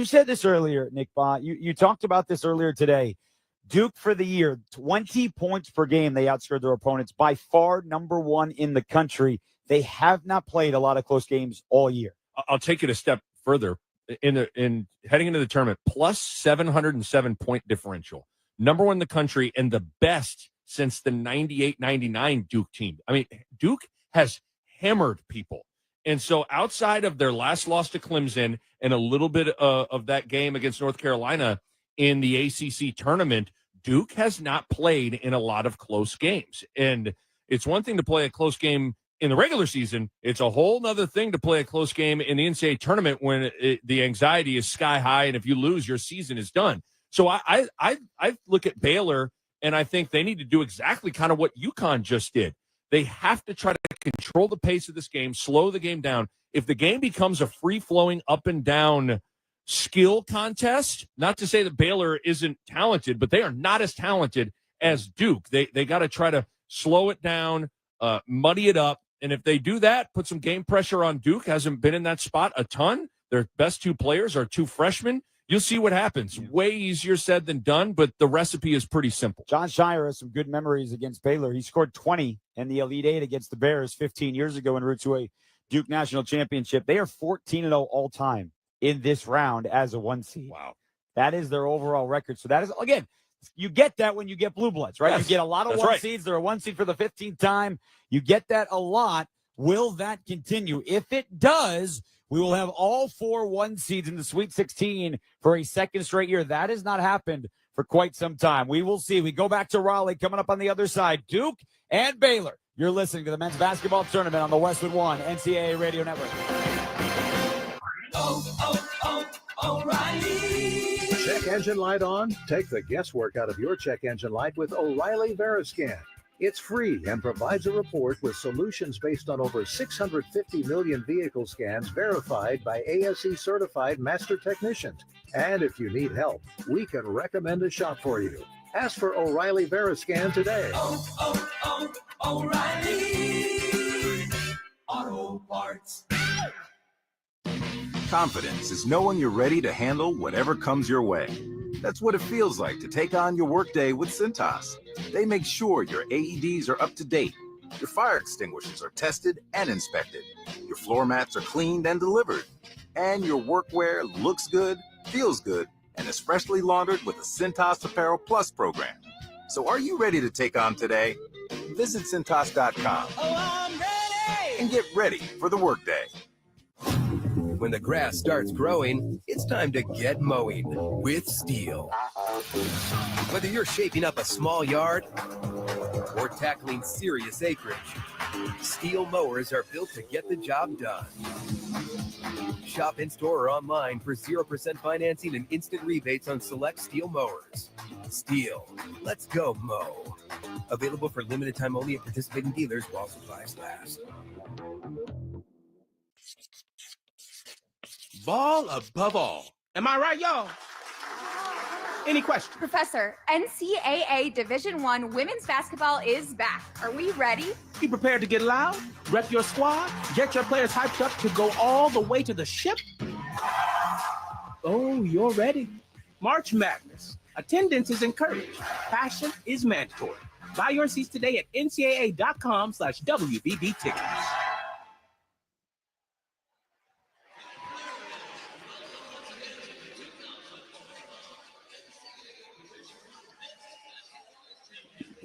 said this earlier, Nick Ba. You talked about this earlier today. Duke for the year, 20 points per game. They outscored their opponents, by far number one in the country. They have not played a lot of close games all year. I'll take it a step further. In heading into the tournament, plus 707 point differential. Number one in the country and the best since the 98-99 Duke team. I mean, Duke has hammered people. And so outside of their last loss to Clemson and a little bit of that game against North Carolina in the ACC tournament, Duke has not played in a lot of close games. And it's one thing to play a close game in the regular season. It's a whole nother thing to play a close game in the NCAA tournament when the anxiety is sky high, and if you lose, your season is done. So I look at Baylor, and I think they need to do exactly kind of what UConn just did. They have to try to control the pace of this game, slow the game down. If the game becomes a free-flowing up and down skill contest, not to say that Baylor isn't talented, but they are not as talented as Duke. They got to try to slow it down, muddy it up. And if they do that, put some game pressure on Duke, hasn't been in that spot a ton. Their best two players are two freshmen. You'll see what happens. Way easier said than done, but the recipe is pretty simple. John Shire has some good memories against Baylor. He scored 20 in the Elite Eight against the Bears 15 years ago en route to a Duke National Championship. They are 14-0 all time in this round as a 1 seed. Wow. That is their overall record. So that is, again, you get that when you get blue bloods, right? Yes, you get a lot of 1 seeds. They're a 1 seed for the 15th time. You get that a lot. Will that continue? If it does, we will have all 4 1 seeds in the Sweet 16 for a second straight year. That has not happened for quite some time. We will see. We go back to Raleigh coming up on the other side. Duke and Baylor. You're listening to the men's basketball tournament on the Westwood One NCAA Radio Network. O'Reilly. Check engine light on? Take the guesswork out of your check engine light with O'Reilly Veriscan. It's free and provides a report with solutions based on over 650 million vehicle scans verified by ASE certified master technicians. And if you need help, we can recommend a shop for you. Ask for O'Reilly Veriscan today. O'Reilly Auto Parts. Confidence is knowing you're ready to handle whatever comes your way. That's what it feels like to take on your workday with Cintas. They make sure your AEDs are up to date, your fire extinguishers are tested and inspected, your floor mats are cleaned and delivered, and your workwear looks good, feels good, and is freshly laundered with the Cintas Apparel Plus program. So are you ready to take on today? Visit Cintas.com and get ready for the workday. When the grass starts growing, it's time to get mowing with Steel. Whether you're shaping up a small yard or tackling serious acreage, Steel mowers are built to get the job done. Shop in-store or online for 0% financing and instant rebates on select Steel mowers. Steel, let's go mow. Available for limited time only at participating dealers while supplies last. Ball above all. Am I right, y'all? Any questions? Professor, NCAA Division I women's basketball is back. Are we ready? Be prepared to get loud, rep your squad, get your players hyped up to go all the way to the ship. Oh, you're ready. March Madness. Attendance is encouraged. Passion is mandatory. Buy your seats today at ncaa.com/WBB tickets.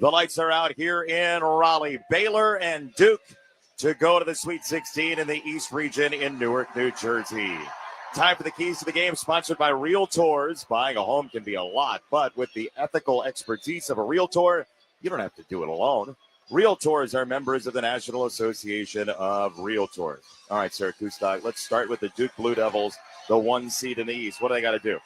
The lights are out here in Raleigh. Baylor and Duke to go to the Sweet 16 in the East region in Newark, New Jersey. Time for the keys to the game, sponsored by Realtors. Buying a home can be a lot, but with the ethical expertise of a Realtor, you don't have to do it alone. Realtors are members of the National Association of Realtors. All right, Sarah Kustok, let's start with the Duke Blue Devils, the 1 seed in the East. What do they got to do?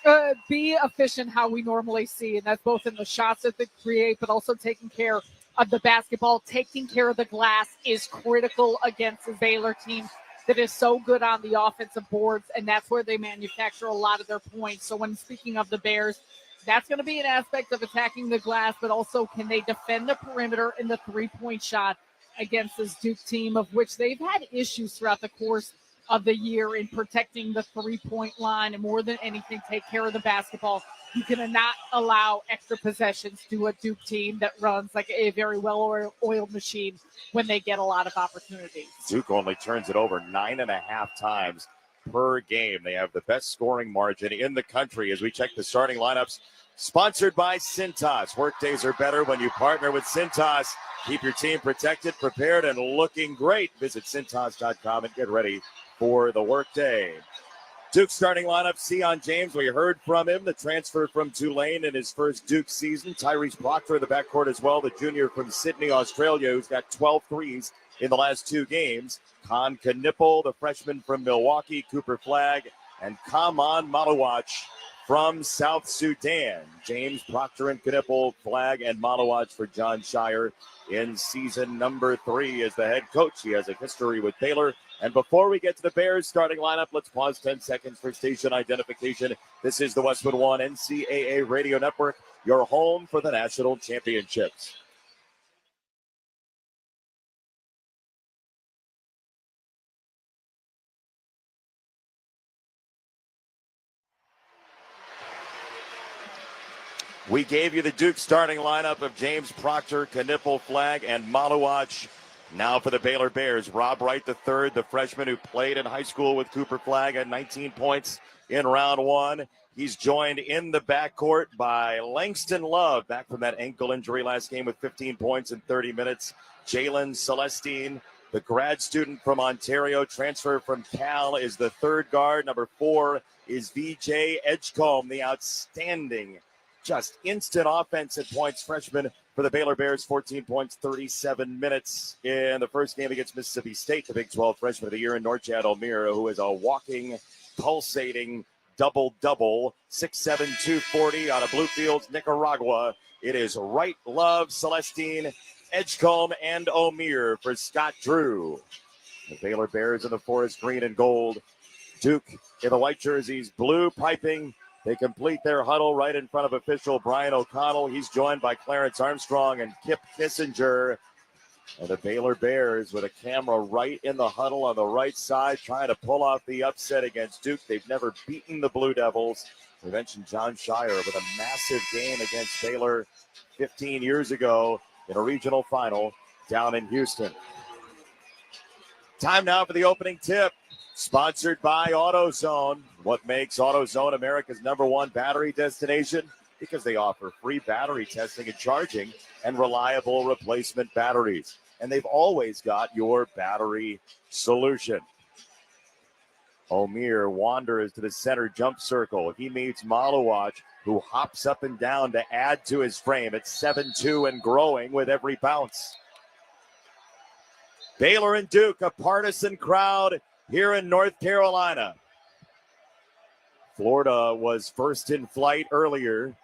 Be efficient how we normally see, and that's both in the shots that they create, but also taking care of the basketball. Taking care of the glass is critical against the Baylor team that is so good on the offensive boards, and that's where they manufacture a lot of their points. So when speaking of the Bears, that's going to be an aspect of attacking the glass, but also can they defend the perimeter in the three-point shot against this Duke team, of which they've had issues throughout the course of the year in protecting the three-point line and more than anything, take care of the basketball. You cannot allow extra possessions to a Duke team that runs like a very well-oiled machine when they get a lot of opportunities. Duke only turns it over 9.5 times per game. They have the best scoring margin in the country as we check the starting lineups. Sponsored by Cintas. Workdays are better when you partner with Cintas. Keep your team protected, prepared, and looking great. Visit Cintas.com and get ready for the workday. Duke starting lineup, Sion James, we heard from him, the transfer from Tulane in his first Duke season. Tyrese Proctor in the backcourt as well, the junior from Sydney, Australia, who's got 12 threes in the last 2 games. Khan Knipple, the freshman from Milwaukee, Cooper Flagg, and Kaman Malawach from South Sudan. James, Proctor, and Knipple, Flagg, and Malawach for John Shire in season number 3 as the head coach. He has a history with Baylor. And before we get to the Bears starting lineup, let's pause 10 seconds for station identification. This is the Westwood One NCAA Radio Network, your home for the national championships. We gave you the Duke starting lineup of James, Proctor, Knipple, Flagg, and Malawach. Now for the Baylor Bears, Rob Wright III, the freshman who played in high school with Cooper Flagg, had 19 points in round 1. He's joined in the backcourt by Langston Love, back from that ankle injury last game with 15 points in 30 minutes. Jalen Celestine, the grad student from Ontario, transfer from Cal, is the third guard. Number 4 is VJ Edgecombe, the outstanding, just instant offense and points freshman for the Baylor Bears. 14 points, 37 minutes in the first game against Mississippi State. The Big 12 freshman of the year in Norchad Omier, who is a walking, pulsating double-double. 6'7", 240 out of Bluefields, Nicaragua. It is Wright, Love, Celestine, Edgecombe, and Omier for Scott Drew. The Baylor Bears in the forest green and gold. Duke in the white jerseys, blue piping. They complete their huddle right in front of official Brian O'Connell. He's joined by Clarence Armstrong and Kip Kissinger. And the Baylor Bears with a camera right in the huddle on the right side, trying to pull off the upset against Duke. They've never beaten the Blue Devils. We mentioned John Shire with a massive game against Baylor 15 years ago in a regional final down in Houston. Time now for the opening tip. Sponsored by AutoZone. What makes AutoZone America's #1 battery destination? Because they offer free battery testing and charging and reliable replacement batteries. And they've always got your battery solution. Omier wanders to the center jump circle. He meets Malawach, who hops up and down to add to his frame at 7'2" and growing with every bounce. Baylor and Duke, a partisan crowd here in North Carolina. Florida was first in flight earlier.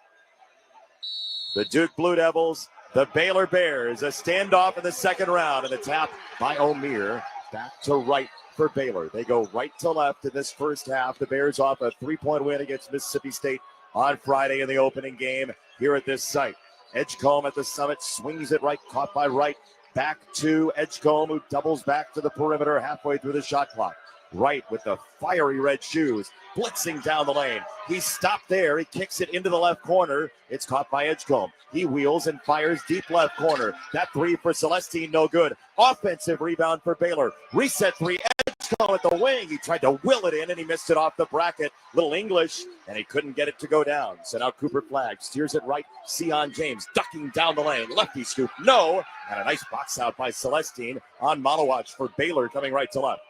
The Duke Blue Devils, the Baylor Bears, a standoff in the second round, and the tap by Omier. Back to right for Baylor. They go right to left in this first half. The Bears off a 3-point win against Mississippi State on Friday in the opening game here at this site. Edgecombe at the summit, swings it right, caught by Wright. Back to Edgecombe, who doubles back to the perimeter halfway through the shot clock. Wright with the fiery red shoes, blitzing down the lane. He's stopped there. He kicks it into the left corner. It's caught by Edgecombe. He wheels and fires deep left corner. That 3 for Celestine, no good. Offensive rebound for Baylor. Reset 3. Edgecombe at the wing. He tried to will it in, and he missed it off the bracket. Little English, and he couldn't get it to go down. So now Cooper Flagg steers it right. Sion James ducking down the lane. Lefty scoop, no. And a nice box out by Celestine on Malawach for Baylor coming right to left.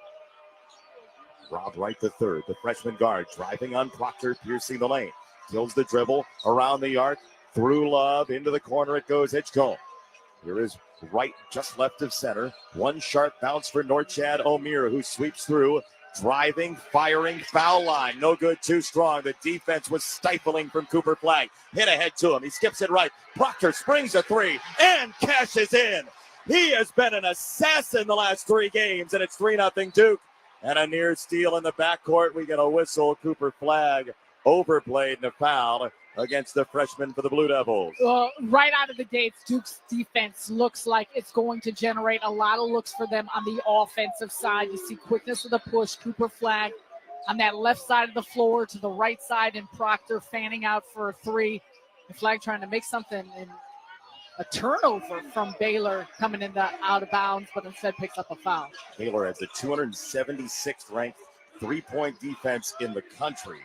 Rob Wright III, the freshman guard, driving on Proctor, piercing the lane. Kills the dribble around the arc, through Love, into the corner it goes, Edgecombe. Here is Wright just left of center. One sharp bounce for Norchad Omier, who sweeps through, driving, firing, foul line. No good, too strong. The defense was stifling from Cooper Flagg. Hit ahead to him. He skips it right. Proctor springs a 3 and cashes in. He has been an assassin the last 3 games, and it's 3-0 Duke. And a near steal in the backcourt. We get a whistle. Cooper Flagg overplayed and a foul against the freshman for the Blue Devils. Right out of the gates, Duke's defense looks like it's going to generate a lot of looks for them on the offensive side. You see quickness of the push, Cooper Flag on that left side of the floor to the right side, and Proctor fanning out for a three. And Flag trying to make something, and a turnover from Baylor coming in the out of bounds, but instead picks up a foul. Baylor has the 276th ranked three-point defense in the country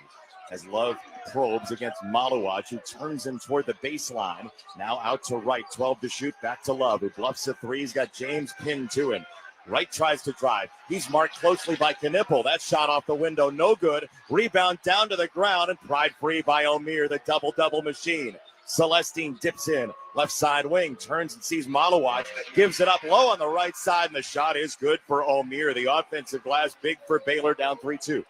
as Love probes against Malawach, who turns him toward the baseline. Now out to right, 12 to shoot, back to Love, who bluffs a three. He's got James pinned to him. Wright tries to drive. He's marked closely by Knipple. That shot off the window, no good. Rebound down to the ground and pried free by O'Meara, the double-double machine. Celestine dips in, left side wing, turns and sees Malawach, gives it up low on the right side, and the shot is good for O'Meara. The offensive glass big for Baylor, down 3-2.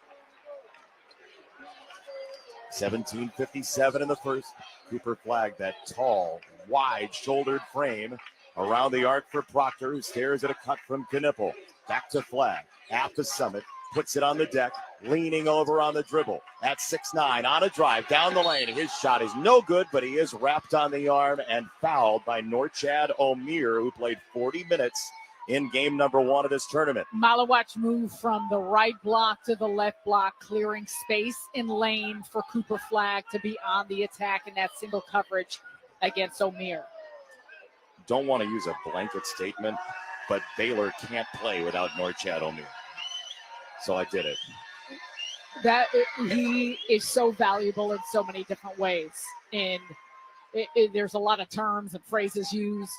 17:57 in the first. Cooper Flag, that tall, wide-shouldered frame around the arc for Proctor, who stares at a cut from Knipple. Back to Flag, at the summit, puts it on the deck, leaning over on the dribble. At 6'9", on a drive, down the lane. His shot is no good, but he is wrapped on the arm and fouled by Norchad O'Meara, who played 40 minutes in game number one of this tournament. Malawach moved from the right block to the left block, clearing space in lane for Cooper Flag to be on the attack in that single coverage against O'Meara. Don't want to use a blanket statement, but Baylor can't play without Norchad O'Meara. So I did it. He is so valuable in so many different ways. And there's a lot of terms and phrases used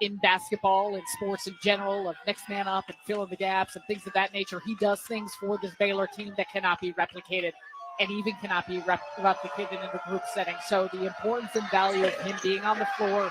in basketball and sports in general of next man up and fill in the gaps and things of that nature. He does things for this Baylor team that cannot be replicated and even cannot be replicated in the group setting. So the importance and value of him being on the floor,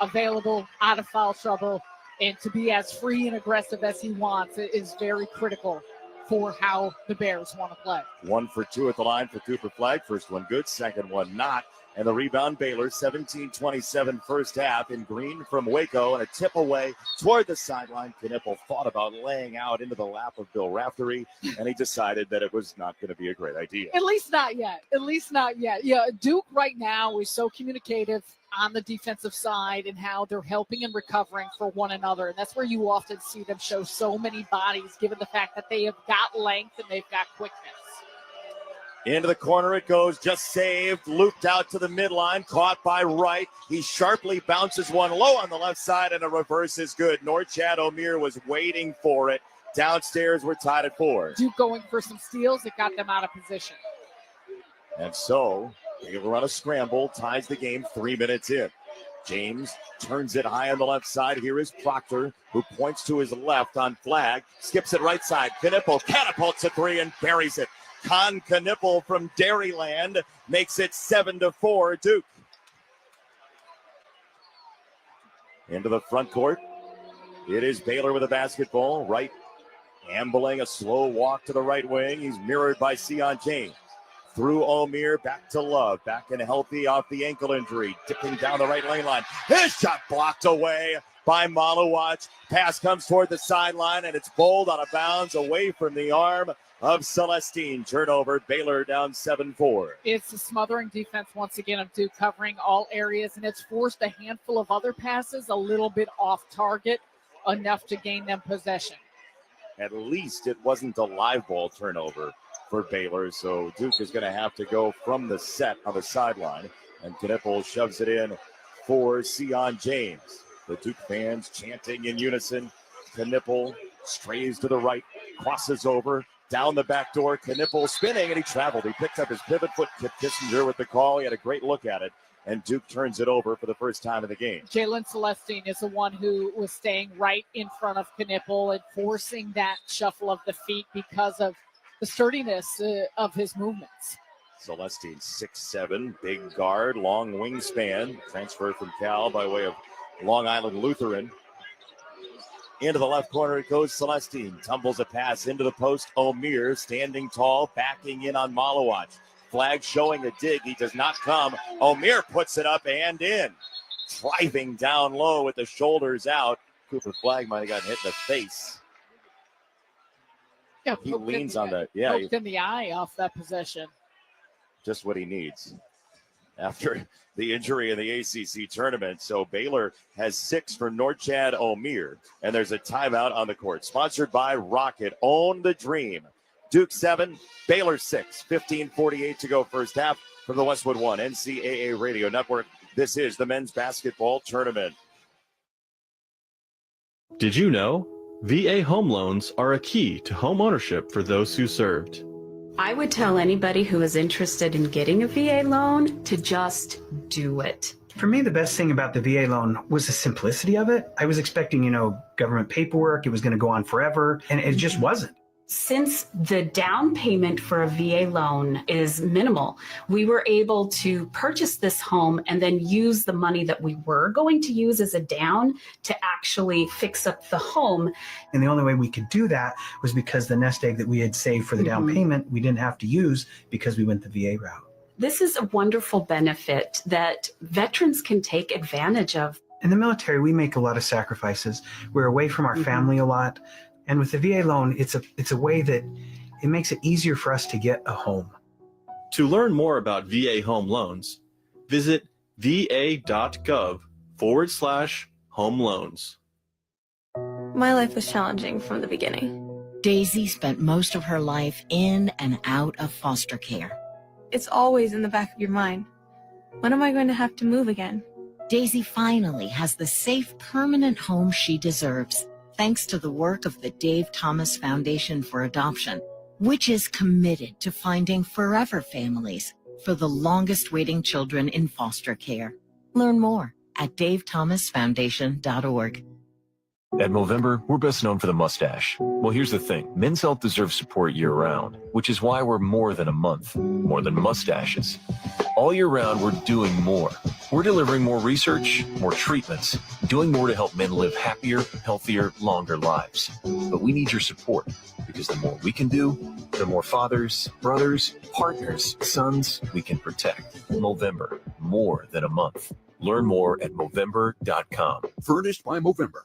available, out of foul trouble, and to be as free and aggressive as he wants is very critical for how the Bears want to play. 1 for 2 at the line for Cooper Flag. First one good, second one not. And the rebound, Baylor, 17-27 first half in green from Waco, and a tip away toward the sideline. Knipple thought about laying out into the lap of Bill Raftery, and he decided that it was not going to be a great idea. At least not yet. At least not yet. Yeah, Duke right now is so communicative on the defensive side and how they're helping and recovering for one another. And that's where you often see them show so many bodies, given the fact that they have got length and they've got quickness. Into the corner it goes, just saved, looped out to the midline, caught by Wright. He sharply bounces one low on the left side, and a reverse is good. Norchad O'Meara was waiting for it. Downstairs, we're tied at 4. Duke going for some steals that got them out of position. And so, Baylor on a scramble, ties the game 3 minutes in. James turns it high on the left side. Here is Proctor, who points to his left on Flag, skips it right side. Knipple catapults a three and buries it. Con Knipple from Dairyland makes it 7-4 Duke. Into the front court. It is Baylor with a basketball. Wright ambling a slow walk to the right wing. He's mirrored by Sion James. Through O'Meara, back to Love. Back and healthy off the ankle injury. Dipping down the right lane line. His shot blocked away by Malawach. Pass comes toward the sideline, and it's bowled out of bounds away from the arm of Celestine. Turnover, Baylor down 7-4. It's a smothering defense once again of Duke, covering all areas, and it's forced a handful of other passes a little bit off target, enough to gain them possession. At least it wasn't a live ball turnover for Baylor, so Duke is going to have to go from the set on the sideline, and Knipple shoves it in for Sion James. The Duke fans chanting in unison. Knipple strays to the right, crosses over, down the back door. Knipple spinning, and he traveled. He picked up his pivot foot. Kip Kissinger with the call. He had a great look at it, and Duke turns it over for the first time in the game. Jalen Celestine is the one who was staying right in front of Knipple and forcing that shuffle of the feet because of the sturdiness of his movements. Celestine, 6'7", big guard, long wingspan. Transfer from Cal by way of Long Island Lutheran. Into the left corner it goes. Celestine tumbles a pass into the post. O'Meara standing tall, backing in on Malawach. Flag showing a dig. He does not come. O'Meara puts it up and in. Driving down low with the shoulders out. Cooper Flag might have gotten hit in the face. Yeah, he leans on that. Yeah, poked in the eye off that possession. just what he needs after the injury in the ACC tournament. So Baylor has 6 for Norchad Omier, and there's a timeout on the court. Sponsored by Rocket. Own the dream. Duke 7, Baylor 6. 15:48 to go first half from the Westwood One NCAA Radio Network. This is the men's basketball tournament. Did you know? VA home loans are a key to home ownership for those who served. I would tell anybody who is interested in getting a VA loan to just do it. For me, the best thing about the VA loan was the simplicity of it. I was expecting, government paperwork. It was going to go on forever, and it just wasn't. Since the down payment for a VA loan is minimal, we were able to purchase this home and then use the money that we were going to use as a down to actually fix up the home. And the only way we could do that was because the nest egg that we had saved for the down payment, we didn't have to use because we went the VA route. This is a wonderful benefit that veterans can take advantage of. In the military, we make a lot of sacrifices. We're away from our family a lot. And with the VA loan, it's a way that it makes it easier for us to get a home. To learn more about VA home loans, visit va.gov/home loans. My life was challenging from the beginning. Daisy spent most of her life in and out of foster care. It's always in the back of your mind. When am I going to have to move again? Daisy finally has the safe, permanent home she deserves, thanks to the work of the Dave Thomas Foundation for Adoption, which is committed to finding forever families for the longest waiting children in foster care. Learn more at davethomasfoundation.org. At Movember, we're best known for the mustache. Well, here's the thing. Men's health deserves support year-round, which is why we're more than a month, more than mustaches. All year round, we're doing more. We're delivering more research, more treatments, doing more to help men live happier, healthier, longer lives. But we need your support, because the more we can do, the more fathers, brothers, partners, sons we can protect. Movember, more than a month. Learn more at Movember.com. Furnished by Movember.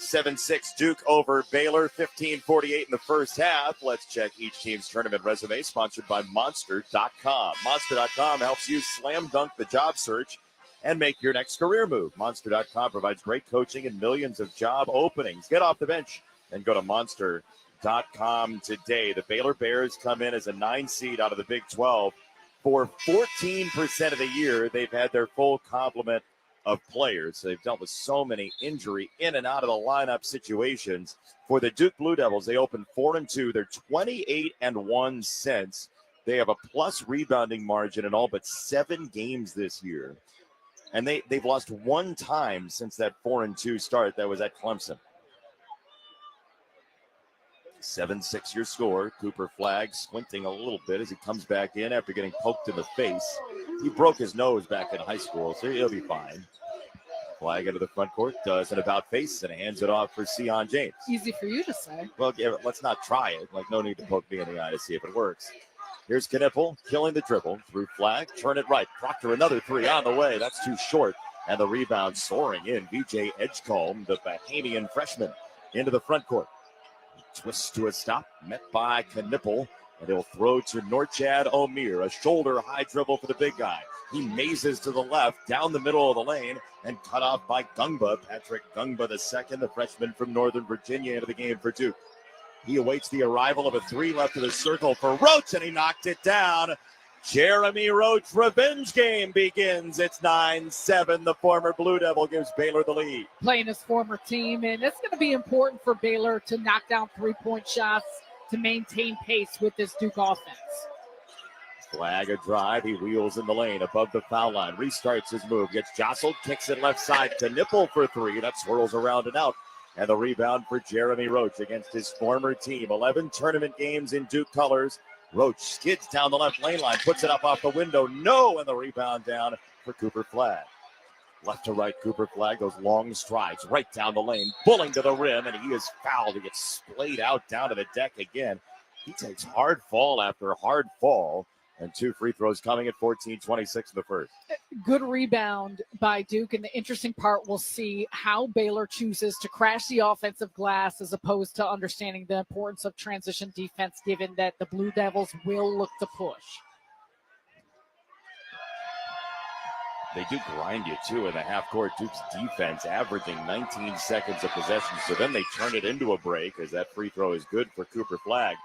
7-6 Duke over Baylor, 15:48 in the first half. Let's check each team's tournament resume, sponsored by Monster.com. Monster.com helps you slam dunk the job search and make your next career move. Monster.com provides great coaching and millions of job openings. Get off the bench and go to Monster.com today. The Baylor Bears come in as a 9 seed out of the Big 12. For 14% of the year, they've had their full complement of players. They've dealt with so many injury in and out of the lineup situations. For the Duke Blue Devils, they opened 4-2. They're 28-1 since. They have a plus rebounding margin in all but 7 games this year. And they've lost 1 time since that 4-2 start. That was at Clemson. 7-6 your score. Cooper Flagg squinting a little bit as he comes back in after getting poked in the face. He broke his nose back in high school, so he'll be fine. Flagg into the front court, does an about face, and hands it off for Sion James. Easy for you to say. Well, yeah, let's not try it. No need to poke me in the eye to see if it works. Here's Knipple, killing the dribble through Flagg. Turn it right. Proctor, another 3 on the way. That's too short. And the rebound soaring in. VJ Edgecombe, the Bahamian freshman, into the front court. Twists to a stop, met by Knipple, and he'll throw to Norchad Omier, a shoulder high dribble for the big guy. He mazes to the left, down the middle of the lane, and cut off by Gungba, Patrick Gungba II, the freshman from Northern Virginia, into the game for Duke. He awaits the arrival of a 3 left of the circle for Roach, and he knocked it down. Jeremy Roach revenge game begins. It's 9-7. The former Blue Devil gives Baylor the lead. Playing his former team, and it's going to be important for Baylor to knock down 3-point shots to maintain pace with this Duke offense. Flagg a drive. He wheels in the lane above the foul line. Restarts his move. Gets jostled. Kicks it left side to Knipple for 3. That swirls around and out. And the rebound for Jeremy Roach against his former team. 11 tournament games in Duke colors. Roach skids down the left lane line. Puts it up off the window. No! And the rebound down for Cooper Flagg. Left to right, Cooper Flagg goes long strides right down the lane. Bulling to the rim, and he is fouled. He gets splayed out down to the deck again. He takes hard fall after hard fall. And 2 free throws coming at 14-26 in the first. Good rebound by Duke. And the interesting part, we'll see how Baylor chooses to crash the offensive glass as opposed to understanding the importance of transition defense, given that the Blue Devils will look to push. They do grind you, too, in the half court. Duke's defense averaging 19 seconds of possession. So then they turn it into a break as that free throw is good for Cooper Flagg.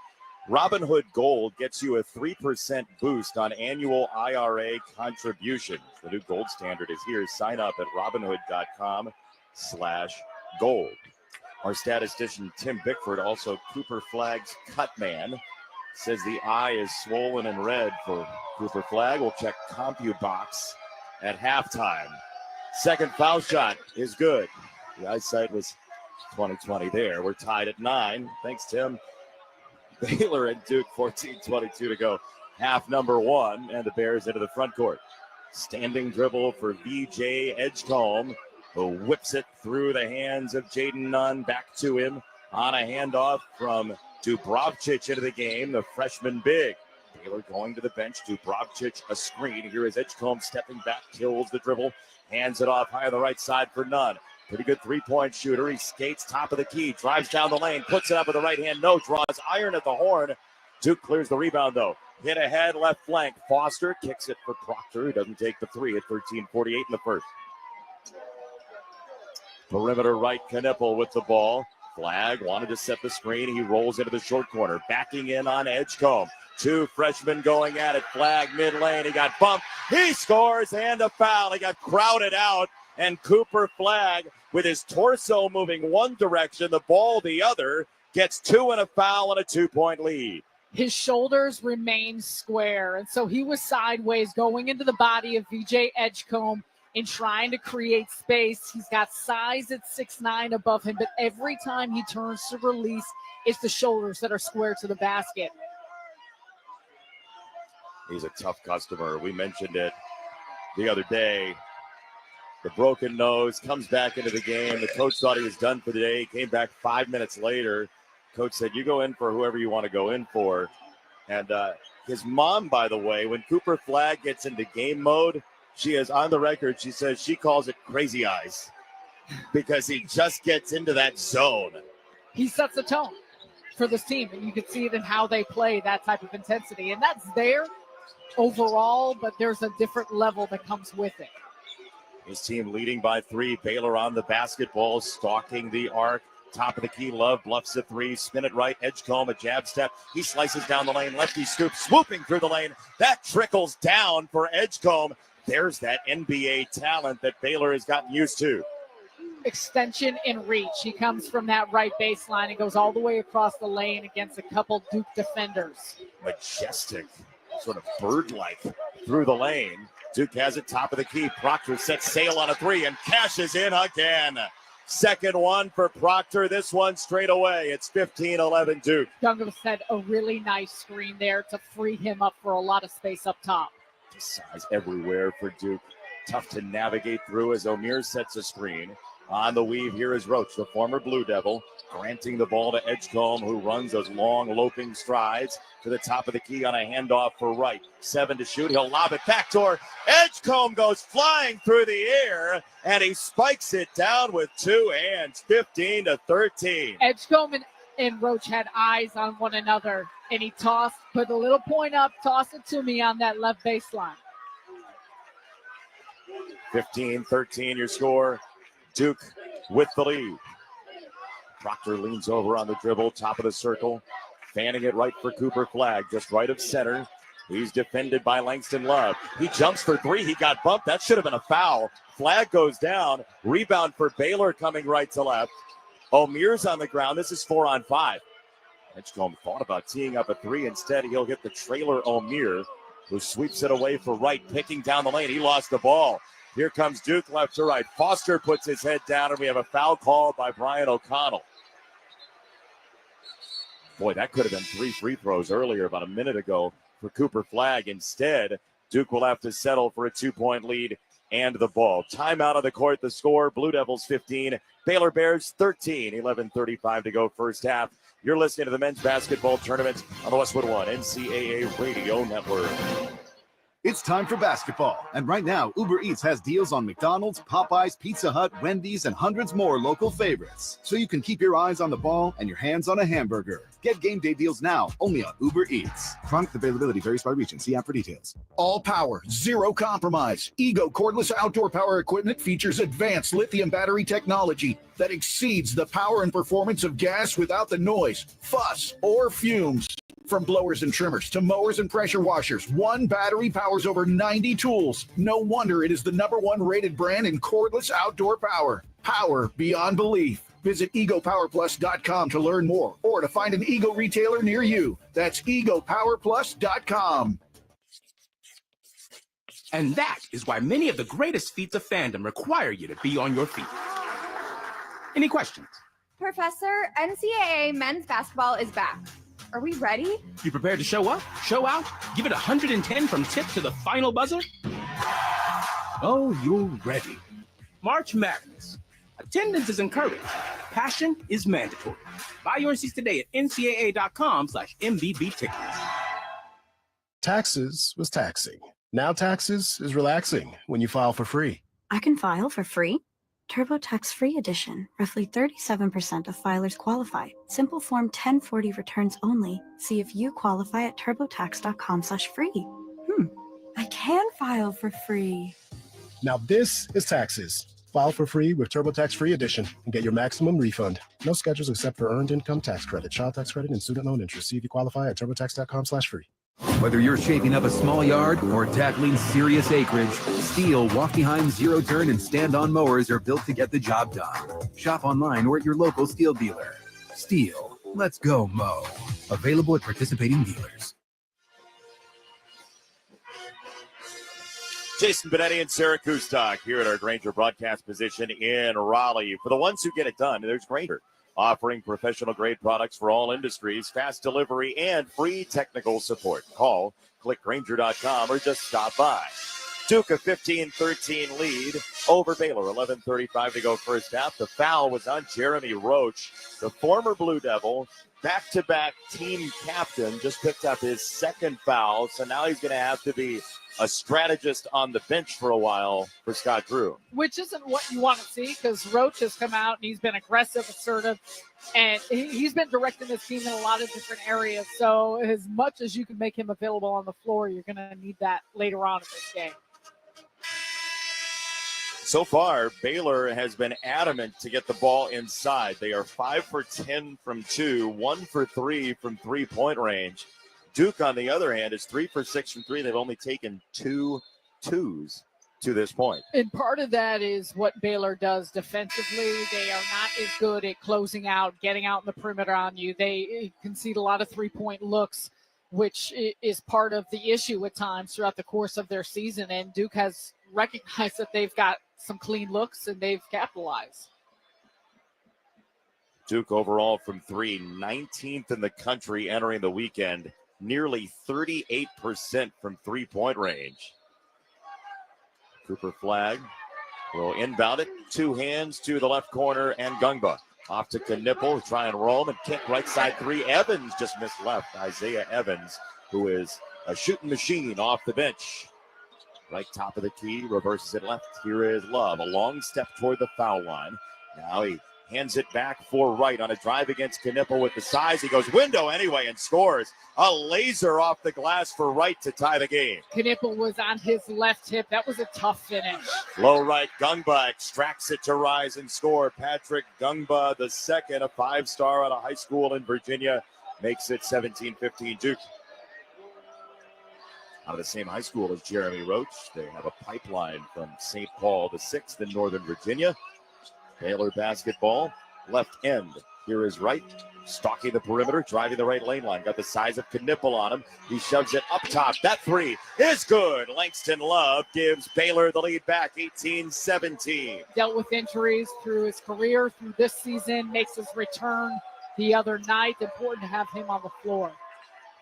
Robinhood Gold gets you a 3% boost on annual IRA contributions. The new gold standard is here. Sign up at robinhood.com/gold. Our statistician, Tim Bickford, also Cooper Flagg's cut man, says the eye is swollen and red for Cooper Flagg. We'll check CompuBox at halftime. Second foul shot is good. The eyesight was 20/20 there. We're tied at 9. Thanks, Tim. Baylor and Duke, 14-22 to go. Half number 1, and the Bears into the front court. Standing dribble for VJ Edgecombe, who whips it through the hands of Jaden Nunn. Back to him on a handoff from Dubrovcic into the game, the freshman big. Baylor going to the bench. Dubrovcic a screen. Here is Edgecombe stepping back, kills the dribble, hands it off high on the right side for Nunn. Pretty good three-point shooter. He skates top of the key, drives down the lane, puts it up with the right hand. No, draws iron at the horn. Duke clears the rebound, though. Hit ahead, left flank. Foster kicks it for Proctor, who doesn't take the three at 13:48 in the first. Perimeter right, Knippel with the ball. Flagg wanted to set the screen. He rolls into the short corner, backing in on Edgecombe. 2 freshmen going at it. Flagg mid-lane. He got bumped. He scores, and a foul. He got crowded out. And Cooper Flagg, with his torso moving one direction, the ball the other, gets 2 and a foul and a 2-point lead. His shoulders remain square, and so he was sideways going into the body of VJ Edgecombe and trying to create space. He's got size at 6'9" above him, but every time he turns to release, it's the shoulders that are square to the basket. He's a tough customer. We mentioned it the other day. The broken nose comes back into the game. The coach thought he was done for the day. He came back 5 minutes later. Coach said, you go in for whoever you want to go in for. And his mom, by the way, when Cooper Flagg gets into game mode, she is on the record. She says she calls it crazy eyes because he just gets into that zone. He sets a tone for this team, and you can see it in how they play that type of intensity. And that's there overall, but there's a different level that comes with it. His team leading by 3. Baylor on the basketball, stalking the arc. Top of the key, Love bluffs a 3. Spin it right, Edgecombe, a jab step. He slices down the lane. Lefty scoop, swooping through the lane. That trickles down for Edgecombe. There's that NBA talent that Baylor has gotten used to. Extension and reach. He comes from that right baseline and goes all the way across the lane against a couple Duke defenders. Majestic, sort of bird-like through the lane. Duke has it top of the key. Proctor sets sail on a 3 and cashes in again. Second one for Proctor. This one straight away. It's 15-11 Duke. Douglas had a really nice screen there to free him up for a lot of space up top. Size everywhere for Duke. Tough to navigate through as O'Meara sets a screen. On the weave, here is Roach, the former Blue Devil, granting the ball to Edgecombe, who runs those long loping strides to the top of the key on a handoff for Wright. 7 to shoot. He'll lob it backdoor. Edgecombe goes flying through the air, and he spikes it down with 2 hands, 15-13. Edgecombe and Roach had eyes on one another, and he put a little point up, toss it to me on that left baseline. 15-13 your score. Duke with the lead. Proctor leans over on the dribble, top of the circle, fanning it right for Cooper Flagg, just right of center. He's defended by Langston Love. He jumps for 3. He got bumped. That should have been a foul. Flagg goes down. Rebound for Baylor coming right to left. O'Meara's on the ground. This is 4-on-5. Edgecombe thought about teeing up a 3. Instead, he'll get the trailer O'Meara, who sweeps it away for Wright, picking down the lane. He lost the ball. Here comes Duke left to right. Foster puts his head down, and we have a foul called by Brian O'Connell. Boy, that could have been 3 free throws earlier, about a minute ago, for Cooper Flagg. Instead, Duke will have to settle for a 2-point lead and the ball. Timeout on the court. The score, Blue Devils 15, Baylor Bears 13. 11:35 to go first half. You're listening to the men's basketball tournament on the Westwood One NCAA Radio Network. It's time for basketball, and right now, Uber Eats has deals on McDonald's, Popeyes, Pizza Hut, Wendy's, and hundreds more local favorites. So you can keep your eyes on the ball and your hands on a hamburger. Get game day deals now, only on Uber Eats. Product availability varies by region. See app for details. All power, zero compromise. Ego cordless outdoor power equipment features advanced lithium battery technology that exceeds the power and performance of gas without the noise, fuss, or fumes. From blowers and trimmers to mowers and pressure washers, one battery powers over 90 tools. No wonder it is the #1 rated brand in cordless outdoor power. Power beyond belief. Visit egopowerplus.com to learn more or to find an Ego retailer near you. That's egopowerplus.com. And that is why many of the greatest feats of fandom require you to be on your feet. Any questions? Professor, NCAA men's basketball is back. Are we ready? You prepared to show up, show out, give it 110 from tip to the final buzzer? Oh, you're ready. March Madness. Attendance is encouraged. Passion is mandatory. Buy your seats today at ncaa.com/MBB tickets. Taxes was taxing. Now taxes is relaxing when you file for free. I can file for free? TurboTax Free Edition. Roughly 37% of filers qualify. Simple Form 1040 returns only. See if you qualify at turbotax.com/free. I can file for free. Now this is taxes. File for free with TurboTax Free Edition and get your maximum refund. No schedules except for earned income tax credit, child tax credit, and student loan interest. See if you qualify at turbotax.com/free. Whether you're shaping up a small yard or tackling serious acreage, Steel walk-behind zero-turn and stand-on mowers are built to get the job done. Shop online or at your local Steel dealer. Steel, let's go mow. Available at participating dealers. Jason Benetti and Sarah Kustok here at our Grainger broadcast position in Raleigh. For the ones who get it done, there's Grainger, offering professional-grade products for all industries, fast delivery, and free technical support. Call, click Grainger.com, or just stop by. Duke a 15-13 lead over Baylor. 11:35 to go first half. The foul was on Jeremy Roach, the former Blue Devil, back-to-back team captain, just picked up his second foul, so now he's going to have to be a strategist on the bench for a while for Scott Drew. Which isn't what you want to see, because Roach has come out and he's been aggressive, assertive, and he's been directing this team in a lot of different areas. So as much as you can make him available on the floor, you're going to need that later on in this game. So far, Baylor has been adamant to get the ball inside. They are 5 for 10 from 2, 1 for 3 from three-point range. Duke, on the other hand, is 3 for 6 from 3. They've only taken 2 twos to this point. And part of that is what Baylor does defensively. They are not as good at closing out, getting out in the perimeter on you. They concede a lot of three-point looks, which is part of the issue at times throughout the course of their season. And Duke has recognized that they've got some clean looks and they've capitalized. Duke overall from 3, 19th in the country entering the weekend. Nearly 38% from three-point range. Cooper Flag will inbound it. Two hands to the left corner, and Gungba off to Knipple, try and roam and kick right side three. Evans just missed left. Isaiah Evans, who is a shooting machine off the bench. Right top of the key, reverses it left. Here is Love, a long step toward the foul line. Now he hands it back for Wright on a drive against Knipple with the size. He goes window anyway and scores. A laser off the glass for Wright to tie the game. Knipple was on his left hip. That was a tough finish. Low right, Gungba extracts it to rise and score. Patrick Gungba, the second, a 5-star out of high school in Virginia, makes it 17-15 Duke. Out of the same high school as Jeremy Roach. They have a pipeline from St. Paul the 6th in Northern Virginia. Baylor basketball, left end. Here is Wright, stalking the perimeter, driving the right lane line. Got the size of Knipple on him. He shoves it up top. That three is good. Langston Love gives Baylor the lead back, 18-17. Dealt with injuries through his career, through this season, makes his return the other night. Important to have him on the floor.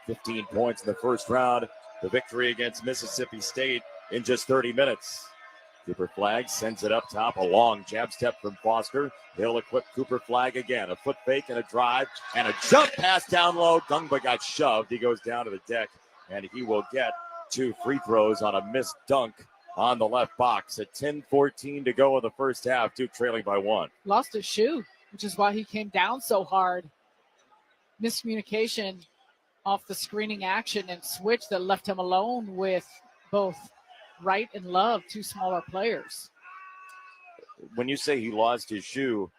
15 points in the first round. The victory against Mississippi State in just 30 minutes. Cooper Flag sends it up top. A long jab step from Foster. He'll equip Cooper Flag again. A foot fake and a drive and a jump pass down low. Gungba got shoved. He goes down to the deck, and he will get 2 free throws on a missed dunk on the left box. At 10:14 to go in the first half. Duke trailing by 1. Lost his shoe, which is why he came down so hard. Miscommunication off the screening action and switch that left him alone with both Wright and Love, 2 smaller players. When you say he lost his shoe,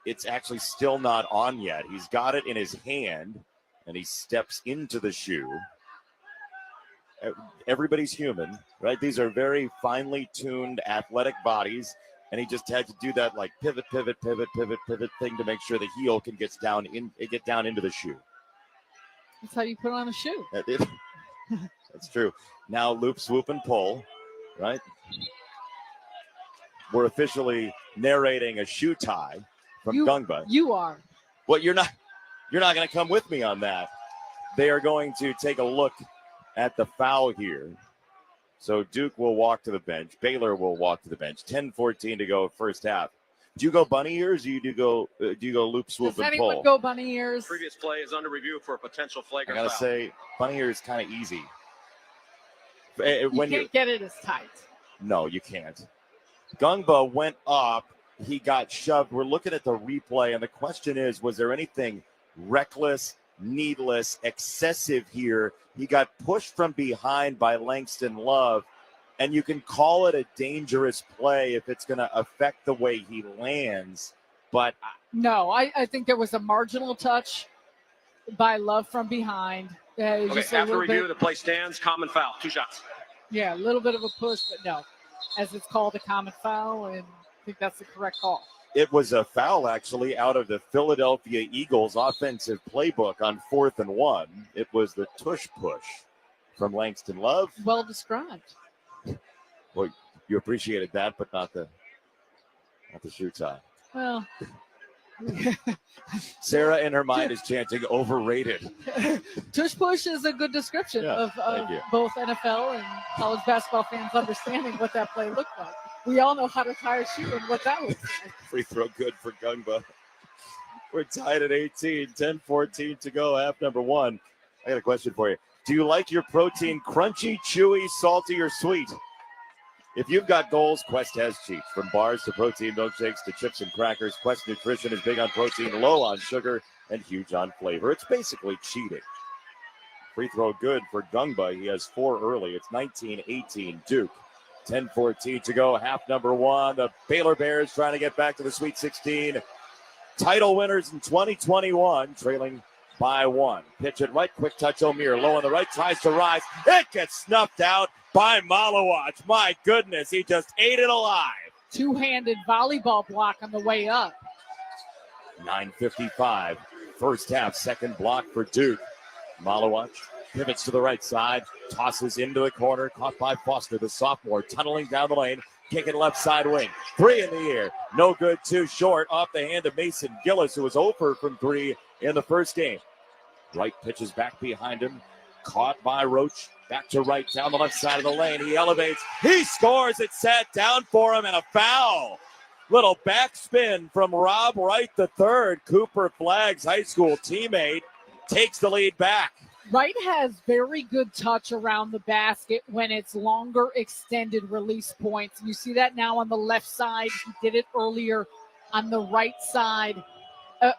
it's actually still not on yet. He's got it in his hand, and he steps into the shoe. Everybody's human, right? These are very finely tuned athletic bodies, and he just had to do that like pivot thing to make sure the heel can get down into the shoe. That's how you put on a shoe. That's true. Now loop, swoop, and pull, right? We're officially narrating a shoe tie from Gungba. You are. Well, you're not going to come with me on that. They are going to take a look at the foul here. So Duke will walk to the bench. Baylor will walk to the bench. 10:14 to go first half. Do you go bunny ears or do you go loop, swoop, Does and pull? anyone go bunny ears? Previous play is under review for a potential flagrant I got to foul. say, bunny ear is kind of easy. You can't get it as tight. No, you can't. Gungba went up. He got shoved. We're looking at the replay, and the question is, was there anything reckless, needless, excessive here? He got pushed from behind by Langston Love, and you can call it a dangerous play if it's going to affect the way he lands. But No, I think there was a marginal touch by Love from behind. Okay, Just a after little review, bit, the play stands. Common foul. 2 shots. yeah, a little bit of a push, but no. As it's called a common foul, and I think that's the correct call. it was a foul, actually, out of the Philadelphia Eagles offensive playbook on 4th and 1. It was the tush push from Langston Love. Well described. Well, you appreciated that, but not the shoe tie. Well, Sarah, in her mind, is chanting overrated. tush push is a good description Yeah, of thank you. both NFL and college basketball fans understanding what that play looked like. We all know how to tie a shoe and what that looks like. Free throw good for Gungba. We're tied at 18, 10-14 to go, half number 1. I got a question for you. Do you like your protein crunchy, chewy, salty, or sweet? If you've got goals, Quest has cheats. From bars to protein milkshakes to chips and crackers, Quest Nutrition is big on protein, low on sugar, and huge on flavor. It's basically cheating. Free throw good for Gungba. He has 4 early. It's 19-18 Duke. 10-14 to go, half number 1. The Baylor Bears trying to get back to the Sweet 16. Title winners in 2021, trailing by 1. Pitch it right, quick touch O'Meara. Low on the right, tries to rise. It gets snuffed out by Malawach. My goodness, he just ate it alive. Two-handed volleyball block on the way up. 9:55, first half, second block for Duke. Malawach pivots to the right side, tosses into the corner, caught by Foster, the sophomore, tunneling down the lane, kicking left side wing. 3 in the air, no good, 2 short, off the hand of Mason Gillis, who was over from 3 in the first game. Wright pitches back behind him, caught by Roach, back to Wright, down the left side of the lane. He elevates, he scores, it's sat down for him, and a foul. Little backspin from Rob Wright III, Cooper Flagg's high school teammate, takes the lead back. Wright has very good touch around the basket when it's longer extended release points. You see that now on the left side. He did it earlier on the right side.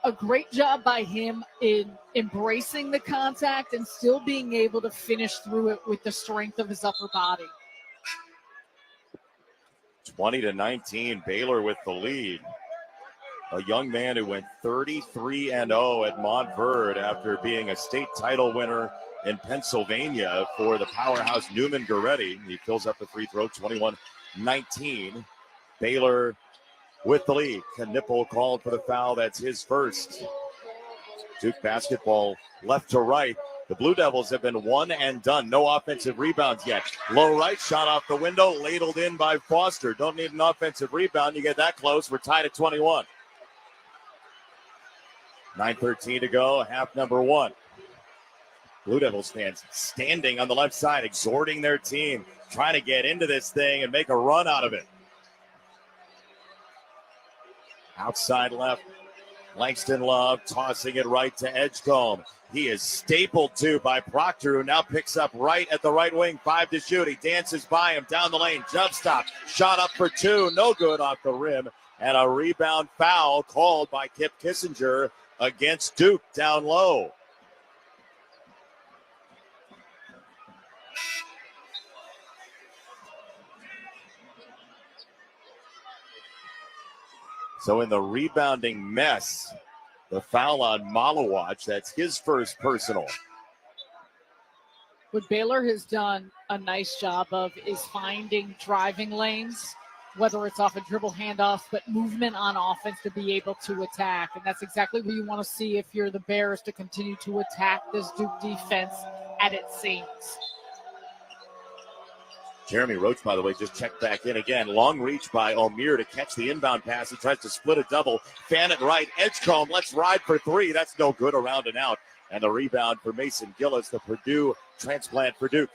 A great job by him in embracing the contact and still being able to finish through it with the strength of his upper body. 20-19, Baylor with the lead. A young man who went 33-0 at Montverde after being a state title winner in Pennsylvania for the powerhouse Newman Goretti. He fills up the free throw, 21-19. Baylor with the lead. Knipple called for the foul. That's his first. Duke basketball left to right. The Blue Devils have been one and done. No offensive rebounds yet. Low right, shot off the window, ladled in by Foster. Don't need an offensive rebound. You get that close. We're tied at 21. 9:13 to go, half number 1. Blue Devils fans standing on the left side, exhorting their team, trying to get into this thing and make a run out of it. Outside left, Langston Love tossing it right to Edgecombe. He is stapled to by Proctor, who now picks up right at the right wing. 5 to shoot. He dances by him down the lane. Jump stop. Shot up for 2. No good off the rim. And a rebound foul called by Kip Kissinger against Duke down low. So in the rebounding mess, the foul on Malawach, that's his first personal. What Baylor has done a nice job of is finding driving lanes, whether it's off a dribble handoff, but movement on offense to be able to attack. And that's exactly what you want to see if you're the Bears, to continue to attack this Duke defense at its seams. Jeremy Roach, by the way, just checked back in again. Long reach by O'Meara to catch the inbound pass. He tries to split a double. Fan it right. Edgecombe, let's ride for 3. That's no good. Around and out. And the rebound for Mason Gillis, the Purdue transplant for Duke.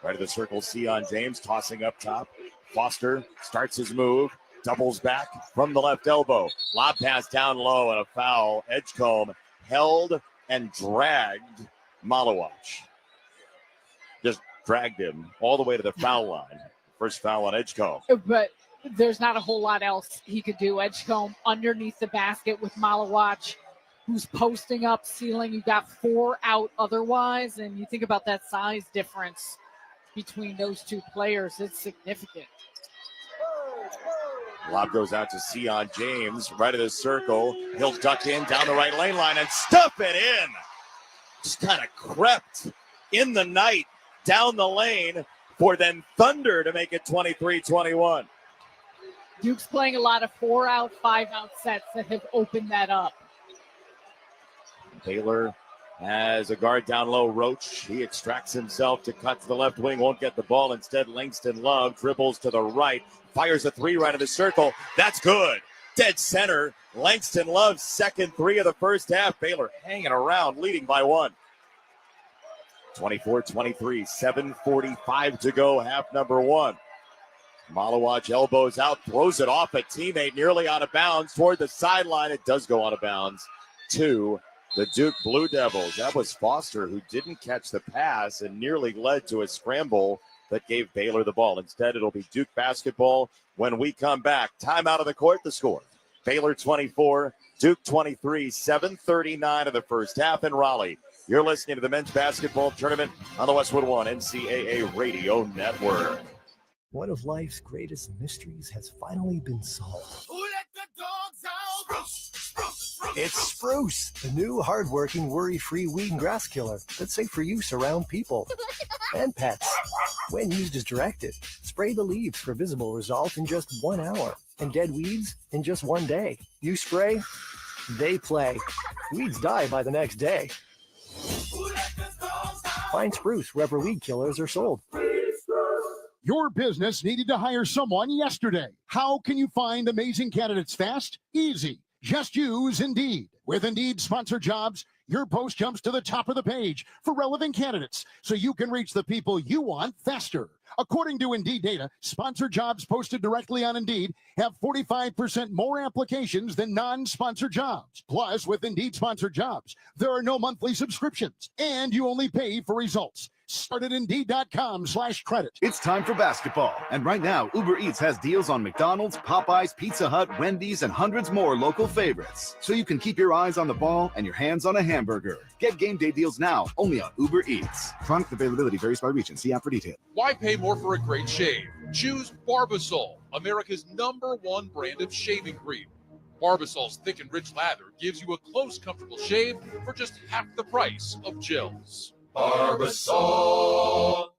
Right of the circle, Sion James tossing up top. Foster starts his move. Doubles back from the left elbow. Lob pass down low and a foul. Edgecombe held and dragged Malawach. Just dragged him all the way to the foul line. First foul on Edgecombe. But there's not a whole lot else he could do. Edgecombe underneath the basket with Malawach, who's posting up, ceiling. You got 4 out otherwise, and you think about that size difference between those two players. It's significant. Lob goes out to Sion James, right of the circle. He'll duck in down the right lane line and stuff it in. Just kind of crept in the night down the lane for then Thunder to make it 23-21. Duke's playing a lot of 4-out, 5-out sets that have opened that up. Baylor has a guard down low, Roach. He extracts himself to cut to the left wing, won't get the ball. Instead, Langston Love dribbles to the right, fires a 3 right of the circle. That's good. Dead center. Langston Love's second 3 of the first half. Baylor hanging around, leading by 1. 24-23, 7:45 to go, half number 1. Malawach elbows out, throws it off a teammate, nearly out of bounds toward the sideline. It does go out of bounds to the Duke Blue Devils. That was Foster, who didn't catch the pass and nearly led to a scramble that gave Baylor the ball. Instead, it'll be Duke basketball when we come back. Time out of the court, the score. Baylor 24, Duke 23, 7:39 of the first half in Raleigh. You're listening to the men's basketball tournament on the Westwood One NCAA Radio Network. One of life's greatest mysteries has finally been solved. Who let the dogs out? It's Spruce, the new hardworking, worry-free weed and grass killer that's safe for use around people and pets. When used as directed, spray the leaves for visible results in just 1 hour and dead weeds in just 1 day. You spray, they play. Weeds die by the next day. Find Spruce wherever weed killers are sold. Your business needed to hire someone yesterday. How can you find amazing candidates fast? Easy. Just use Indeed. With Indeed sponsored jobs, your post jumps to the top of the page for relevant candidates so you can reach the people you want faster. According to Indeed data, sponsored jobs posted directly on Indeed have 45% more applications than non-sponsored jobs. Plus, with Indeed sponsored jobs, there are no monthly subscriptions, and you only pay for results. Start at Indeed.com/credit. It's time for basketball. And right now, Uber Eats has deals on McDonald's, Popeyes, Pizza Hut, Wendy's, and hundreds more local favorites. So you can keep your eyes on the ball and your hands on a hamburger. Get game day deals now, only on Uber Eats. Product availability varies by region. See app for details. Why pay more for a great shave? Choose Barbasol, America's #1 brand of shaving cream. Barbasol's thick and rich lather gives you a close, comfortable shave for just half the price of gels. Barbasol. All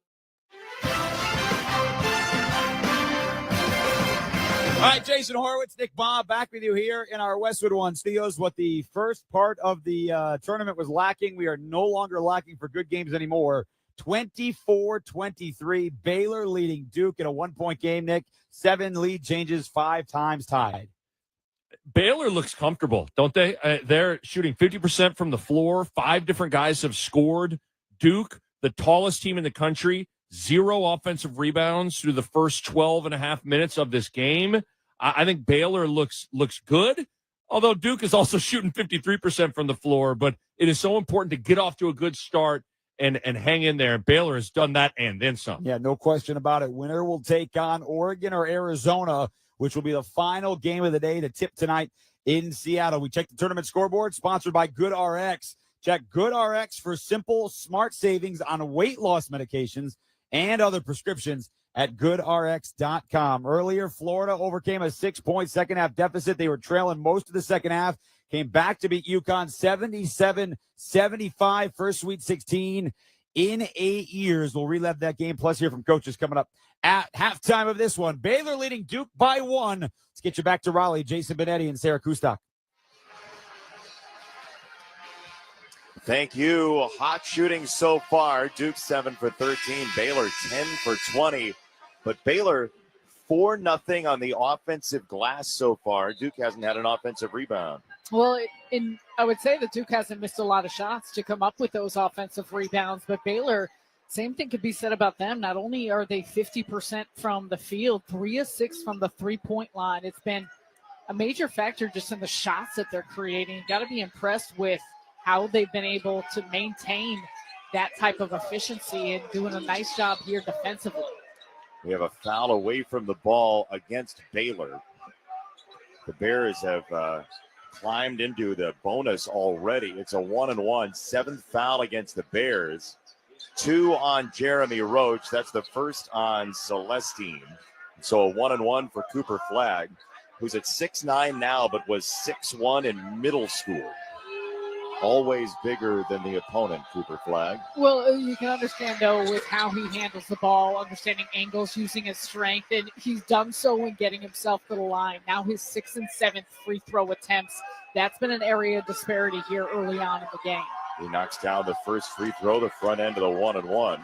right, Jason Horowitz, Nick Baum, back with you here in our Westwood One studios. What the first part of the tournament was lacking, we are no longer lacking for good games anymore. 24-23, Baylor leading Duke in a 1-point game, Nick. 7 lead changes, 5 times tied. Baylor looks comfortable, don't they? They're shooting 50% from the floor. 5 different guys have scored. Duke, the tallest team in the country, 0 offensive rebounds through the first 12 and a half minutes of this game. I think Baylor looks good, although Duke is also shooting 53% from the floor. But it is so important to get off to a good start and hang in there. Baylor has done that and then some. Yeah, no question about it. Winner will take on Oregon or Arizona, which will be the final game of the day to tip tonight in Seattle. We check the tournament scoreboard, sponsored by GoodRx. Check GoodRx for simple, smart savings on weight loss medications and other prescriptions at GoodRx.com. Earlier, Florida overcame a 6-point second-half deficit. They were trailing most of the second half, came back to beat UConn 77-75, first Sweet 16 in 8 years. We'll relive that game, plus hear from coaches coming up at halftime of this one. Baylor leading Duke by 1. Let's get you back to Raleigh. Jason Benetti and Sarah Kustok. Thank you. Hot shooting so far. Duke 7 for 13. Baylor 10 for 20. But Baylor 4-0 on the offensive glass so far. Duke hasn't had an offensive rebound. Well, I would say that Duke hasn't missed a lot of shots to come up with those offensive rebounds, but Baylor, same thing could be said about them. Not only are they 50% from the field, 3 of 6 from the three-point line. It's been a major factor just in the shots that they're creating. You got to be impressed with how they've been able to maintain that type of efficiency and doing a nice job here defensively. We have a foul away from the ball against Baylor. The Bears have climbed into the bonus already. It's a 1-1, 7th foul against the Bears. 2 on Jeremy Roach. That's the first on Celestine. So a 1-1 for Cooper Flagg, who's at 6'9" now, but was 6'1" in middle school. Always bigger than the opponent, Cooper Flagg. Well, you can understand, though, with how he handles the ball, understanding angles, using his strength, and he's done so in getting himself to the line. Now his 6th and 7th free throw attempts. That's been an area of disparity here early on in the game. He knocks down the first free throw, the front end of the 1-1.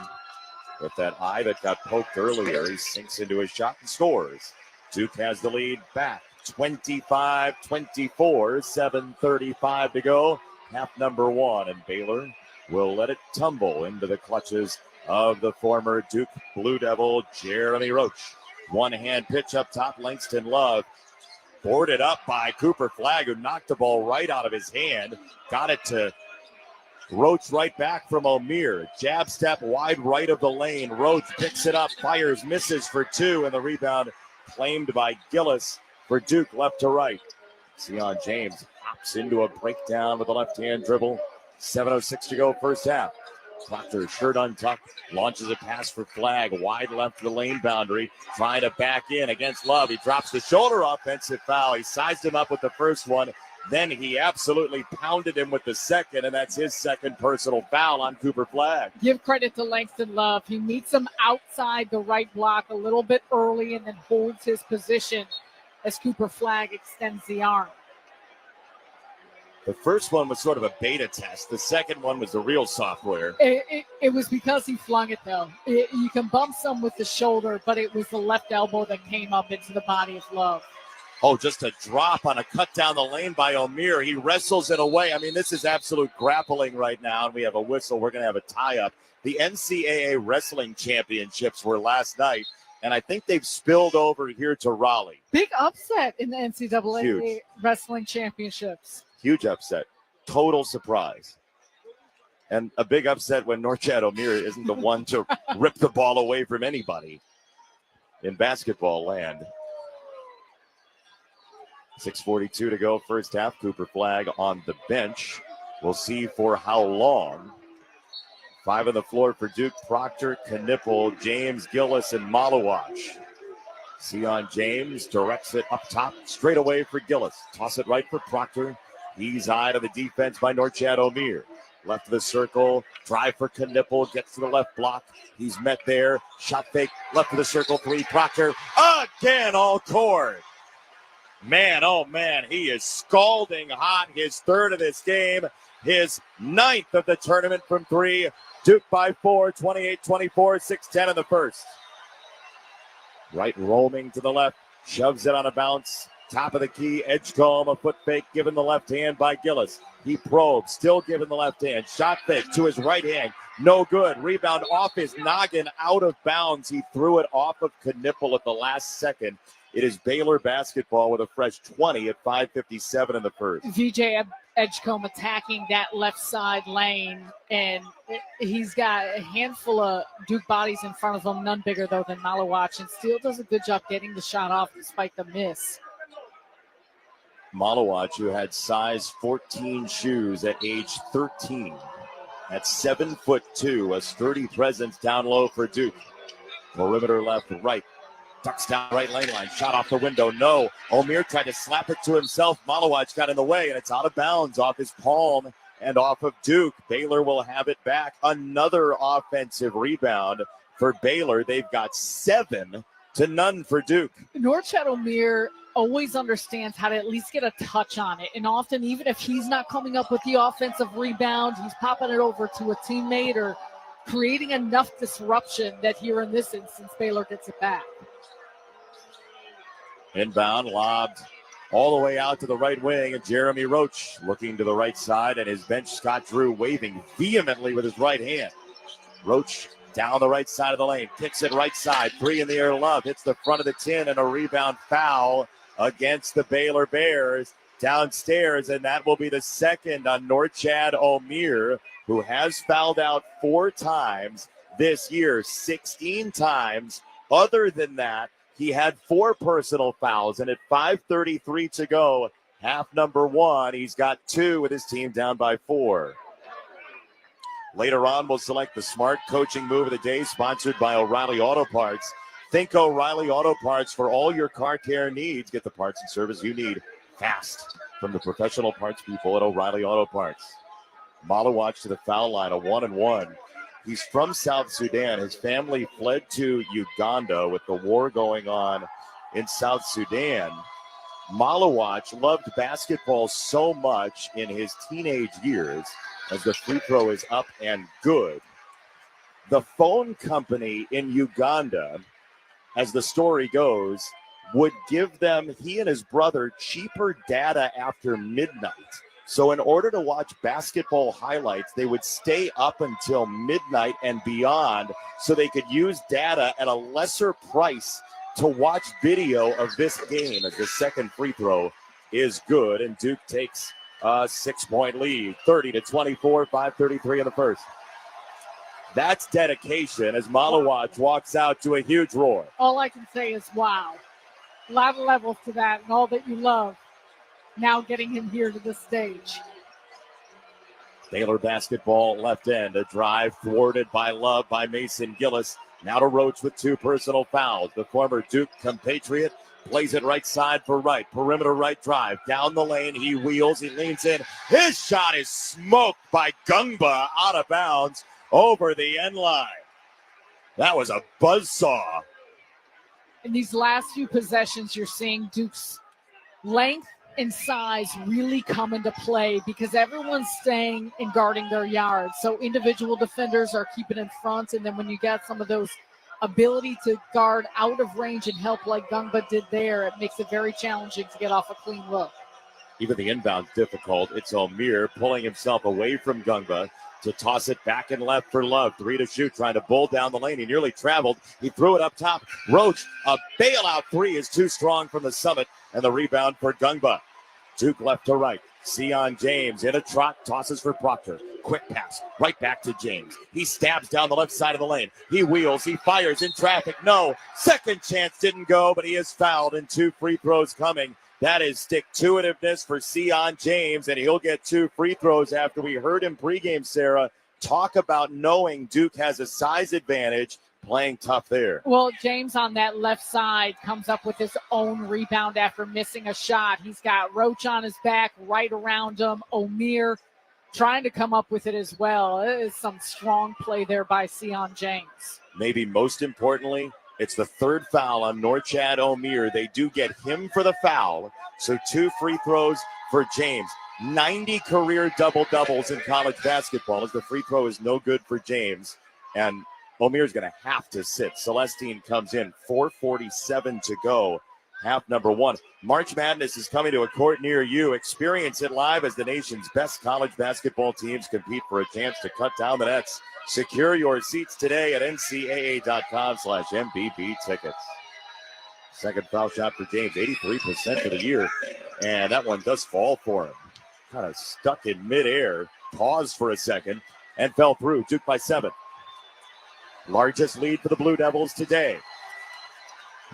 With that eye that got poked earlier, he sinks into his shot and scores. Duke has the lead back, 25-24, 7:35 to go. Half number 1, and Baylor will let it tumble into the clutches of the former Duke Blue Devil, Jeremy Roach. One-hand pitch up top, Langston Love. Boarded up by Cooper Flagg, who knocked the ball right out of his hand. Got it to Roach right back from O'Meara. Jab step wide right of the lane. Roach picks it up, fires, misses for 2, and the rebound claimed by Gillis for Duke left to right. Sion James hops into a breakdown with a left-hand dribble. 7:06 to go first half. Proctor, shirt untucked, launches a pass for Flagg, wide left to the lane boundary, trying to back in against Love. He drops the shoulder, offensive foul. He sized him up with the first one. Then he absolutely pounded him with the second, and that's his second personal foul on Cooper Flagg. Give credit to Langston Love. He meets him outside the right block a little bit early and then holds his position as Cooper Flagg extends the arm. The first one was sort of a beta test. The second one was the real software. It was because he flung it, though. You can bump some with the shoulder, but it was the left elbow that came up into the body of Love. Oh, just a drop on a cut down the lane by O'Meara. He wrestles it away. I mean, this is absolute grappling right now, and we have a whistle. We're going to have a tie-up. The NCAA Wrestling Championships were last night, and I think they've spilled over here to Raleigh. Big upset in the NCAA Huge. Wrestling Championships. Huge upset. Total surprise. And a big upset when Norchad O'Meara isn't the one to rip the ball away from anybody in basketball land. 6:42 to go first half. Cooper Flagg on the bench. We'll see for how long. 5 on the floor for Duke: Proctor, Knipple, James, Gillis, and Malawash. Sion James directs it up top, straight away for Gillis. Toss it right for Proctor. He's eye to the defense by Norchad O'Meara. Left of the circle, drive for Knipple, gets to the left block. He's met there. Shot fake, left of the circle, 3. Proctor again, all court. Man, oh man, he is scalding hot. His 3rd of this game, his 9th of the tournament from 3. Duke by 4, 28-24, 6:10 in the first. Right roaming to the left, shoves it on a bounce. Top of the key, Edgecombe, a foot fake given the left hand by Gillis. He probes, still given the left hand. Shot fake to his right hand, no good. Rebound off his noggin, out of bounds. He threw it off of Knipple at the last second. It is Baylor basketball with a fresh 20 at 5:57 in the first. VJ Edgecombe attacking that left side lane, and he's got a handful of Duke bodies in front of him, none bigger, though, than Malawach, and Steele does a good job getting the shot off despite the miss. Malawach, who had size 14 shoes at age 13, at 7'2", a sturdy presence down low for Duke. Perimeter left, right. Tucks down right lane line. Shot off the window. No. Omier tried to slap it to himself. Malawach got in the way, and it's out of bounds off his palm and off of Duke. Baylor will have it back. Another offensive rebound for Baylor. They've got 7-0 for Duke. Norchad Omier always understands how to at least get a touch on it. And often, even if he's not coming up with the offensive rebound, he's popping it over to a teammate or creating enough disruption that here in this instance, Baylor gets it back. Inbound, lobbed all the way out to the right wing, and Jeremy Roach looking to the right side, and his bench Scott Drew waving vehemently with his right hand. Roach down the right side of the lane, kicks it right side, 3 in the air, Love hits the front of the tin, and a rebound foul against the Baylor Bears downstairs, and that will be the second on Norchad Omier, who has fouled out 4 times this year, 16 times. Other than that, he had 4 personal fouls, and at 5:33 to go, half number 1, he's got 2 with his team down by 4. Later on, we'll select the smart coaching move of the day, sponsored by O'Reilly Auto Parts. Think O'Reilly Auto Parts for all your car care needs. Get the parts and service you need fast from the professional parts people at O'Reilly Auto Parts. Malawach to the foul line, a 1-and-1. He's from South Sudan. His family fled to Uganda with the war going on in South Sudan. Malawach loved basketball so much in his teenage years, as the free throw is up and good. The phone company in Uganda, as the story goes, would give them, he and his brother, cheaper data after midnight. So in order to watch basketball highlights, they would stay up until midnight and beyond so they could use data at a lesser price to watch video of this game, as the second free throw is good, and Duke takes a 6-point lead, 30-24, 5:33 in the first. That's dedication as Malawach walks out to a huge roar. All I can say is wow. A lot of levels to that, and all that you love now getting him here to this stage. Baylor basketball left end, a drive thwarted by Love by Mason Gillis. Now to Roach with 2 personal fouls. The former Duke compatriot plays it right side for right. Perimeter right drive. Down the lane, he wheels, he leans in. His shot is smoked by Gungba, out of bounds over the end line. That was a buzzsaw. In these last few possessions, you're seeing Duke's length and size really come into play because everyone's staying and guarding their yards. So individual defenders are keeping in front, and then when you got some of those ability to guard out of range and help like Gungba did there, it makes it very challenging to get off a clean look. Even the inbound's difficult. It's Omier pulling himself away from Gungba to toss it back and left for Love. 3 to shoot, trying to bull down the lane. He nearly traveled. He threw it up top. Roach, a bailout 3 is too strong from the summit, and the rebound for Gungba. Duke left to right. Sion James in a trot, tosses for Proctor. Quick pass, right back to James. He stabs down the left side of the lane. He wheels, he fires in traffic. No, second chance didn't go, but he is fouled, and 2 free throws coming. That is stick-to-itiveness for Sion James, and he'll get 2 free throws after we heard him pregame, Sarah, talk about knowing Duke has a size advantage, playing tough there. Well, James on that left side comes up with his own rebound after missing a shot. He's got Roach on his back, right around him. Omier trying to come up with it as well. It is some strong play there by Sion James. Maybe most importantly, it's the 3rd foul on Norchad Omier. They do get him for the foul, so 2 free throws for James. 90 career double-doubles in college basketball, as the free throw is no good for James. And Omier's going to have to sit. Celestine comes in, 4:47 to go, half number 1. March Madness is coming to a court near you. Experience it live as the nation's best college basketball teams compete for a chance to cut down the nets. Secure your seats today at ncaa.com/MVP tickets. Second foul shot for James, 83% for the year. And that one does fall for him. Kind of stuck in midair, paused for a second, and fell through. Duke by 7. Largest lead for the Blue Devils today.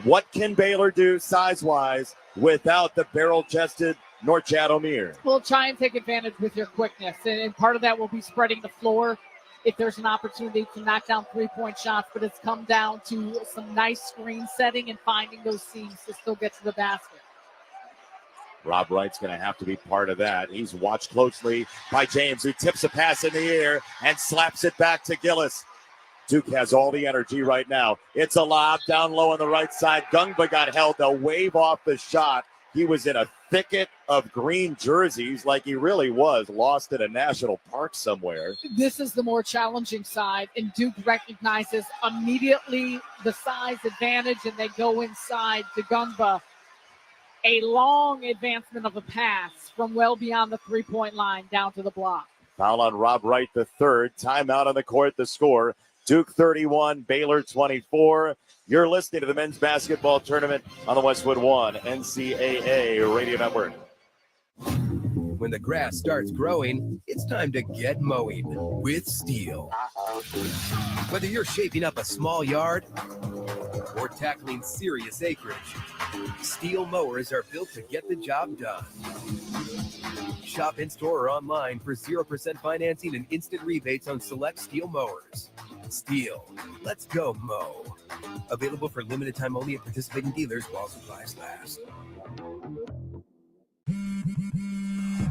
What can Baylor do size-wise without the barrel-chested Norchad Omier? We'll try and take advantage with your quickness, and part of that will be spreading the floor if there's an opportunity to knock down three-point shots, but it's come down to some nice screen setting and finding those seams to still get to the basket. Rob Wright's going to have to be part of that. He's watched closely by James, who tips a pass in the air and slaps it back to Gillis. Duke has all the energy right now. It's a lob down low on the right side. Gungba got held to wave off the shot. He was in a thicket of green jerseys like he really was, lost in a national park somewhere. This is the more challenging side, and Duke recognizes immediately the size advantage, and they go inside to Gungba. A long advancement of a pass from well beyond the three-point line down to the block. Foul on Rob Wright, the third. Timeout on the court, the score. Duke 31, Baylor 24. You're listening to the men's basketball tournament on the Westwood One NCAA Radio Network. When the grass starts growing, it's time to get mowing with Steel. Whether you're shaping up a small yard or tackling serious acreage, Steel mowers are built to get the job done. Shop in-store or online for 0% financing and instant rebates on select Steel mowers. Steel, let's go mow. Available for limited time only at participating dealers while supplies last.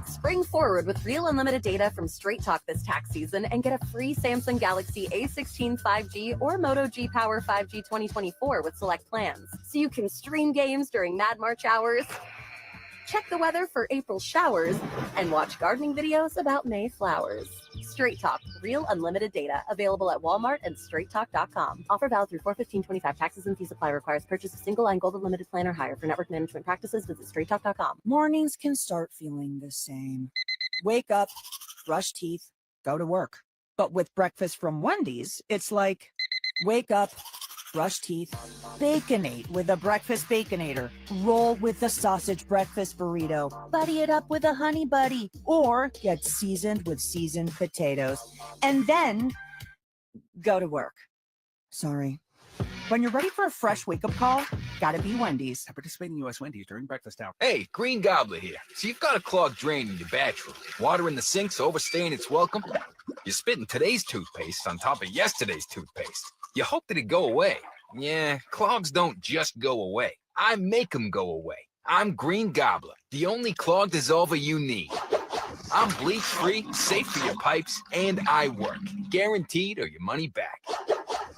Spring forward with real unlimited data from Straight Talk this tax season and get a free Samsung Galaxy A16 5G or Moto G Power 5G 2024 with select plans. So you can stream games during Mad March hours, check the weather for April showers, and watch gardening videos about May flowers. Straight Talk, real unlimited data. Available at Walmart and straighttalk.com. Offer valid through 4/15/25. Taxes and fees apply. Requires purchase of single line gold unlimited plan or higher. For network management practices, visit straighttalk.com. Mornings can start feeling the same. Wake up, brush teeth, go to work. But with breakfast from Wendy's, it's like, wake up, brush teeth, Baconate with a breakfast Baconator. Roll with the sausage breakfast burrito. Buddy it up with a honey buddy. Or get seasoned with seasoned potatoes. And then go to work. Sorry. When you're ready for a fresh wake-up call, gotta be Wendy's. Participating U.S. Wendy's during breakfast hour. Hey, Green Gobbler here. So you've got a clogged drain in your bathroom. Water in the sink's overstaying its welcome. You're spitting today's toothpaste on top of yesterday's toothpaste. You hope that it go away. Yeah, clogs don't just go away. I make them go away. I'm Green Gobbler, the only clog dissolver you need. I'm bleach-free, safe for your pipes, and I work. Guaranteed or your money back.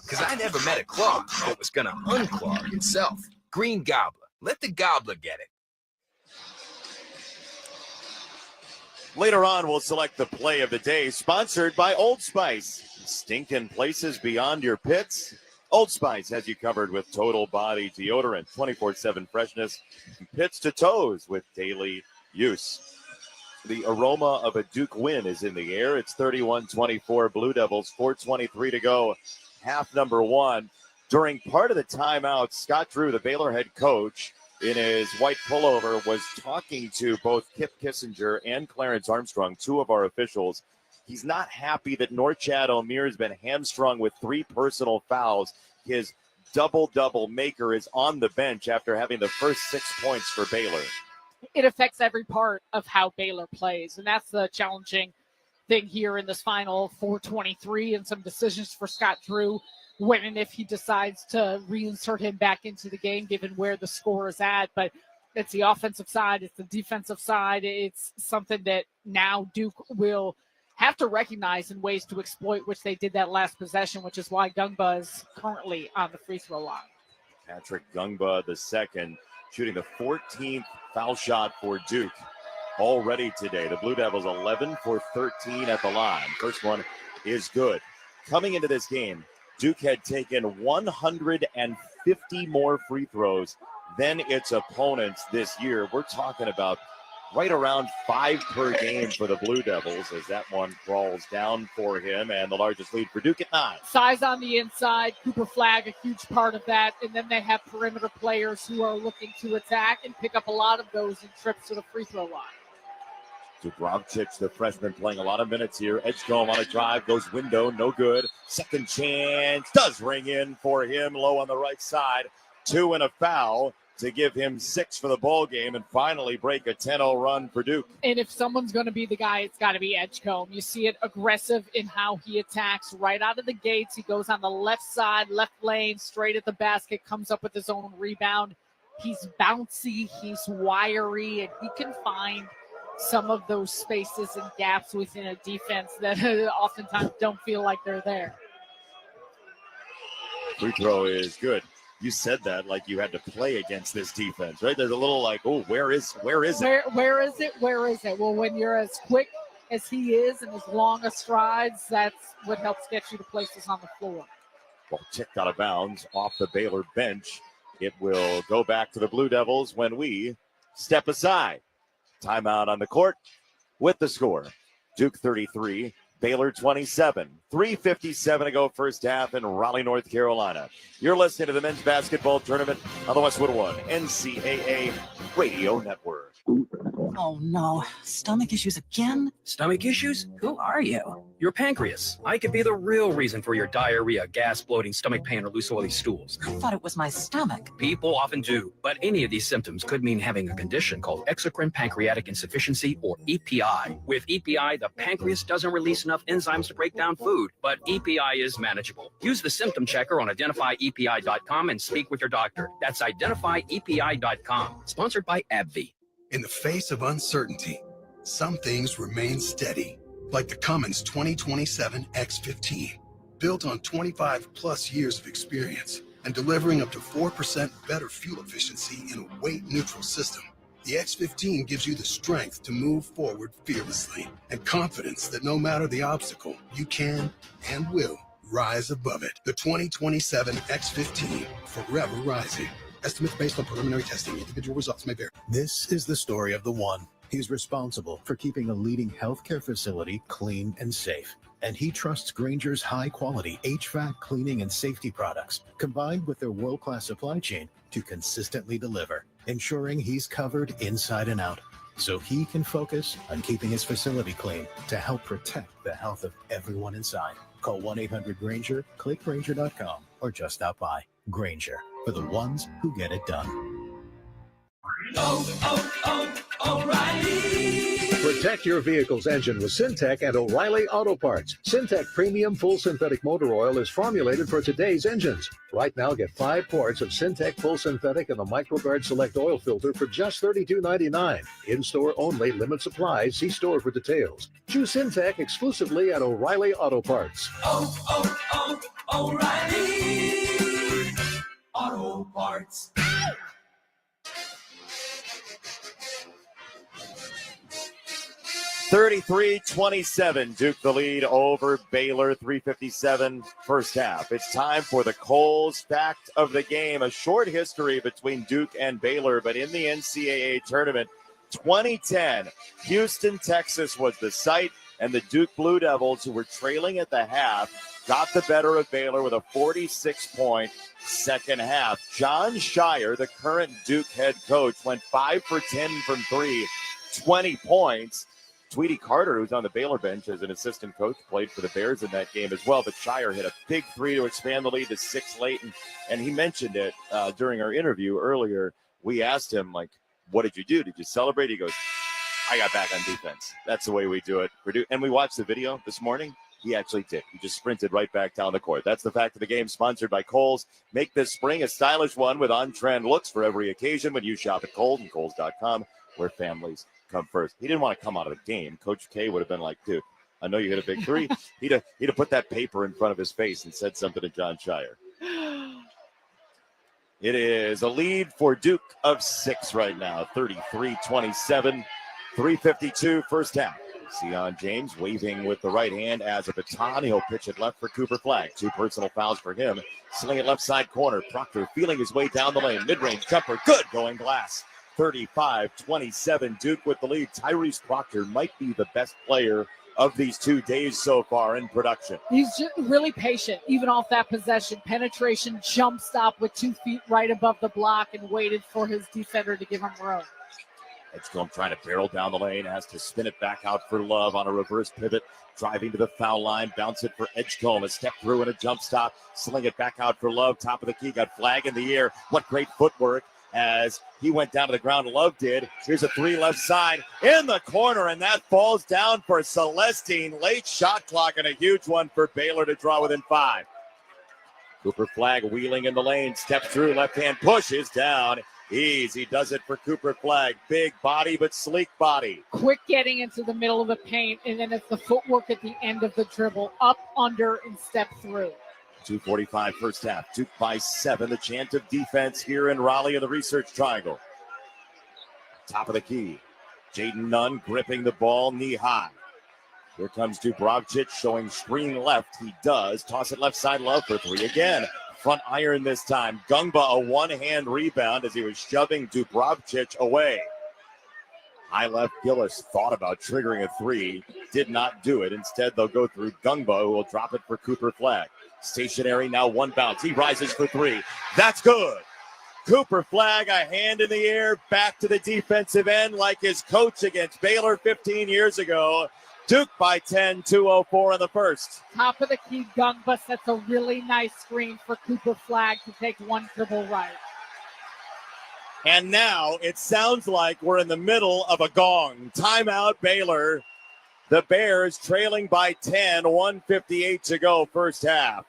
Because I never met a clog that was going to unclog itself. Green Gobbler. Let the gobbler get it. Later on, we'll select the play of the day, sponsored by Old Spice. Stinking places beyond your pits. Old Spice has you covered with total body deodorant, 24/7 freshness, from pits to toes with daily use. The aroma of a Duke win is in the air. It's 31-24 Blue Devils, 4:23 to go, half number one. During part of the timeout, Scott Drew, the Baylor head coach, in his white pullover, was talking to both Kip Kissinger and Clarence Armstrong, two of our officials. He's not happy that Norchad Omier has been hamstrung with 3 personal fouls. His double-double maker is on the bench after having the first 6 points for Baylor. It affects every part of how Baylor plays, and that's the challenging thing here in this final 4:23, and some decisions for Scott Drew when and if he decides to reinsert him back into the game, given where the score is at. But it's the offensive side, it's the defensive side. It's something that now Duke will have to recognize in ways to exploit, which they did that last possession, which is why Gungba is currently on the free throw line. Patrick Gungba, the second, shooting the 14th foul shot for Duke already today. The Blue Devils 11 for 13 at the line. First one is good. Coming into this game, Duke had taken 150 more free throws than its opponents this year. We're talking about right around 5 per game for the Blue Devils as that one crawls down for him, and the largest lead for Duke at 9. Size on the inside, Cooper Flagg, a huge part of that. And then they have perimeter players who are looking to attack and pick up a lot of those in trips to the free throw line. Dubrovcic, the freshman, playing a lot of minutes here. Edgecombe on a drive, goes window, no good. Second chance does ring in for him, low on the right side. 2 and a foul to give him 6 for the ball game and finally break a 10-0 run for Duke. And if someone's going to be the guy, it's got to be Edgecombe. You see it aggressive in how he attacks right out of the gates. He goes on the left side, left lane, straight at the basket, comes up with his own rebound. He's bouncy, he's wiry, and he can find some of those spaces and gaps within a defense that oftentimes don't feel like they're there. Free throw is good. You said that like you had to play against this defense, right? There's a little like, oh, where is it? Where is it? Well, when you're as quick as he is and as long as strides, that's what helps get you to places on the floor. Ball tipped out of bounds off the Baylor bench. It will go back to the Blue Devils when we step aside. Timeout on the court with the score. Duke 33, Baylor 27. 3:57 to go first half in Raleigh, North Carolina. You're listening to the men's basketball tournament on the Westwood One NCAA Radio Network. Oh no, stomach issues again? Stomach issues? Who are you? Your pancreas. I could be the real reason for your diarrhea, gas, bloating, stomach pain, or loose oily stools. I thought it was my stomach. People often do, but any of these symptoms could mean having a condition called exocrine pancreatic insufficiency, or EPI. With EPI, the pancreas doesn't release enough enzymes to break down food, but EPI is manageable. Use the symptom checker on identifyepi.com and speak with your doctor. That's identifyepi.com. Sponsored by AbbVie. In the face of uncertainty, some things remain steady, like the Cummins 2027 X15, built on 25 plus years of experience and delivering up to 4% better fuel efficiency in a weight-neutral system. The X15 gives you the strength to move forward fearlessly and confidence that no matter the obstacle, you can and will rise above it. The 2027 X15, forever rising. Estimates based on preliminary testing. Individual results may vary. This is the story of the one. He's responsible for keeping a leading healthcare facility clean and safe. And he trusts Grainger's high-quality HVAC cleaning and safety products, combined with their world-class supply chain, to consistently deliver, ensuring he's covered inside and out, so he can focus on keeping his facility clean to help protect the health of everyone inside. Call 1-800-GRAINGER, click Grainger.com, or just stop by. Grainger, for the ones who get it done. O'Reilly. Protect your vehicle's engine with Syntec and O'Reilly Auto Parts. Syntec Premium Full Synthetic Motor Oil is formulated for today's engines. Right now, get 5 quarts of Syntec Full Synthetic and the MicroGuard Select Oil Filter for just $32.99. In-store only, limit supply. See store for details. Choose Syntec exclusively at O'Reilly Auto Parts. O'Reilly Auto Parts. 33-27, Duke the lead over Baylor, 3:57 first half. It's time for the Coles fact of the game. A short history between Duke and Baylor, but in the NCAA tournament, 2010, Houston, Texas was the site, and the Duke Blue Devils, who were trailing at the half, got the better of Baylor with a 46-point second half. John Shire, the current Duke head coach, went 5 for 10 from 3, 20 points. Tweety Carter, who's on the Baylor bench as an assistant coach, played for the Bears in that game as well. But Shire hit a big 3 to expand the lead to 6 late. And he mentioned it during our interview earlier. We asked him, like, what did you do? Did you celebrate? He goes, I got back on defense. That's the way we do it. And we watched the video this morning. He actually did. He just sprinted right back down the court. That's the fact of the game, sponsored by Kohl's. Make this spring a stylish one with on-trend looks for every occasion when you shop at Kohl's and Kohl's.com, where families come first. He didn't want to come out of the game. Coach K would have been like, dude, I know you hit a big 3. He'd have put that paper in front of his face and said something to John Shire. It is a lead for Duke of 6 right now, 33-27, 3:52 first half. Sion James waving with the right hand as a baton. He'll pitch it left for Cooper Flagg. 2 personal fouls for him. Sling it left side corner. Proctor feeling his way down the lane. Mid-range jumper. Good going glass. 35-27. Duke with the lead. Tyrese Proctor might be the best player of these 2 days so far in production. He's just really patient, even off that possession. Penetration, jump stop with 2 feet right above the block and waited for his defender to give him room. Edgecombe trying to barrel down the lane, has to spin it back out for Love on a reverse pivot, driving to the foul line, bounce it for Edgecombe, a step through and a jump stop, sling it back out for Love, top of the key, got flag in the air. What great footwork as he went down to the ground, Love did. Here's a 3 left side in the corner, and that falls down for Celestine. Late shot clock and a huge one for Baylor to draw within 5. Cooper Flagg wheeling in the lane, step through, left hand pushes down. Easy does it for Cooper Flagg. Big body, but sleek body. Quick getting into the middle of the paint, and then it's the footwork at the end of the dribble, up, under, and step through. 2:45 first half. Duke by 7. The chant of defense here in Raleigh in the Research Triangle. Top of the key. Jaden Nunn gripping the ball knee high. Here comes Dubravcic showing screen left. He does. Toss it left side, Love for 3 again. Front iron this time. Gungba a one-hand rebound as he was shoving Dubravcic away. High left, Gillis thought about triggering a 3. Did not do it. Instead, they'll go through Gungba, who will drop it for Cooper Flagg. Stationary, now 1 bounce. He rises for 3. That's good. Cooper Flagg, a hand in the air, back to the defensive end like his coach against Baylor 15 years ago. Duke by 10, 2:04 in the first. Top of the key, Gungba sets a really nice screen for Cooper Flagg to take 1 dribble right. And now it sounds like we're in the middle of a gong. Timeout, Baylor. The Bears trailing by 10, 1:58 to go first half.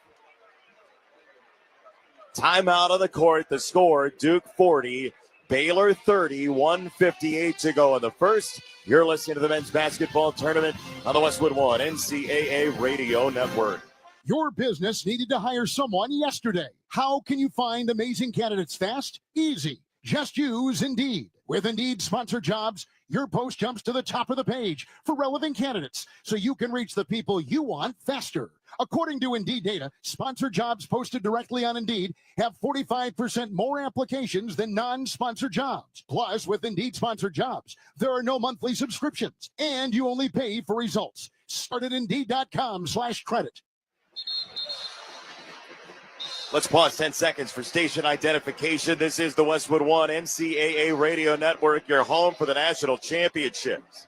Timeout on the court. The score, Duke 40, Baylor 30, 1:58 to go in the first. You're listening to the men's basketball tournament on the Westwood One NCAA Radio Network. Your business needed to hire someone yesterday. How can you find amazing candidates fast? Easy. Just use Indeed. With Indeed Sponsored Jobs, your post jumps to the top of the page for relevant candidates so you can reach the people you want faster. According to Indeed data, sponsored jobs posted directly on Indeed have 45% more applications than non-sponsored jobs. Plus, with Indeed Sponsored Jobs, there are no monthly subscriptions, and you only pay for results. Start at Indeed.com/credit. Let's pause 10 seconds for station identification. This is the Westwood One NCAA Radio Network, your home for the national championships.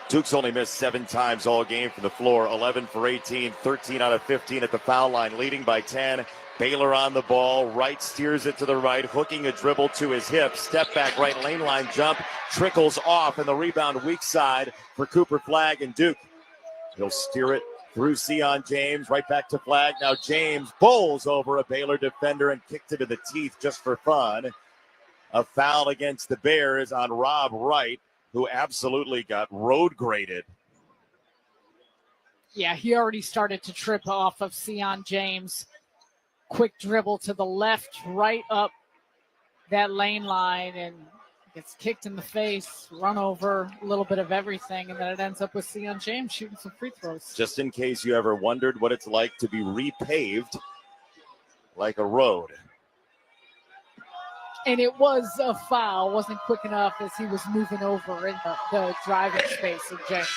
Duke's only missed 7 times all game from the floor, 11 for 18, 13 out of 15 at the foul line, leading by 10. Baylor on the ball, right steers it to the right, hooking a dribble to his hip, step back right lane line jump, trickles off, and the rebound weak side for Cooper Flagg and Duke. He'll steer it through Sion James, right back to Flagg. Now James bowls over a Baylor defender and kicked it to the teeth just for fun. A foul against the Bears on Rob Wright, who absolutely got road graded. Yeah, he already started to trip off of Sion James. Quick dribble to the left, right up that lane line, and gets kicked in the face, run over, a little bit of everything, and then it ends up with Sion James shooting some free throws. Just in case you ever wondered what it's like to be repaved like a road. And it was a foul, wasn't quick enough as he was moving over in the driving space of James.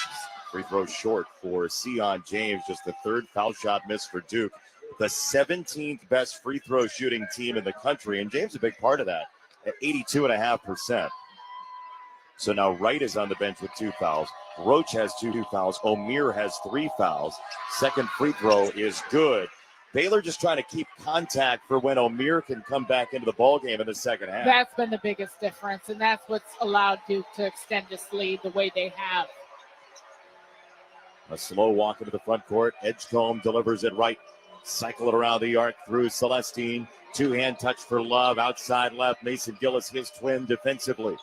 Free throw short for Sion James, just the 3rd foul shot miss for Duke. The 17th best free throw shooting team in the country, and James a big part of that at 82.5%. So now Wright is on the bench with 2 fouls. Roach has 2 fouls. O'Meara has 3 fouls. Second free throw is good. Baylor just trying to keep contact for when O'Meara can come back into the ballgame in the second half. That's been the biggest difference, and that's what's allowed Duke to extend this lead the way they have. A slow walk into the front court. Edgecombe delivers it right. Cycle it around the arc through Celestine. 2-hand touch for Love. Outside left. Mason Gillis, his twin defensively.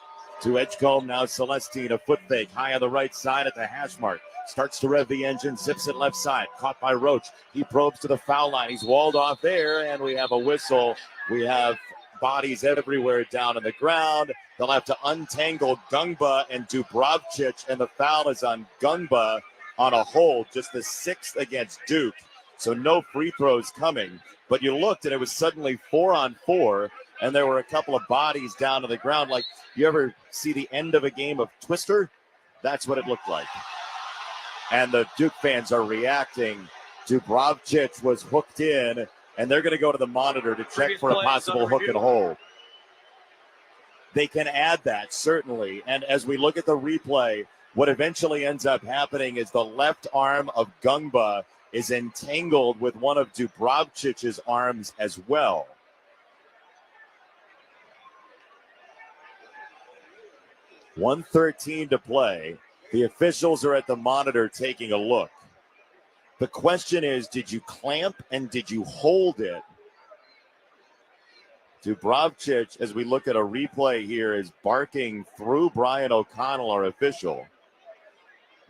To Edgecombe, now Celestine. A foot fake high on the right side at the hash mark. Starts to rev the engine. Zips it left side. Caught by Roach. He probes to the foul line. He's walled off there, and we have a whistle. We have bodies everywhere down on the ground. They'll have to untangle Gungba and Dubravcic, and the foul is on Gungba on a hold, just the 6th against Duke. So no free throws coming. But you looked, and it was suddenly 4-on-4, and there were a couple of bodies down to the ground. Like, you ever see the end of a game of Twister? That's what it looked like. And the Duke fans are reacting. Dubravcic was hooked in, and they're going to go to the monitor to check for a possible hook and hold. They can add that, certainly. And as we look at the replay, what eventually ends up happening is the left arm of Gungba is entangled with one of Dubravcic's arms as well. .113 to play. The officials are at the monitor taking a look. The question is, did you clamp and did you hold it? Dubravcic, as we look at a replay here, is barking through Brian O'Connell, our official.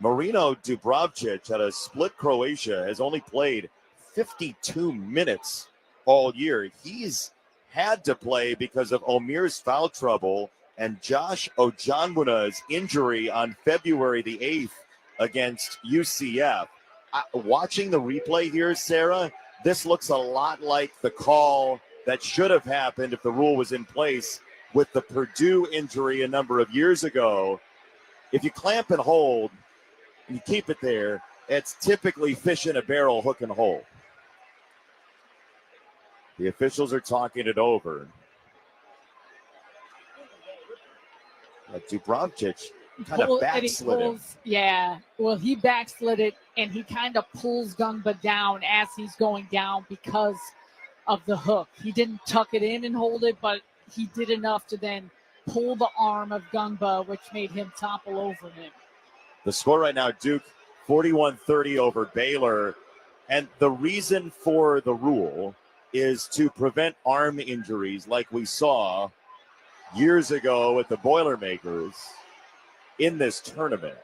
Marino Dubravcic, at a split Croatia, has only played 52 minutes all year. He's had to play because of Omir's foul trouble and Josh Ojanbuna's injury on February the 8th against UCF. Watching the replay here, Sarah, this looks a lot like the call that should have happened if the rule was in place with the Purdue injury a number of years ago. If you clamp and hold and you keep it there, it's typically fish in a barrel, hook and hold. The officials are talking it over. Dubravcic kind of backslid him. Yeah, well, he backslid it, and he kind of pulls Gungba down as he's going down because of the hook. He didn't tuck it in and hold it, but he did enough to then pull the arm of Gungba, which made him topple over him. The score right now, Duke 41-30 over Baylor. And the reason for the rule is to prevent arm injuries like we saw years ago with the Boilermakers in this tournament.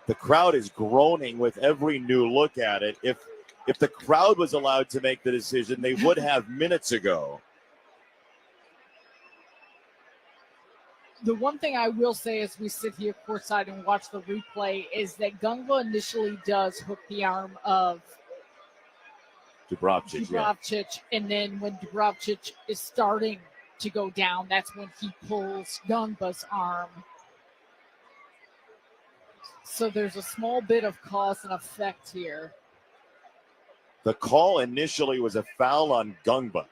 The crowd is groaning with every new look at it. If the crowd was allowed to make the decision, they would have minutes ago. The one thing I will say as we sit here courtside and watch the replay is that Gungba initially does hook the arm of Dubravcic, and then when Dubravcic is starting to go down, that's when he pulls Gungba's arm. So there's a small bit of cause and effect here. The call initially was a foul on Gungba.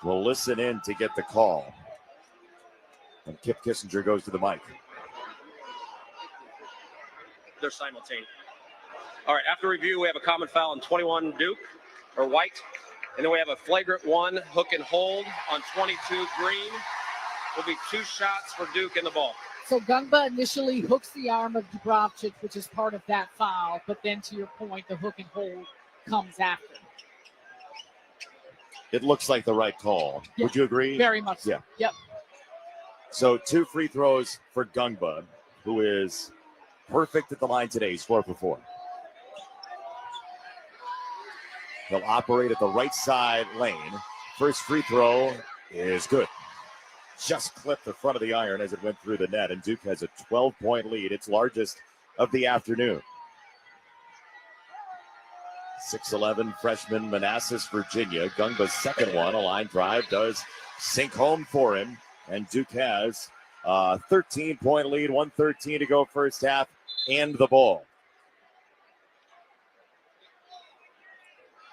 We'll listen in to get the call. And Kip Kissinger goes to the mic. They're simultaneous. All right, after review, we have a common foul on 21 Duke, or White. And then we have a flagrant 1 hook and hold on 22 Green. Will be 2 shots for Duke in the ball. So Gungba initially hooks the arm of Dubravcic, which is part of that foul. But then to your point, the hook and hold comes after. It looks like the right call. Yep. Would you agree? Very much so. Yeah. Yep. So 2 free throws for Gungba, who is perfect at the line today. He's 4 for 4. He'll operate at the right side lane. First free throw is good. Just clipped the front of the iron as it went through the net, and Duke has a 12-point lead, its largest of the afternoon. 6'11" freshman Manassas, Virginia. Gungba's second one, a line drive, does sink home for him, and Duke has a 13-point lead, 1:13 to go first half, and the ball.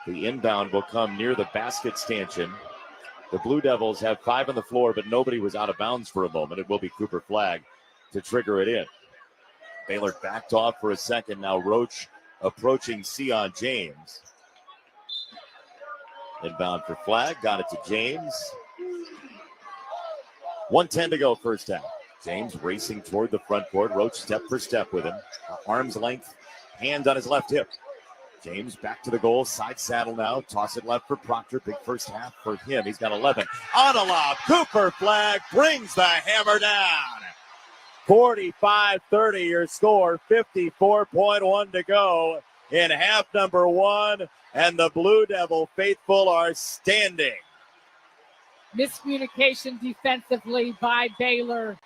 The inbound will come near the basket stanchion. The Blue Devils have 5 on the floor, but nobody was out of bounds for a moment. It will be Cooper Flagg to trigger it in. Baylor backed off for a second. Now Roach approaching Sion James. Inbound for Flagg. Got it to James. 1:10 to go first half. James racing toward the front court. Roach step for step with him. Arm's length. Hand on his left hip. James back to the goal, side saddle now. Toss it left for Proctor. Big first half for him. He's got 11. On a lob, Cooper Flagg brings the hammer down. 45-30 your score, 54.1 to go. in half number one, and the Blue Devil faithful are standing. Miscommunication defensively by Baylor.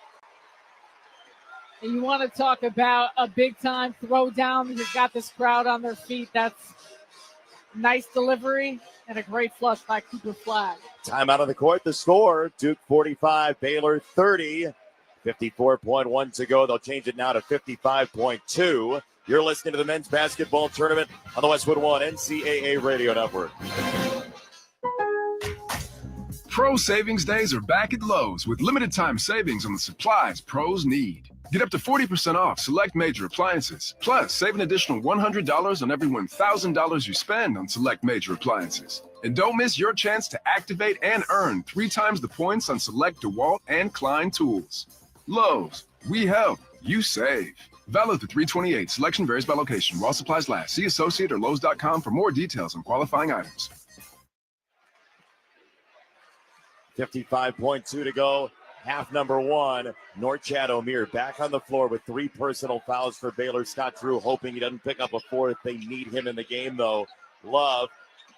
And you want to talk about a big-time throwdown. You've got this crowd on their feet. That's nice delivery and a great flush by Cooper Flagg. Time out of the court. The score, Duke 45, Baylor 30. 54.1 to go. They'll change it now to 55.2. You're listening to the men's basketball tournament on the Westwood One NCAA Radio Network. Pro Savings Days are back at Lowe's with limited time savings on the supplies pros need. Get up to 40% off select major appliances. Plus, save an additional $100 on every $1,000 you spend on select major appliances. And don't miss your chance to activate and earn 3 times the points on select DeWalt and Klein tools. Lowe's, we help, you save. Valid through 3/28. Selection varies by location. While supplies last. See associate or Lowe's.com for more details on qualifying items. 55.2 to go. Half number one. Norchad O'Meara back on the floor with 3 personal fouls for Baylor. Scott Drew hoping he doesn't pick up a 4th. They need him in the game, though. Love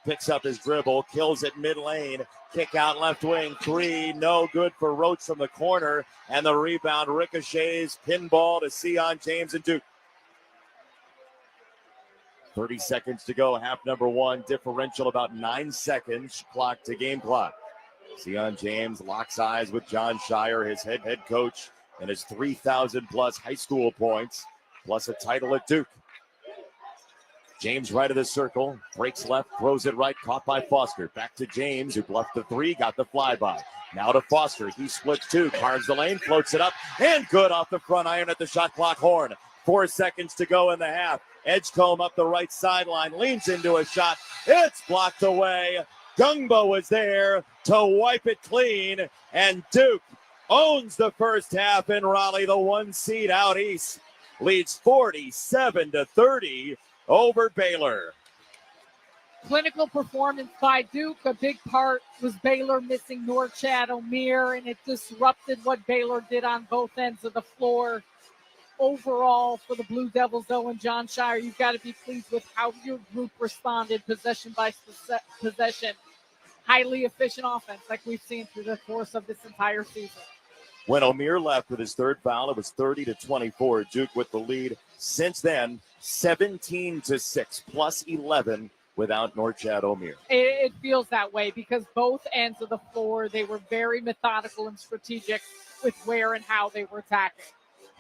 picks up his dribble, kills it mid-lane. Kick out left wing. 3, no good for Roach from the corner. And the rebound ricochets. Pinball to Sion James and Duke. 30 seconds to go. Half number one. Differential about 9 seconds. Clock to game clock. Sion James locks eyes with John Shire, his head coach, and his 3,000-plus high school points, plus a title at Duke. James right of the circle, breaks left, throws it right, caught by Foster. Back to James, who bluffed the 3, got the flyby. Now to Foster, he splits 2, carves the lane, floats it up, and good off the front iron at the shot clock horn. 4 seconds to go in the half. Edgecombe up the right sideline, leans into a shot. It's blocked away. Gungbo was there to wipe it clean, and Duke owns the first half in Raleigh. The 1 seed out east leads 47-30 over Baylor. Clinical performance by Duke. A big part was Baylor missing Norchad O'Meara, and it disrupted what Baylor did on both ends of the floor. Overall, for the Blue Devils, though, and John Shire, you've got to be pleased with how your group responded possession by possession. Highly efficient offense like we've seen through the course of this entire season. When O'Meara left with his 3rd foul, it was 30-24. Duke with the lead. Since then, 17-6, plus 11 without Norchad O'Meara. It feels that way because both ends of the floor, they were very methodical and strategic with where and how they were attacking.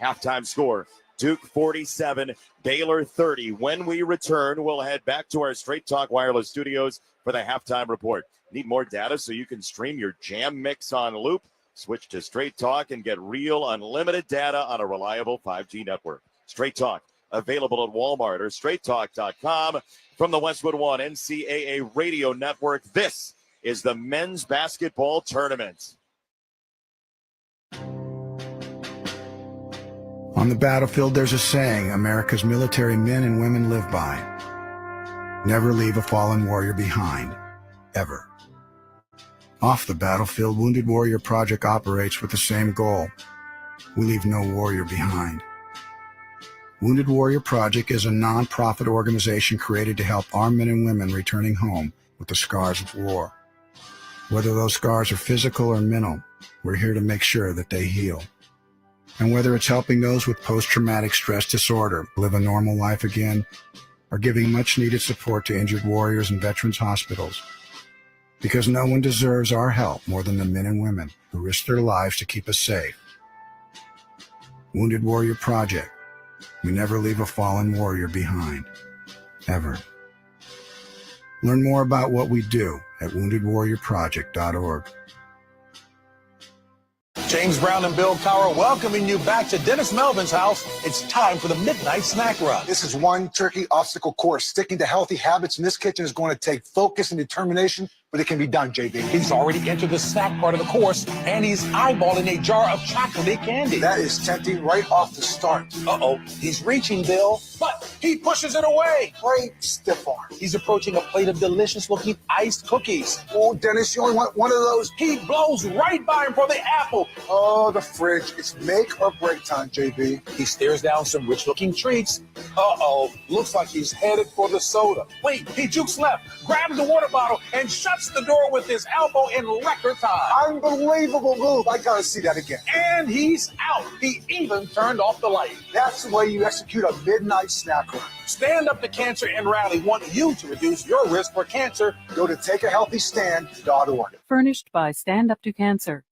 Halftime score, Duke 47, Baylor 30. When we return, we'll head back to our Straight Talk Wireless studios for the halftime report. Need more data so you can stream your Jam Mix on loop? Switch to Straight Talk and get real unlimited data on a reliable 5G network. Straight Talk, available at Walmart or straighttalk.com. From the Westwood One NCAA Radio Network, this is the men's basketball tournament. On the battlefield, there's a saying America's military men and women live by. Never leave a fallen warrior behind, ever. Off the battlefield, Wounded Warrior Project operates with the same goal. We leave no warrior behind. Wounded Warrior Project is a non-profit organization created to help our men and women returning home with the scars of war. Whether those scars are physical or mental, we're here to make sure that they heal. And whether it's helping those with post-traumatic stress disorder live a normal life again, or giving much-needed support to injured warriors in veterans' hospitals, because no one deserves our help more than the men and women who risk their lives to keep us safe. Wounded Warrior Project. We never leave a fallen warrior behind, ever. Learn more about what we do at woundedwarriorproject.org. James Brown and Bill Cowher welcoming you back to Dennis Melvin's house. It's time for the Midnight Snack Run. This is one turkey obstacle course. Sticking to healthy habits in this kitchen is going to take focus and determination, but it can be done, JB. He's already entered the snack part of the course, and he's eyeballing a jar of chocolate candy. That is tempting right off the start. Uh-oh, he's reaching, Bill, but he pushes it away. Great stiff arm. He's approaching a plate of delicious-looking iced cookies. Oh, Dennis, you only want one of those. He blows right by him for the apple. Oh, the fridge. It's make or break time, JB. He stares down some rich-looking treats. Uh-oh, looks like he's headed for the soda. Wait, he jukes left, grabs the water bottle, and shuts the door with his elbow in record time. Unbelievable move. I gotta see that again. And he's out. He even turned off the light. That's the way you execute a midnight snack run. Stand Up to Cancer and Rally want you to reduce your risk for cancer. Go to takeahealthystand.org. Furnished by Stand Up to Cancer.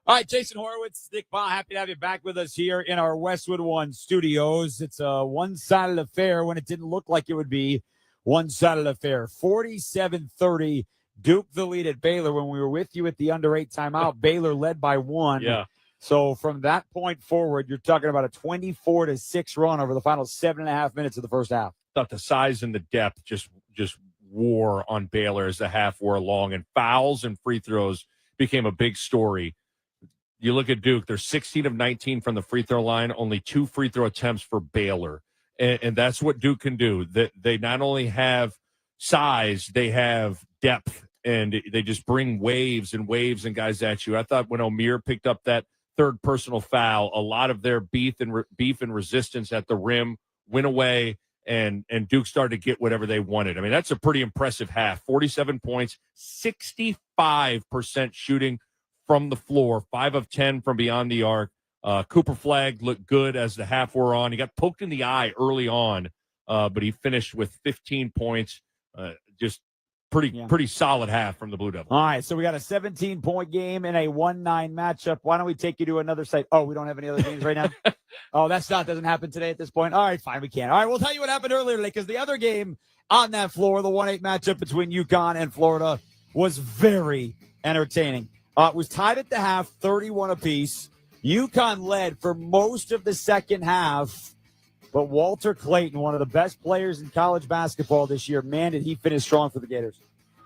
All right, Jason Horowitz, Nick Baugh, happy to have you back with us here in our Westwood One studios. It's a one-sided affair when it didn't look like it would be one-sided affair. 47-30, Duke the lead at Baylor. When we were with you at the under-8 timeout, Baylor led by 1. Yeah. So from that point forward, you're talking about a 24-6 run over the final 7.5 minutes of the first half. Thought the size and the depth just wore on Baylor as the half wore along, and fouls and free throws became a big story. You look at Duke, they're 16 of 19 from the free throw line, only 2 free throw attempts for Baylor. And that's what Duke can do. They not only have size, they have depth, and they just bring waves and guys at you. I thought when O'Meara picked up that third personal foul, a lot of their beef and resistance at the rim went away, and Duke started to get whatever they wanted. I mean, that's a pretty impressive half. 47 points, 65% shooting from the floor, 5 of 10 from beyond the arc. Cooper Flagg looked good as the half wore on. He got poked in the eye early on, but he finished with 15 points. Just pretty solid half from the Blue Devils. All right, so we got a 17-point game in a 1-9 matchup. Why don't we take you to another site? Oh, we don't have any other games right now? Oh, doesn't happen today at this point. All right, fine, we can. All right, we'll tell you what happened earlier today, because the other game on that floor, the 1-8 matchup between UConn and Florida, was very entertaining. It was tied at the half, 31 apiece. UConn led for most of the second half, but Walter Clayton, one of the best players in college basketball this year, man, did he finish strong for the Gators.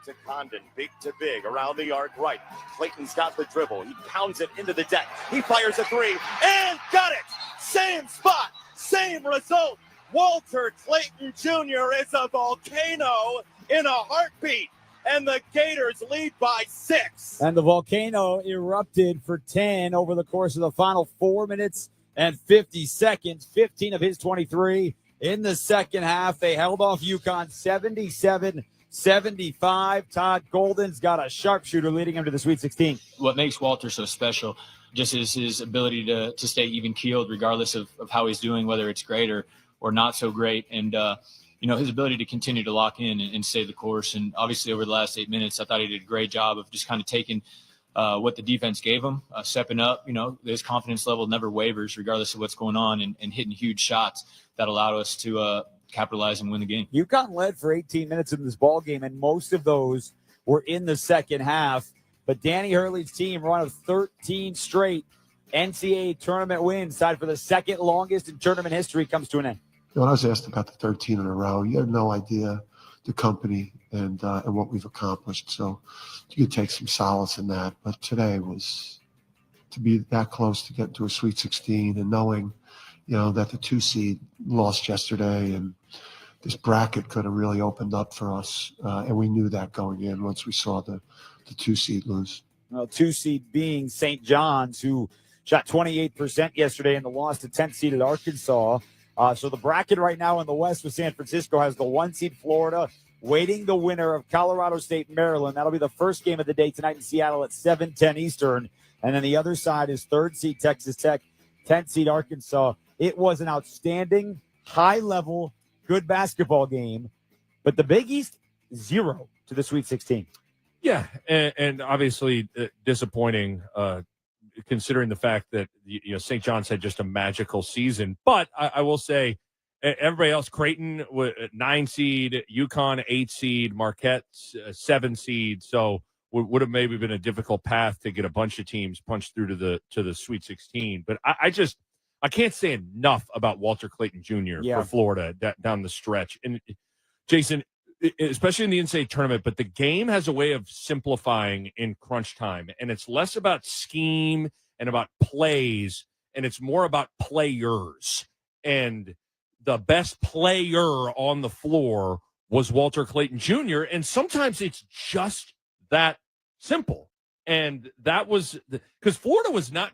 To Condon, big to big, around the arc right. Clayton's got the dribble. He pounds it into the deck. He fires a 3 and got it. Same spot, same result. Walter Clayton Jr. is a volcano in a heartbeat. And the Gators lead by 6. And the volcano erupted for 10 over the course of the final 4 minutes and 50 seconds. 15 of his 23 in the second half. They held off UConn 77-75. Todd Golden's got a sharpshooter leading him to the Sweet 16. What makes Walter so special just is his ability to stay even-keeled regardless of how he's doing, whether it's great or not so great. And, his ability to continue to lock in and stay the course. And obviously over the last 8 minutes, I thought he did a great job of just kind of taking what the defense gave him, stepping up. His confidence level never wavers regardless of what's going on, and hitting huge shots that allowed us to capitalize and win the game. UConn led for 18 minutes in this ball game, and most of those were in the second half. But Danny Hurley's team run of 13 straight NCAA tournament wins, tied for the second longest in tournament history, comes to an end. When I was asked about the 13 in a row, you have no idea the company and what we've accomplished. So you could take some solace in that. But today was to be that close to get to a Sweet 16 and knowing, that the 2 seed lost yesterday and this bracket could have really opened up for us. And we knew that going in once we saw the 2 seed lose. Well, 2 seed being St. John's, who shot 28% yesterday in the loss to 10th seeded Arkansas. So the bracket right now in the West with San Francisco has the 1 seed Florida waiting the winner of Colorado State, Maryland. That'll be the first game of the day tonight in Seattle at 7:10 Eastern. And then the other side is 3rd seed Texas Tech, 10th seed Arkansas. It was an outstanding, high-level, good basketball game. But the Big East, 0 to the Sweet 16. Yeah, and obviously disappointing considering the fact that St. John's had just a magical season. But I will say everybody else, Creighton 9 seed, UConn 8 seed, Marquette 7 seed. So would have maybe been a difficult path to get a bunch of teams punched through to the Sweet 16. But I can't say enough about Walter Clayton Jr. for Florida down the stretch. And Jason, especially in the NCAA tournament, but the game has a way of simplifying in crunch time, and it's less about scheme and about plays, and it's more about players. And the best player on the floor was Walter Clayton Jr., and sometimes it's just that simple. And that was because Florida was not.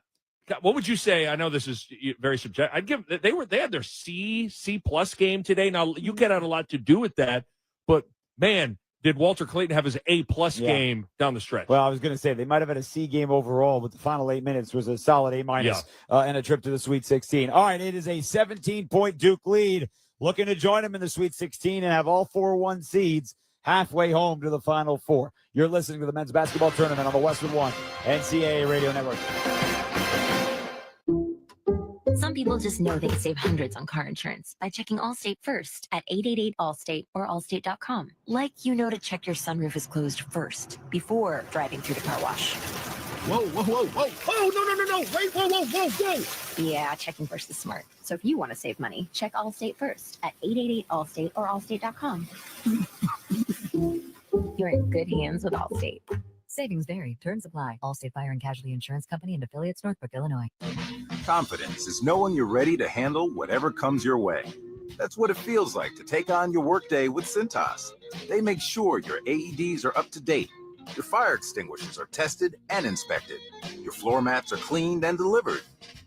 What would you say? I know this is very subjective. I'd give they had their C plus game today. Now you get out a lot to do with that, but man, did Walter Clayton have his A plus game down the stretch? Well, I was going to say they might have had a C game overall, but the final 8 minutes was a solid A minus and a trip to the Sweet 16. All right, it is a 17-point Duke lead. Looking to join them in the Sweet 16 and have all 4-1 seeds halfway home to the Final Four. You're listening to the men's basketball tournament on the Westwood One NCAA Radio Network. Some people just know they can save hundreds on car insurance by checking Allstate first at 888-ALLSTATE or allstate.com. Like you know to check your sunroof is closed first before driving through the car wash. Whoa, whoa, whoa, whoa. Oh, no. Wait, whoa. Yeah, checking first is smart. So if you want to save money, check Allstate first at 888-ALLSTATE or allstate.com. You're in good hands with Allstate. Savings vary. Terms apply. Allstate Fire and Casualty Insurance Company and affiliates, Northbrook, Illinois. Confidence is knowing you're ready to handle whatever comes your way. That's what it feels like to take on your workday with Cintas. They make sure your AEDs are up to date, your fire extinguishers are tested and inspected, your floor mats are cleaned and delivered,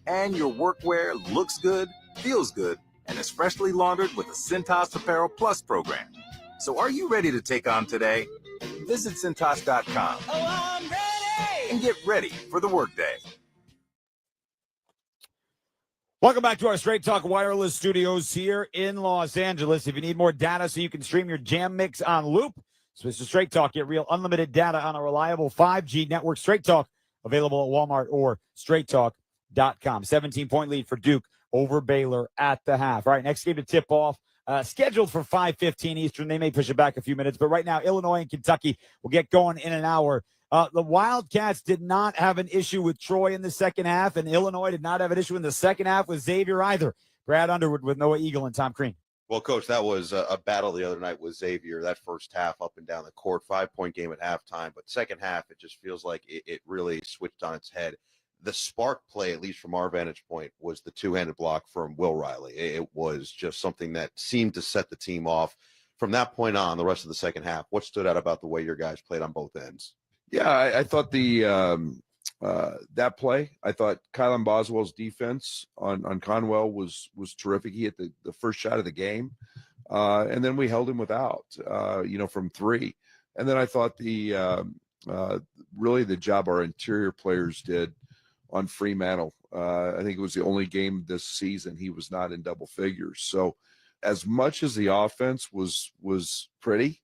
and your workwear looks good, feels good, and is freshly laundered with the Cintas Apparel Plus program. So are you ready to take on today? Visit Cintas.com and get ready for the workday. Welcome back to our Straight Talk Wireless studios here in Los Angeles. If you need more data so you can stream your Jam Mix on loop, switch to Straight Talk. Get real unlimited data on a reliable 5G network. Straight Talk, available at Walmart or straighttalk.com. 17-point lead for Duke over Baylor at the half. All right, next game to tip off. Scheduled for 5:15 Eastern. They may push it back a few minutes, but right now, Illinois and Kentucky will get going in an hour. The Wildcats did not have an issue with Troy in the second half, and Illinois did not have an issue in the second half with Xavier either. Brad Underwood with Noah Eagle and Tom Crean. Well, Coach, that was a battle the other night with Xavier. That first half up and down the court, 5-point game at halftime. But second half, it just feels like it really switched on its head. The spark play, at least from our vantage point, was the two-handed block from Will Riley. It was just something that seemed to set the team off. From that point on, the rest of the second half, what stood out about the way your guys played on both ends? Yeah, I thought that play, I thought Kylan Boswell's defense on Conwell was terrific. He hit the first shot of the game, and then we held him without, from three. And then I thought really the job our interior players did on Fremantle. I think it was the only game this season he was not in double figures. So as much as the offense was pretty,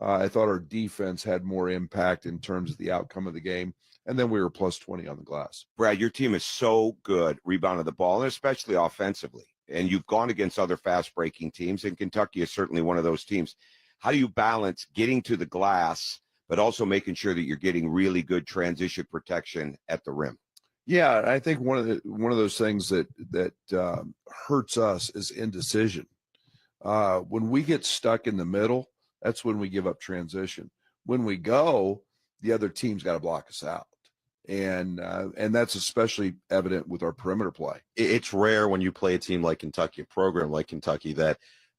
I thought our defense had more impact in terms of the outcome of the game. And then we were plus 20 on the glass. Brad, your team is so good rebounding the ball, and especially offensively. And you've gone against other fast-breaking teams, and Kentucky is certainly one of those teams. How do you balance getting to the glass, but also making sure that you're getting really good transition protection at the rim? Yeah, I think one of those things that hurts us is indecision. When we get stuck in the middle, that's when we give up transition. When we go, the other team's got to block us out. And that's especially evident with our perimeter play. It's rare when you play a team like Kentucky, a program like Kentucky, that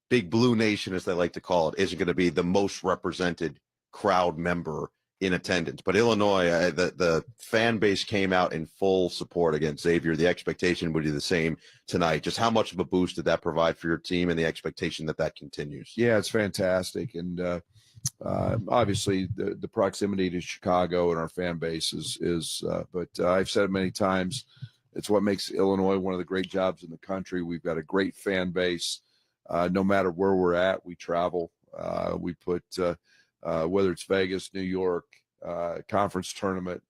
Big Blue Nation, as they like to call it, isn't going to be the most represented crowd member in attendance. But Illinois, the fan base came out in full support against Xavier. The expectation would be the same tonight. Just how much of a boost did that provide for your team and the expectation that continues? Yeah, it's fantastic. And obviously the proximity to Chicago and our fan base but I've said it many times, it's what makes Illinois one of the great jobs in the country. We've got a great fan base. No matter where we're at, we travel. We put whether it's Vegas, New York, conference tournament,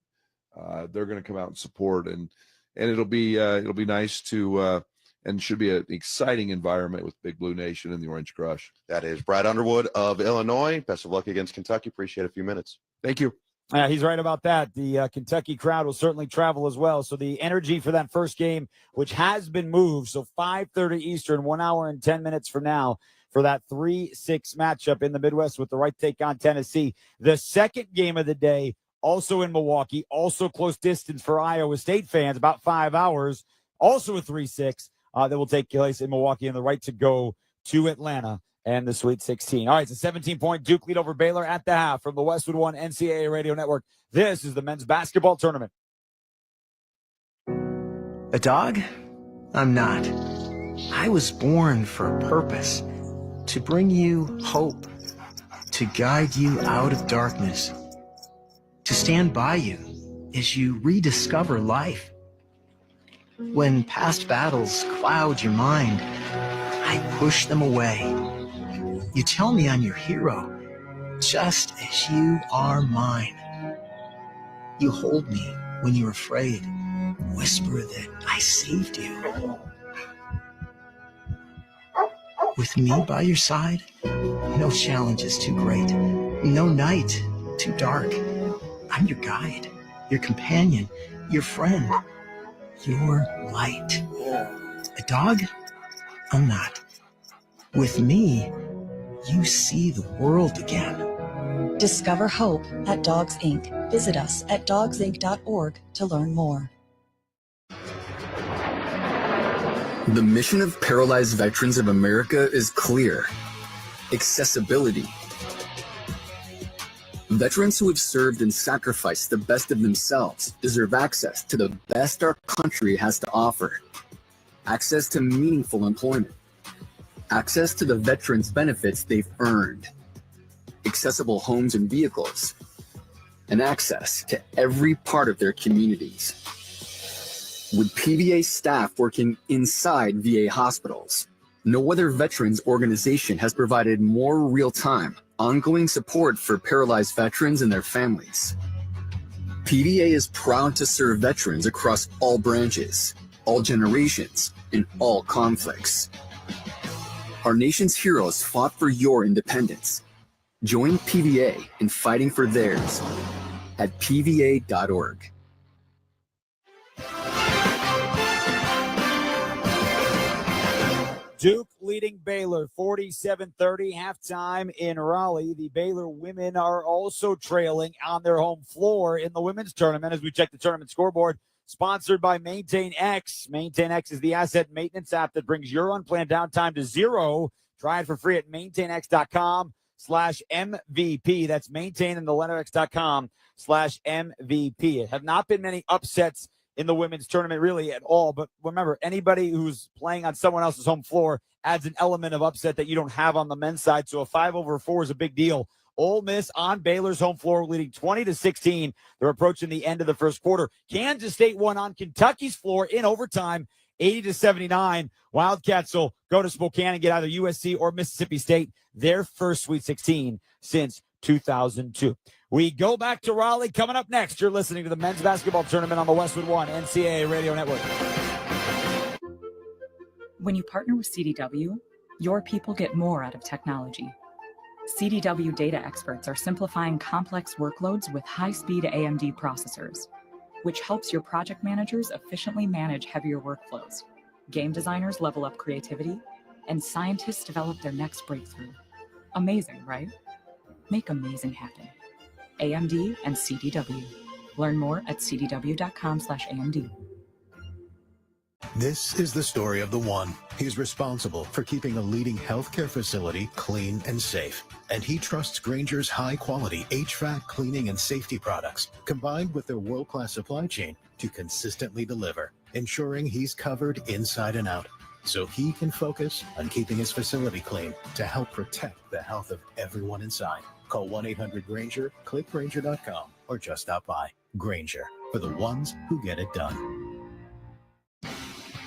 they're going to come out and support, and it'll be nice to and should be an exciting environment with Big Blue Nation and the Orange Crush. That is Brad Underwood of Illinois. Best of luck against Kentucky. Appreciate a few minutes. Thank you. He's right about that. The Kentucky crowd will certainly travel as well. So the energy for that first game, which has been moved, so 5:30 Eastern, 1 hour and 10 minutes from now, for that 3-6 matchup in the Midwest with the right take on Tennessee. The second game of the day, also in Milwaukee, also close distance for Iowa State fans, about 5 hours, also a 3-6 that will take place in Milwaukee, and the right to go to Atlanta and the Sweet 16. All right, it's a 17-point Duke lead over Baylor at the half from the Westwood One NCAA Radio Network. This is the men's basketball tournament. A dog? I'm not. I was born for a purpose, to bring you hope, to guide you out of darkness, to stand by you as you rediscover life. When past battles cloud your mind, I push them away. You tell me I'm your hero, just as you are mine. You hold me when you're afraid, whisper that I saved you. With me by your side, no challenge is too great, no night too dark. I'm your guide, your companion, your friend, your light. A dog? I'm not. With me, you see the world again. Discover hope at Dogs Inc. Visit us at dogsinc.org to learn more. The mission of Paralyzed Veterans of America is clear: accessibility. Veterans who have served and sacrificed the best of themselves deserve access to the best our country has to offer. Access to meaningful employment. Access to the veterans' benefits they've earned. Accessible homes and vehicles. And access to every part of their communities. With PVA staff working inside VA hospitals, no other veterans organization has provided more real-time, ongoing support for paralyzed veterans and their families. PVA is proud to serve veterans across all branches, all generations, and all conflicts. Our nation's heroes fought for your independence. Join PVA in fighting for theirs at pva.org. Duke leading Baylor 47-30, halftime in Raleigh. The Baylor women are also trailing on their home floor in the women's tournament as we check the tournament scoreboard. Sponsored by Maintain X. Maintain X is the asset maintenance app that brings your unplanned downtime to zero. Try it for free at maintainx.com/MVP. That's maintain and the letter x.com/MVP. It have not been many upsets in the women's tournament really at all. But remember, anybody who's playing on someone else's home floor adds an element of upset that you don't have on the men's side. So a 5-over-4 is a big deal. Ole Miss on Baylor's home floor, leading 20-16. They're approaching the end of the first quarter. Kansas State won on Kentucky's floor in overtime, 80-79. Wildcats will go to Spokane and get either USC or Mississippi State, their first Sweet 16 since 2002. We go back to Raleigh. Coming up next, you're listening to the men's basketball tournament on the Westwood One NCAA Radio Network. When you partner with CDW, your people get more out of technology. CDW data experts are simplifying complex workloads with high-speed AMD processors, which helps your project managers efficiently manage heavier workflows. Game designers level up creativity, and scientists develop their next breakthrough. Amazing, right? Make amazing happen. AMD and CDW. Learn more at cdw.com/AMD. This is the story of the one. He's responsible for keeping a leading healthcare facility clean and safe. And he trusts Grainger's high-quality HVAC cleaning and safety products, combined with their world-class supply chain, to consistently deliver, ensuring he's covered inside and out, so he can focus on keeping his facility clean to help protect the health of everyone inside. Call 1-800-GRAINGER, click Grainger.com, or just stop by. Grainger, for the ones who get it done.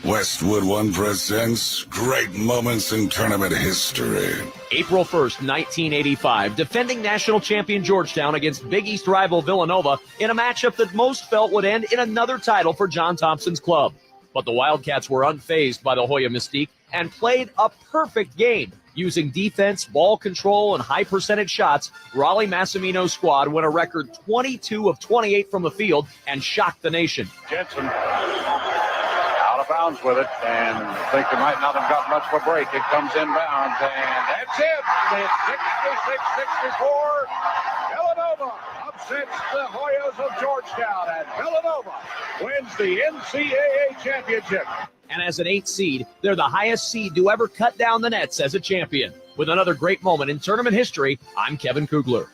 Westwood One presents Great Moments in Tournament History. April 1st, 1985, defending national champion Georgetown against Big East rival Villanova in a matchup that most felt would end in another title for John Thompson's club. But the Wildcats were unfazed by the Hoya mystique and played a perfect game. Using defense, ball control, and high-percentage shots, Raleigh Massimino's squad won a record 22 of 28 from the field and shocked the nation. Jensen out of bounds with it, and think they might not have got much of a break. It comes inbound, and that's it. It's 66-64. Villanova upsets the Hoyas of Georgetown, and Villanova wins the NCAA championship. And as an 8th seed, they're the highest seed to ever cut down the nets as a champion. With another great moment in tournament history, I'm Kevin Kugler.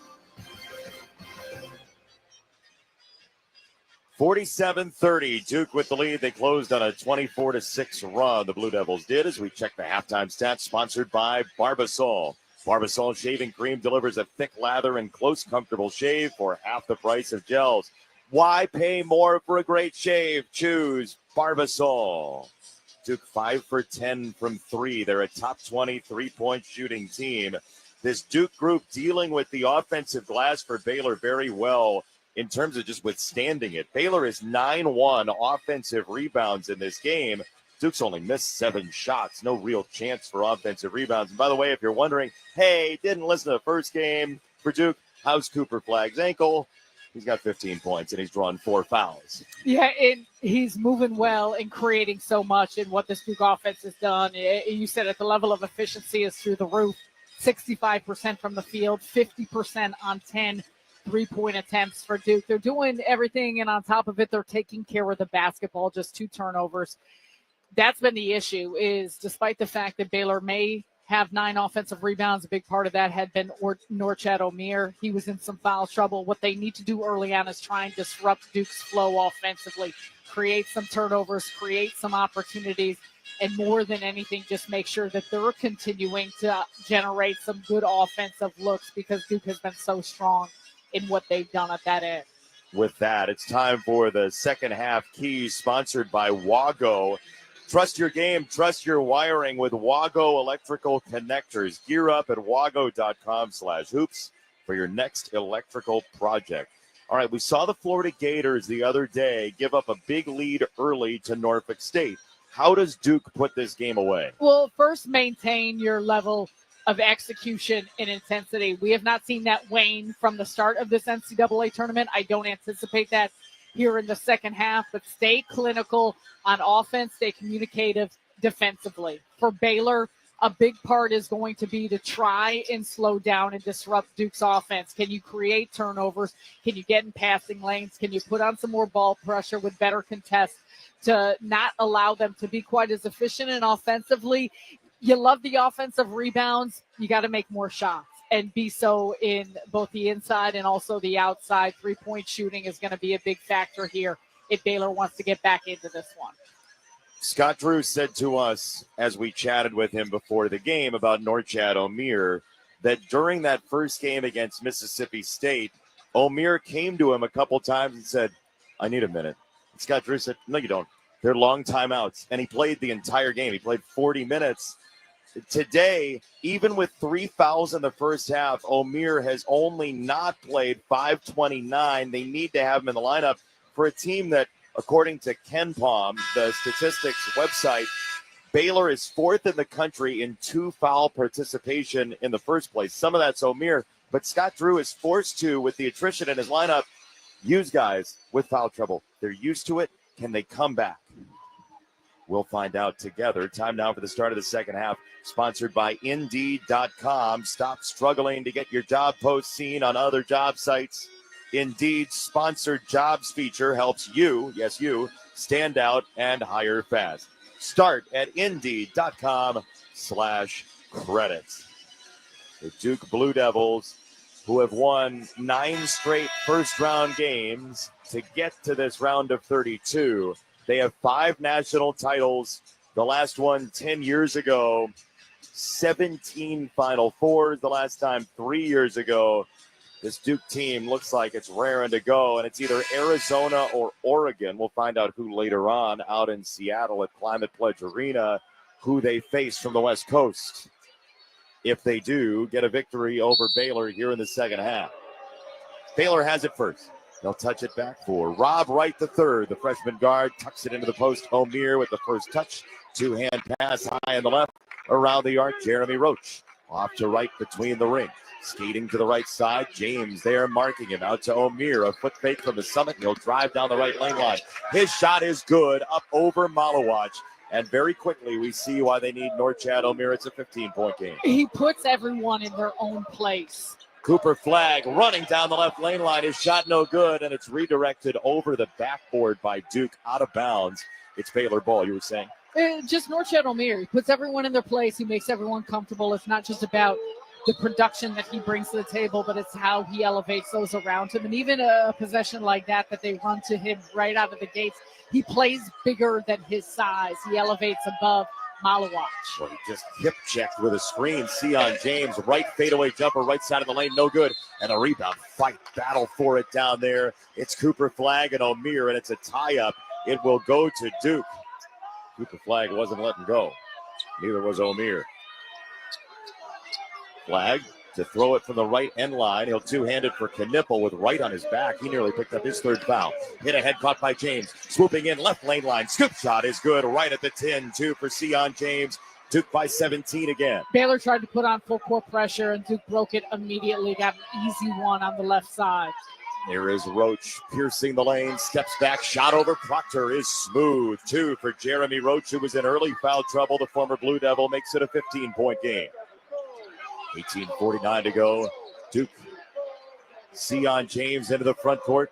47-30, Duke with the lead. They closed on a 24-6 run. The Blue Devils did, as we check the halftime stats, sponsored by Barbasol. Barbasol shaving cream delivers a thick lather and close, comfortable shave for half the price of gels. Why pay more for a great shave? Choose Barbasol. Duke 5 for 10 from three. They're a top 20 three-point shooting team. This Duke group dealing with the offensive glass for Baylor very well in terms of just withstanding it. Baylor is 9-1 offensive rebounds in this game. Duke's only missed 7 shots. No real chance for offensive rebounds. And by the way, if you're wondering, hey, didn't listen to the first game for Duke, how's Cooper Flagg's ankle? He's got 15 points, and he's drawn 4 fouls. Yeah, and he's moving well and creating so much. And what this Duke offense has done, you said at the level of efficiency is through the roof. 65% from the field, 50% on 10 three-point attempts for Duke. They're doing everything, and on top of it, they're taking care of the basketball, just 2 turnovers. That's been the issue, is despite the fact that Baylor may have 9 offensive rebounds, a big part of that had been Norchad Omier. He was in some foul trouble. What they need to do early on is try and disrupt Duke's flow offensively, create some turnovers, create some opportunities, and more than anything, just make sure that they're continuing to generate some good offensive looks, because Duke has been so strong in what they've done at that end. With that, it's time for the second half keys, sponsored by Wago. Trust your game, trust your wiring with Wago electrical connectors. Gear up at wago.com/hoops for your next electrical project. All right, we saw the Florida Gators the other day give up a big lead early to Norfolk State. How does Duke put this game away? Well, first, maintain your level of execution and intensity. We have not seen that wane from the start of this NCAA tournament. I don't anticipate that here in the second half, but stay clinical on offense, stay communicative defensively. For Baylor, a big part is going to be to try and slow down and disrupt Duke's offense. Can you create turnovers? Can you get in passing lanes? Can you put on some more ball pressure with better contests to not allow them to be quite as efficient and offensively? You love the offensive rebounds. You got to make more shots and be so in both the inside and also the outside. Three-point shooting is going to be a big factor here if Baylor wants to get back into this one. Scott Drew said to us as we chatted with him before the game about Norchad Omier that during that first game against Mississippi State, Omier came to him a couple times and said, I need a minute. And Scott Drew said, no, you don't. They're long timeouts. And he played the entire game. He played 40 minutes. Today, even with 3 fouls in the first half, Omier has only not played 5:29. They need to have him in the lineup for a team that, according to Ken Palm, the statistics website, Baylor is 4th in the country in 2 foul participation in the first place. Some of that's Omier, but Scott Drew is forced to, with the attrition in his lineup, use guys with foul trouble. They're used to it. Can they come back? We'll find out together. Time now for the start of the second half, sponsored by Indeed.com. Stop struggling to get your job post seen on other job sites. Indeed's sponsored jobs feature helps you, yes you, stand out and hire fast. Start at Indeed.com/credits. The Duke Blue Devils, who have won 9 straight first-round games to get to this round of 32. They have 5 national titles, the last one 10 years ago, 17 Final Fours the last time 3 years ago. This Duke team looks like it's raring to go, and it's either Arizona or Oregon. We'll find out who later on out in Seattle at Climate Pledge Arena, who they face from the West Coast, if they do get a victory over Baylor here in the second half. Baylor has it first. They'll touch it back for Rob Wright III. The freshman guard tucks it into the post. Omier with the first touch. 2-hand pass high in the left. Around the arc, Jeremy Roach. Off to right between the rings. Skating to the right side. James there marking him. Out to Omier. A foot fake from the summit. He'll drive down the right lane line. His shot is good. Up over Malawach. And very quickly, we see why they need Norchad Omier. It's a 15-point game. He puts everyone in their own place. Cooper Flag running down the left lane line. His shot no good, and it's redirected over the backboard by Duke out of bounds. It's Baylor ball, you were saying? Just Norchad Omier. He puts everyone in their place. He makes everyone comfortable. It's not just about the production that he brings to the table, but it's how he elevates those around him. And even a possession like that they run to him right out of the gates, he plays bigger than his size. He elevates above Malawach. Well, he just hip checked with a screen. Sion James, right fadeaway jumper, right side of the lane, no good. And a rebound fight, battle for it down there. It's Cooper Flagg and Omier, and it's a tie-up. It will go to Duke. Cooper Flagg wasn't letting go. Neither was Omier. Flagg to throw it from the right end line. He'll two-handed for Knipple with right on his back. He nearly picked up his third foul. Hit ahead, caught by James. Swooping in, left lane line. Scoop shot is good, right at the 10-2 for Sion James. Duke by 17 again. Baylor tried to put on full court pressure, and Duke broke it immediately. Got an easy one on the left side. There is Roach piercing the lane, steps back, shot over Proctor is smooth. 2 for Jeremy Roach, who was in early foul trouble. The former Blue Devil makes it a 15-point game. 18:49 to go. Duke. Sion James into the front court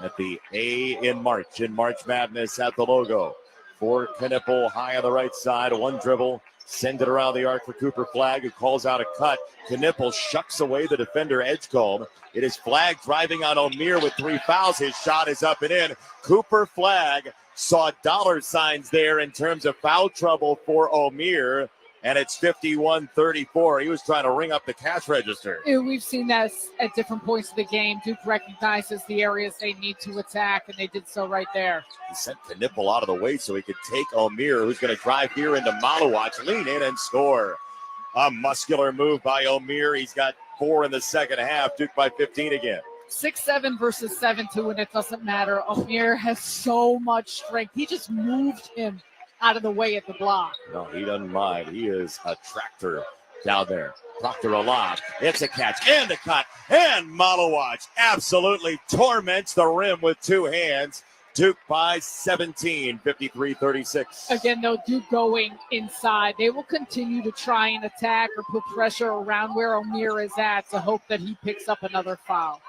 at the A in March Madness at the logo. For Knipple, high on the right side, one dribble, send it around the arc for Cooper Flagg, who calls out a cut. Knipple shucks away the defender Edgecombe. It is Flagg driving on Omier with 3 fouls. His shot is up and in. Cooper Flagg saw dollar signs there in terms of foul trouble for Omier. And it's 51-34. He was trying to ring up the cash register. We've seen that at different points of the game. Duke recognizes the areas they need to attack, and they did so right there. He sent Knipple out of the way so he could take Omier, who's going to drive here into Malawach, lean in and score. A muscular move by Omier. He's got 4 in the second half. Duke by 15 again. 6'7" versus 7'2", and it doesn't matter. Omier has so much strength. He just moved him out of the way at the block. No, he doesn't mind. He is a tractor down there. Proctor alive. It's a catch and a cut. And Malawach absolutely torments the rim with 2 hands. Duke by 17, 53-36. Again, though, Duke going inside. They will continue to try and attack or put pressure around where Omier is at to hope that he picks up another foul.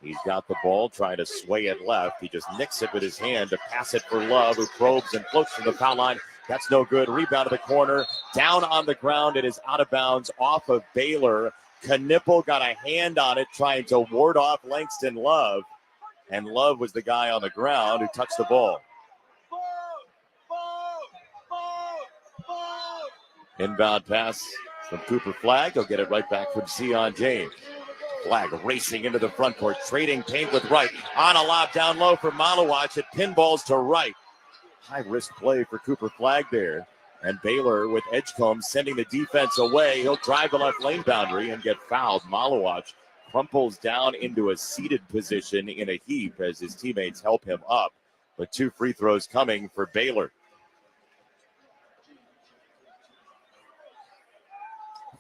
He's got the ball, trying to sway it left. He just nicks it with his hand to pass it for Love, who probes and floats from the foul line. That's no good. Rebound to the corner. Down on the ground. It is out of bounds off of Baylor. Knipple got a hand on it, trying to ward off Langston Love. And Love was the guy on the ground who touched the ball. Inbound pass from Cooper Flagg. He'll get it right back from Sion James. Flagg racing into the front court, trading paint with Wright. On a lob down low for Malawach. It pinballs to Wright. High-risk play for Cooper Flagg there. And Baylor with Edgecombe sending the defense away. He'll drive the left lane boundary and get fouled. Malawach crumples down into a seated position in a heap as his teammates help him up. But 2 free throws coming for Baylor.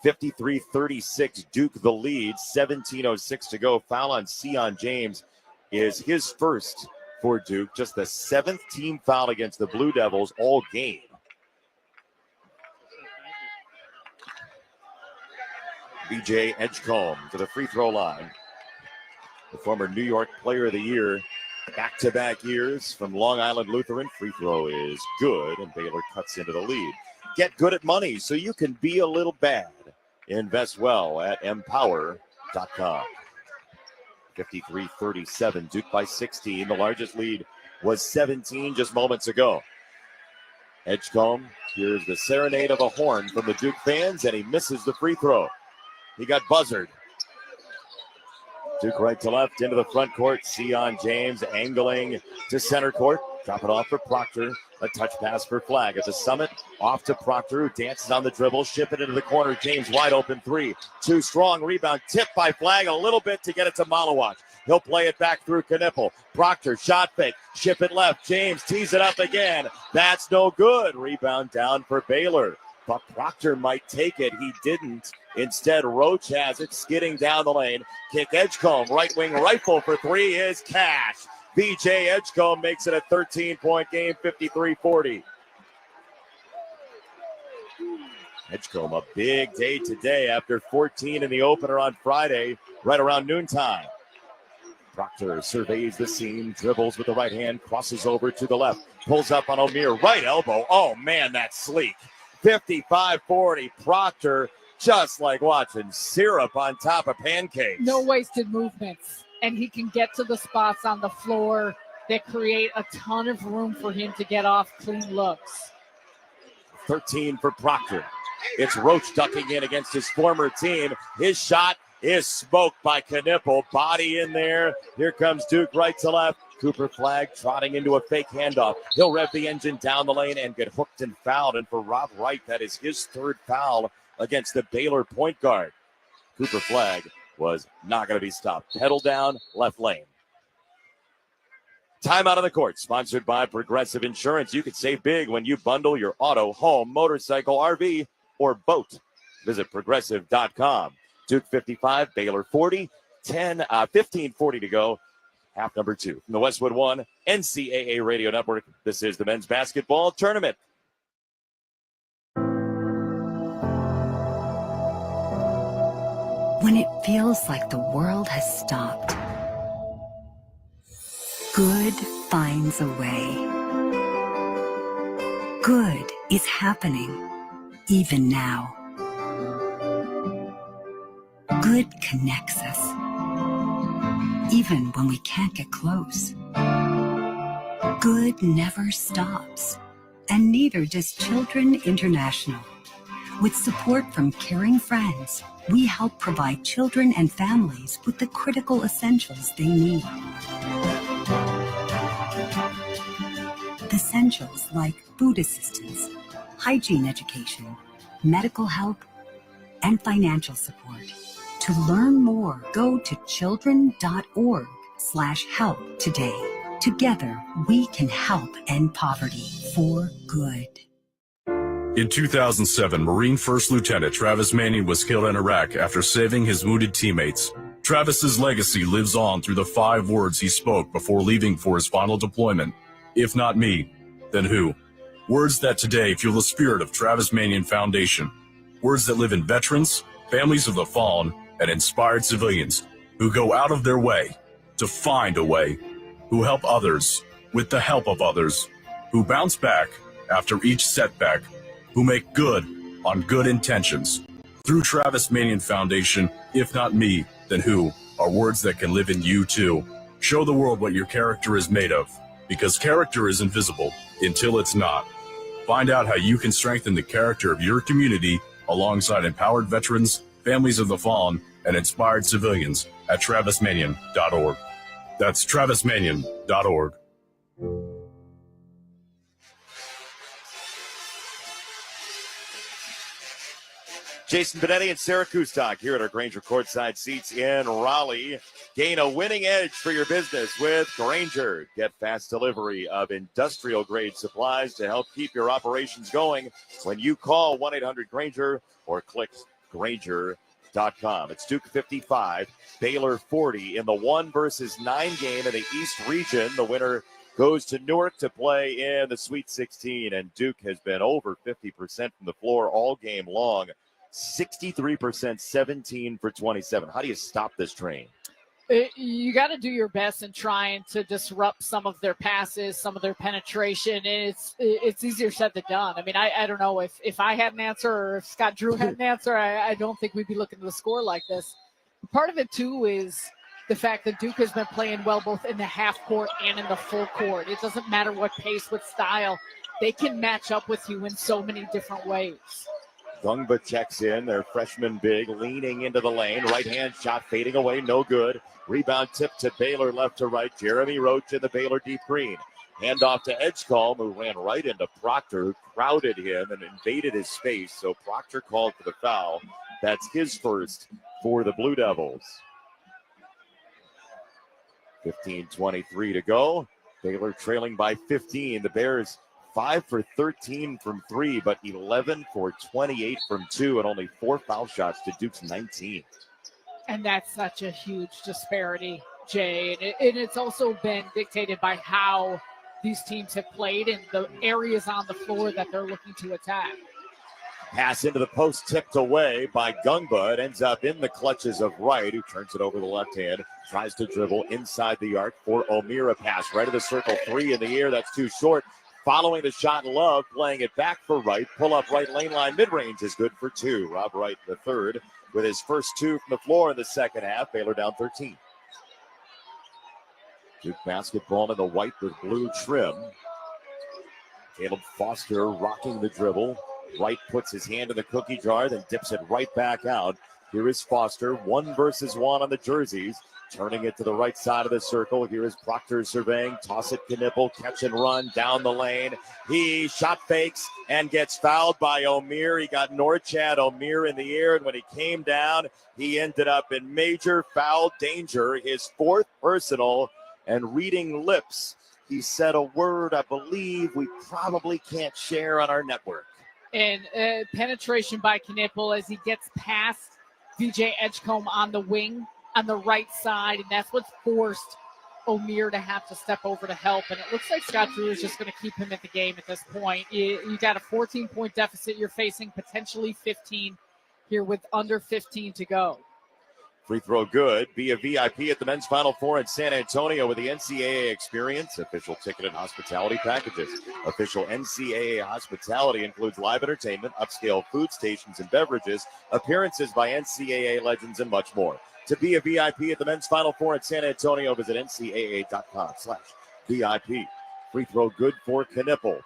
53-36, Duke the lead, 17:06 to go. Foul on Sion James is his first for Duke, just the 7th team foul against the Blue Devils all game. BJ Edgecombe to the free throw line. The former New York Player of the Year, back-to-back years from Long Island Lutheran. Free throw is good, and Baylor cuts into the lead. Get good at money so you can be a little bad. Invest well at empower.com. 53-37, Duke by 16. The largest lead was 17 just moments ago. Edgecombe, here's the serenade of a horn from the Duke fans, and he misses the free throw. He got buzzard. Duke right to left into the front court. Sion James angling to center court. Drop it off for Proctor. A touch pass for Flagg at the summit. Off to Proctor, who dances on the dribble. Ship it into the corner. James wide open 3. Too strong. Rebound tipped by Flagg a little bit to get it to Malawach. He'll play it back through Knipple. Proctor, shot fake. Ship it left. James tees it up again. That's no good. Rebound down for Baylor. But Proctor might take it. He didn't. Instead, Roach has it, skidding down the lane. Kick Edgecombe. Right wing rifle for 3 is cash. BJ Edgecombe makes it a 13-point game, 53-40. Edgecombe, a big day today after 14 in the opener on Friday, right around noontime. Proctor surveys the seam, dribbles with the right hand, crosses over to the left, pulls up on O'Meara, right elbow. Oh, man, that's sleek. 55-40. Proctor, just like watching syrup on top of pancakes. No wasted movements, and he can get to the spots on the floor that create a ton of room for him to get off clean looks. 13 for Proctor. It's Roach ducking in against his former team. His shot is smoked by Knipple. Body in there. Here comes Duke right to left. Cooper Flagg trotting into a fake handoff. He'll rev the engine down the lane and get hooked and fouled. And for Rob Wright, that is his third foul against the Baylor point guard. Cooper Flagg was not going to be stopped. Pedal down, left lane. Timeout on the court, sponsored by Progressive Insurance. You can save big when you bundle your auto, home, motorcycle, RV, or boat. Visit progressive.com. Duke 55, Baylor 40, 15:40 to go. Half number 2 from the Westwood One NCAA Radio Network. This is the men's basketball tournament. When it feels like the world has stopped, good finds a way. Good is happening, even now. Good connects us, even when we can't get close. Good never stops, and neither does Children International. With support from caring friends, we help provide children and families with the critical essentials they need. Essentials like food assistance, hygiene education, medical help, and financial support. To learn more, go to children.org/help today. Together, we can help end poverty for good. In 2007, Marine First Lieutenant Travis Manning was killed in Iraq after saving his wounded teammates. Travis's legacy lives on through the 5 words he spoke before leaving for his final deployment. If not me, then who? Words that today fuel the spirit of Travis Manning Foundation. Words that live in veterans, families of the fallen, and inspired civilians who go out of their way to find a way, who help others with the help of others, who bounce back after each setback, who make good on good intentions. Through Travis Manning Foundation, if not me, then who, are words that can live in you too. Show the world what your character is made of, because character is invisible until it's not. Find out how you can strengthen the character of your community alongside empowered veterans, families of the fallen, and inspired civilians at travismanion.org. That's travismanion.org. Jason Benetti and Sarah Kustok here at our Grainger courtside seats in Raleigh. Gain a winning edge for your business with Grainger. Get fast delivery of industrial grade supplies to help keep your operations going when you call 1-800-GRAINGER or click Grainger.com. It's Duke 55, Baylor 40 in the 1 versus 9 game in the East region. The winner goes to Newark to play in the Sweet 16, and Duke has been over 50% from the floor all game long. 63%, 17 for 27. How do you stop this train? You got to do your best in trying to disrupt some of their passes, some of their penetration. And it's easier said than done. I mean, I don't know if I had an answer or if Scott Drew had an answer. I don't think we'd be looking to score like this. Part of it, too, is the fact that Duke has been playing well both in the half court and in the full court. It doesn't matter what pace, what style. They can match up with you in so many different ways. Dungba checks in, their freshman big, leaning into the lane. Right-hand shot fading away, no good. Rebound tip to Baylor left to right. Jeremy Roach in the Baylor deep green. Handoff to Edgecombe, who ran right into Proctor, who crowded him and invaded his space. So Proctor called for the foul. That's his first for the Blue Devils. 15:23 to go. Baylor trailing by 15. The Bears 5 for 13 from 3, but 11 for 28 from 2, and only 4 foul shots to Duke's 19. And that's such a huge disparity, Jay. And it's also been dictated by how these teams have played and the areas on the floor that they're looking to attack. Pass into the post, tipped away by Gungba. It ends up in the clutches of Wright, who turns it over the left hand. Tries to dribble inside the arc for O'Meara. Pass right of the circle, 3 in the air. That's too short. Following the shot, Love playing it back for Wright. Pull up right lane line, mid-range is good for 2. Rob Wright, the third, with his first 2 from the floor in the second half. Baylor down 13. Duke basketball in the white with blue trim. Caleb Foster rocking the dribble. Wright puts his hand in the cookie jar, then dips it right back out. Here is Foster, 1 versus 1 on the jerseys. Turning it to the right side of the circle. Here is Proctor surveying. Toss it, Knipple, catch and run down the lane. He shot fakes and gets fouled by O'Meara. He got Norchad O'Meara in the air, and when he came down, he ended up in major foul danger. His 4th personal, and reading lips, he said a word I believe we probably can't share on our network. And penetration by Knipple as he gets past VJ Edgecombe on the wing on the right side, and that's what's forced O'Meara to have to step over to help. And it looks like Scott Drew is just going to keep him at the game at this point. You got a 14-point deficit. You're facing potentially 15 here with under 15 to go. Free throw good. Be a VIP at the men's Final Four in San Antonio with the NCAA experience. Official ticket and hospitality packages. Official NCAA hospitality includes live entertainment, upscale food stations and beverages, appearances by NCAA legends, and much more. To be a VIP at the men's Final Four in San Antonio, visit ncaa.com/VIP. Free throw good for Knipple.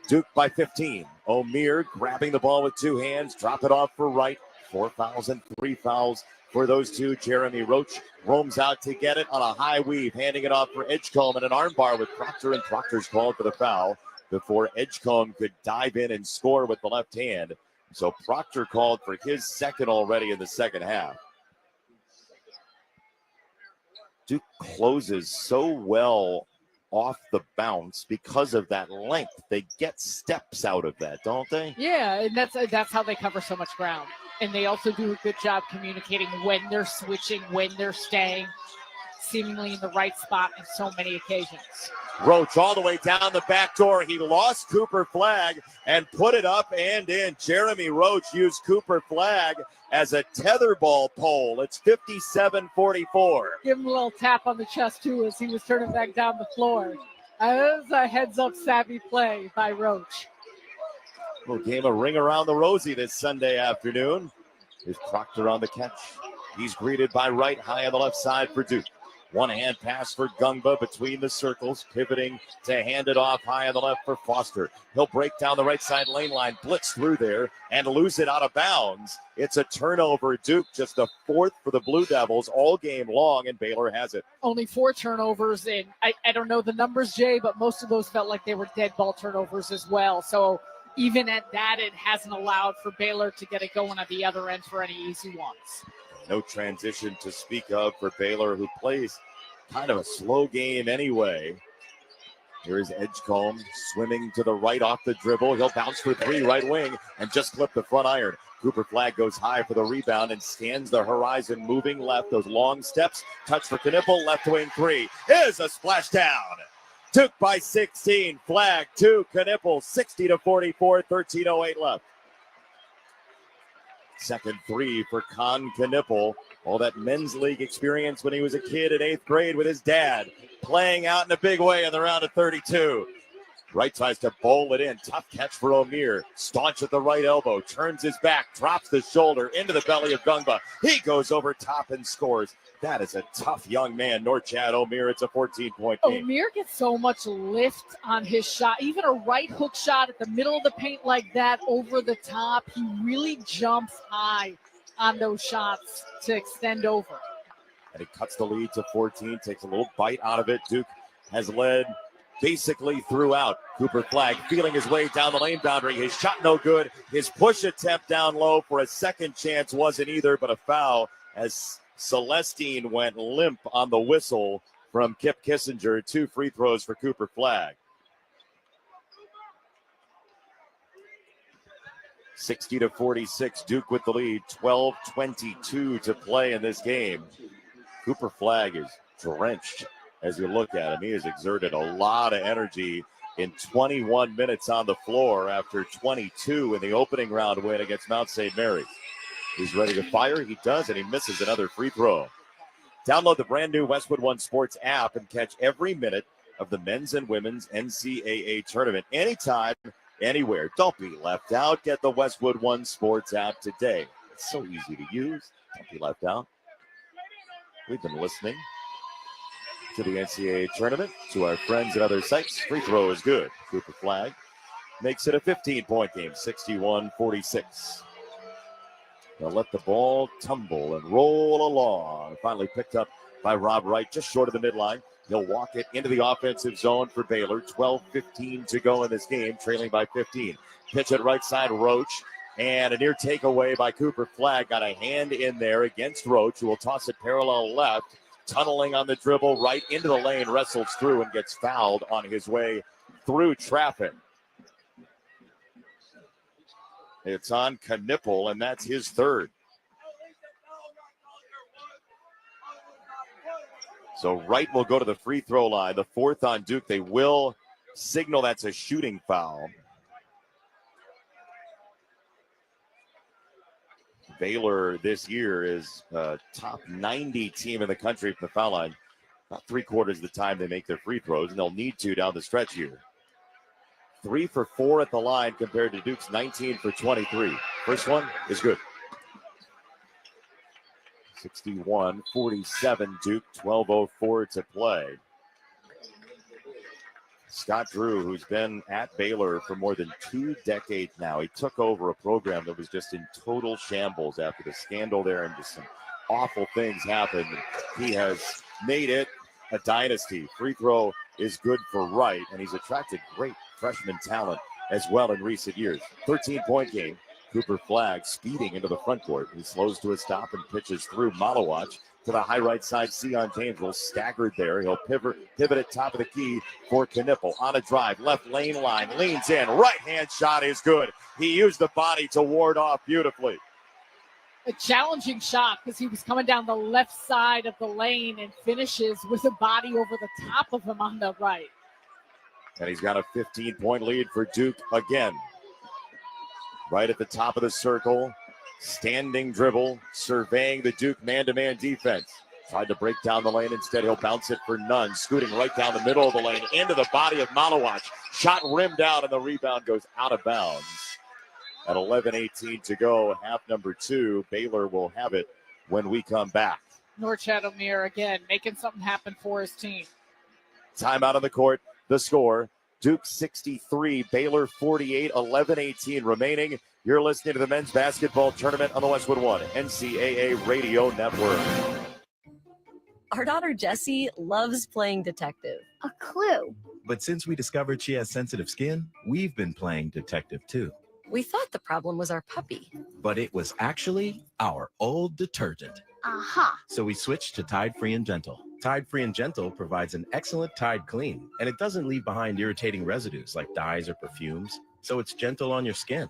Duke by 15. O'Meara grabbing the ball with 2 hands. Drop it off for Wright. 4 fouls and 3 fouls for those 2. Jeremy Roach roams out to get it on a high weave, handing it off for Edgecombe and an armbar with Proctor, and Proctor's called for the foul before Edgecombe could dive in and score with the left hand. So Proctor called for his 2nd already in the second half. Duke closes so well off the bounce because of that length. They get steps out of that, don't they? Yeah, and that's how they cover so much ground. And they also do a good job communicating when they're switching, when they're staying, seemingly in the right spot on so many occasions. Roach all the way down the back door. He lost Cooper Flagg and put it up and in. Jeremy Roach used Cooper Flagg as a tetherball pole. It's 57-44. Give him a little tap on the chest, too, as he was turning back down the floor. That was a heads-up savvy play by Roach. Little game of Ring Around the Rosie this Sunday afternoon. Here's Proctor on the catch. He's greeted by Wright high on the left side for Duke. 1-hand pass for Gungba between the circles, pivoting to hand it off high on the left for Foster. He'll break down the right side lane line, blitz through there, and lose it out of bounds. It's a turnover. Duke just the 4th for the Blue Devils all game long, and Baylor has it. Only 4 turnovers, and I don't know the numbers, Jay, but most of those felt like they were dead ball turnovers as well. So even at that, it hasn't allowed for Baylor to get it going at the other end for any easy ones. No transition to speak of for Baylor, who plays kind of a slow game anyway. Here's Edgecombe swimming to the right off the dribble. He'll bounce for 3 right wing and just clip the front iron. Cooper Flagg goes high for the rebound and scans the horizon, moving left. Those long steps. Touch for Knipple, left wing 3. Here's a splashdown. Duke by 16. Flagg to Knipple, 60-44, 13:08 left. Second 3 for Con Knipple. All that men's league experience when he was a kid in 8th grade with his dad, playing out in a big way in the round of 32. Wright tries to bowl it in. Tough catch for O'Meara. Staunch at the right elbow. Turns his back. Drops the shoulder into the belly of Gungba. He goes over top and scores. That is a tough young man, Norchad O'Meara. It's a 14-point game. O'Meara gets so much lift on his shot. Even a right hook shot at the middle of the paint like that over the top. He really jumps high on those shots to extend over. And he cuts the lead to 14. Takes a little bite out of it. Duke has led basically throughout. Cooper Flagg feeling his way down the lane boundary. His shot no good. His push attempt down low for a second chance wasn't either, but a foul as Celestine went limp on the whistle from Kip Kissinger. 2 free throws for Cooper Flagg. 60-46, Duke with the lead. 12:22 to play in this game. Cooper Flagg is drenched as you look at him. He has exerted a lot of energy in 21 minutes on the floor after 22 in the opening round win against Mount St. Mary's. He's ready to fire. He does, and he misses another free throw. Download the brand new Westwood One Sports app and catch every minute of the men's and women's NCAA tournament anytime, anywhere. Don't be left out. Get the Westwood One Sports app today. It's so easy to use. Don't be left out. We've been listening to the NCAA tournament, to our friends at other sites. Free throw is good. Cooper Flagg makes it a 15-point game, 61-46. They'll let the ball tumble and roll along. Finally picked up by Rob Wright, just short of the midline. He'll walk it into the offensive zone for Baylor. 12:15 to go in this game, trailing by 15. Pitch at right side, Roach. And a near takeaway by Cooper Flagg. Got a hand in there against Roach, who will toss it parallel left. Tunneling on the dribble right into the lane, wrestles through and gets fouled on his way through traffic. It's on Knipple, and that's his third. So Wright will go to the free throw line. The fourth on Duke. They will signal that's a shooting foul. Baylor this year is a top 90 team in the country from the foul line. About 3/4 of the time they make their free throws, and they'll need to down the stretch here. 3 for 4 at the line compared to Duke's 19 for 23. First one is good. 61-47 Duke, 12:04 to play. Scott Drew, who's been at Baylor for more than 2 decades now, he took over a program that was just in total shambles after the scandal there, and just some awful things happened. He has made it a dynasty. Free throw is good for Wright, and he's attracted great freshman talent as well in recent years. 13-point game. Cooper Flagg speeding into the front court. He slows to a stop and pitches through Malawach to the high right side. Sion Tangel staggered there. He'll pivot at top of the key for Knipple. On a drive, left lane line, leans in. Right hand shot is good. He used the body to ward off beautifully. A challenging shot because he was coming down the left side of the lane and finishes with a body over the top of him on the right. And he's got a 15-point lead for Duke again. Right at the top of the circle, standing dribble, surveying the Duke man-to-man defense. Tried to break down the lane. Instead, he'll bounce it for Nunn, scooting right down the middle of the lane into the body of Malawach. Shot rimmed out, and the rebound goes out of bounds. At 11:18 to go, half number 2, Baylor will have it when we come back. North Chatham-Mere again, making something happen for his team. Timeout on the court, the score. Duke 63, Baylor 48, 11:18 remaining. You're listening to the men's basketball tournament on the Westwood One NCAA Radio Network. Our daughter Jessie loves playing detective. A clue. But since we discovered she has sensitive skin, we've been playing detective too. We thought the problem was our puppy. But it was actually our old detergent. Aha. So we switched to Tide Free and Gentle. Tide Free and Gentle provides an excellent Tide clean, and it doesn't leave behind irritating residues like dyes or perfumes, so it's gentle on your skin.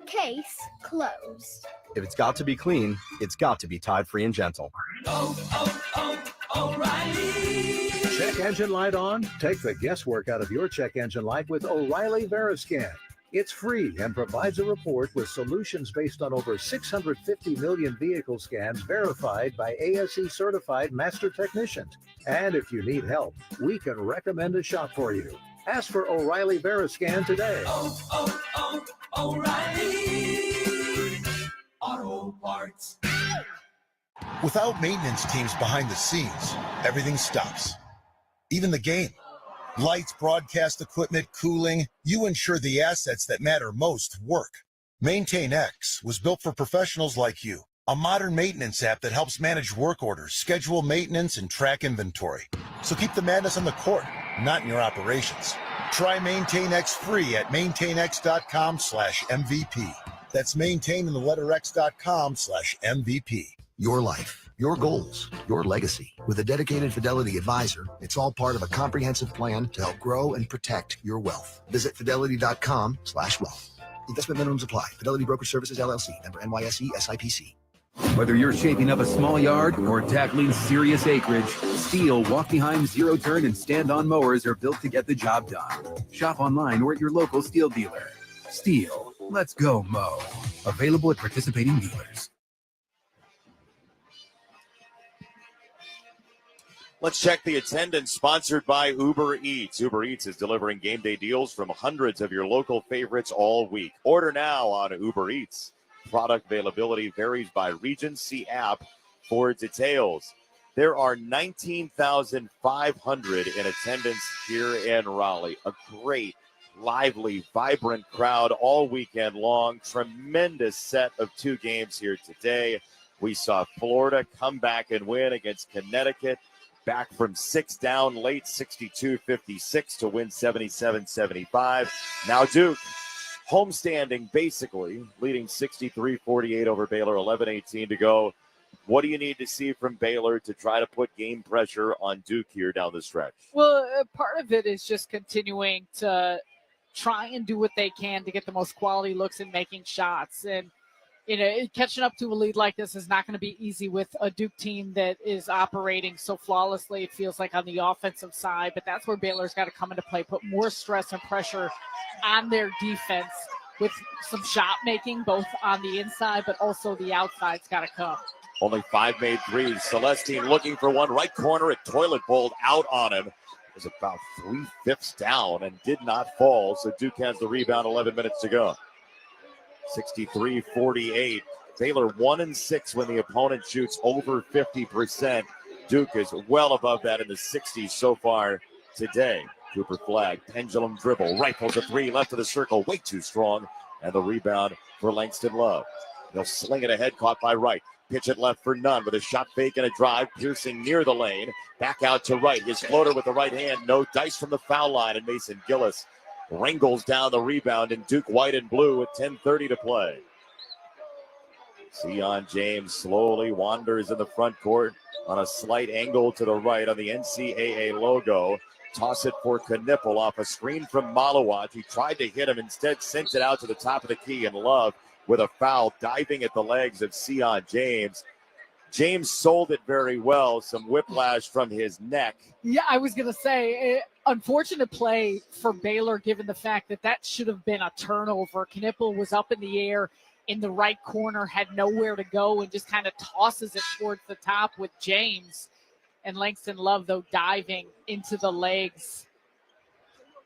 Case closed. If it's got to be clean, it's got to be Tide Free and Gentle. O'Reilly. Check engine light on? Take the guesswork out of your check engine light with O'Reilly Veriscan. It's free and provides a report with solutions based on over 650 million vehicle scans verified by ASE certified master technicians. And if you need help, we can recommend a shop for you. Ask for O'Reilly Veriscan today. O'Reilly Auto Parts. Without maintenance teams behind the scenes, everything stops. Even the game. Lights, broadcast equipment, cooling, you ensure the assets that matter most work. MaintainX was built for professionals like you. A modern maintenance app that helps manage work orders, schedule maintenance, and track inventory. So keep the madness on the court, not in your operations. Try MaintainX free at maintainx.com/MVP. That's maintain in the letter x.com/MVP. Your life, your goals, your legacy. With a dedicated Fidelity advisor, it's all part of a comprehensive plan to help grow and protect your wealth. Visit fidelity.com/wealth. Investment minimums apply. Fidelity Brokerage Services, LLC. Member NYSE SIPC. Whether you're shaping up a small yard or tackling serious acreage, Steel walk-behind, zero-turn, and stand-on mowers are built to get the job done. Shop online or at your local Steel dealer. Steel, let's go mow. Available at participating dealers. Let's check the attendance, sponsored by Uber Eats. Uber Eats is delivering game day deals from hundreds of your local favorites all week. Order now on Uber Eats. Product availability varies by region. See app for details. There are 19,500 in attendance here in Raleigh. A great, lively, vibrant crowd all weekend long. Tremendous set of two games here today. We saw Florida come back and win against Connecticut. Back from 6 down late, 62-56 to win 77-75. Now Duke, homestanding basically, leading 63-48 over Baylor, 11-18 to go. What do you need to see from Baylor to try to put game pressure on Duke here down the stretch? Well, part of it is just continuing to try and do what they can to get the most quality looks and making shots. And catching up to a lead like this is not going to be easy with a Duke team that is operating so flawlessly, it feels like, on the offensive side. But that's where Baylor's got to come into play, put more stress and pressure on their defense with some shot making, both on the inside, but also the outside's got to come. Only 5 made threes. Celestine looking for one. Right corner, it toilet bowled out on him. It was about 3/5 down and did not fall. So Duke has the rebound, 11 minutes to go. 63-48. Baylor 1-6 when the opponent shoots over 50%. Duke is well above that in the 60s so far today. Cooper Flagg, pendulum dribble, rifles a three, left of the circle, way too strong. And the rebound for Langston Love. They'll sling it ahead, caught by Wright. Pitch it left for Nunn with a shot fake and a drive, piercing near the lane. Back out to Wright. His floater with the right hand. No dice from the foul line, and Mason Gillis wrangles down the rebound, and Duke white and blue with 10:30 to play. Sion James slowly wanders in the front court on a slight angle to the right on the NCAA logo. Toss it for Knipple off a screen from Malawat. He tried to hit him, instead sent it out to the top of the key, and Love with a foul diving at the legs of Sion James. James sold it very well. Some whiplash from his neck. Yeah, I was going to say, unfortunate play for Baylor, given the fact that should have been a turnover. Knipple was up in the air in the right corner, had nowhere to go, and just kind of tosses it towards the top with James. And Langston Love, though, diving into the legs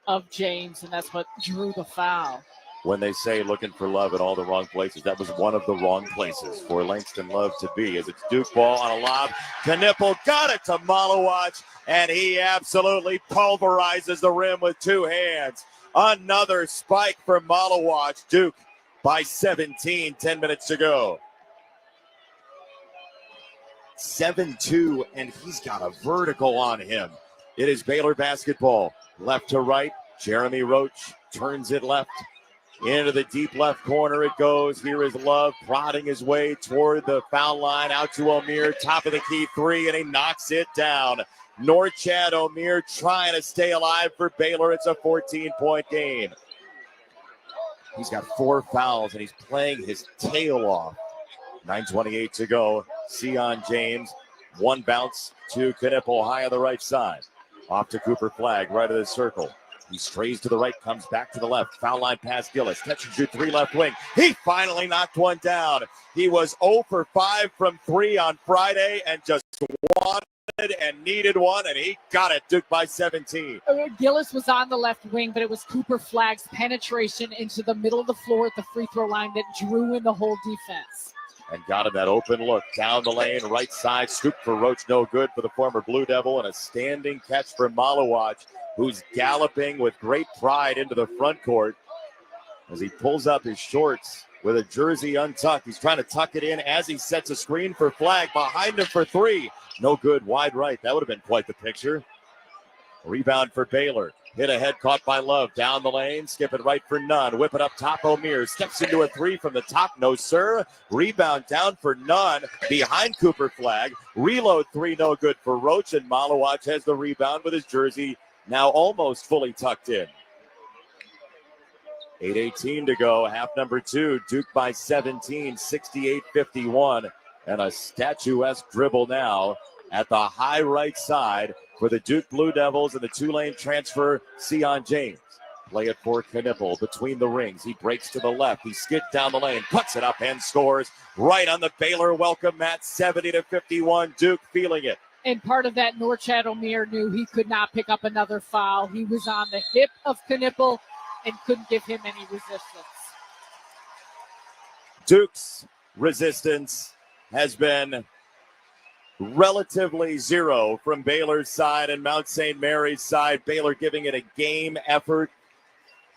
of James, and that's what drew the foul. When they say looking for Love in all the wrong places, that was one of the wrong places for Langston Love to be, as it's Duke ball on a lob. Knipple got it to Malawat, and he absolutely pulverizes the rim with two hands. Another spike for Malawat. Duke by 17, 10 minutes to go. 7-2, and he's got a vertical on him. It is Baylor basketball. Left to right, Jeremy Roach turns it left. Into the deep left corner it goes. Here is Love prodding his way toward the foul line. Out to Omier, top of the key three, and he knocks it down. Norchad Omier trying to stay alive for Baylor. It's a 14-point game. He's got 4 fouls, and he's playing his tail off. 9:28 to go. Sion James, one bounce to Knipple, high on the right side. Off to Cooper Flagg, right of the circle. He strays to the right, comes back to the left. Foul line pass Gillis. Catch and shoot three left wing. He finally knocked one down. He was 0 for 5 from 3 on Friday and just wanted and needed one, and he got it. Duke by 17. Gillis was on the left wing, but it was Cooper Flagg's penetration into the middle of the floor at the free throw line that drew in the whole defense. And got him that open look down the lane, right side. Scoop for Roach, no good for the former Blue Devil, and a standing catch for Malawat, who's galloping with great pride into the front court as he pulls up his shorts with a jersey untucked. He's trying to tuck it in as he sets a screen for Flagg. Behind him for three. No good, wide right. That would have been quite the picture. Rebound for Baylor. Hit ahead, caught by Love. Down the lane, skip it right for Nunn. Whip it up top, Omier. Steps into a three from the top, no sir. Rebound down for Nunn. Behind Cooper Flagg. Reload three, no good for Roach. And Malawat has the rebound with his jersey now almost fully tucked in. 8:18 to go, half number 2. Duke by 17, 68-51. And a statuesque dribble now at the high right side for the Duke Blue Devils and the Tulane transfer, Sion James. Play it for Knippel between the rings. He breaks to the left. He skids down the lane, puts it up and scores right on the Baylor welcome mat, 70-51. Duke feeling it. And part of that, Norchad Omier knew he could not pick up another foul. He was on the hip of Knippel and couldn't give him any resistance. Duke's resistance has been relatively zero from Baylor's side and Mount St. Mary's side. Baylor giving it a game effort,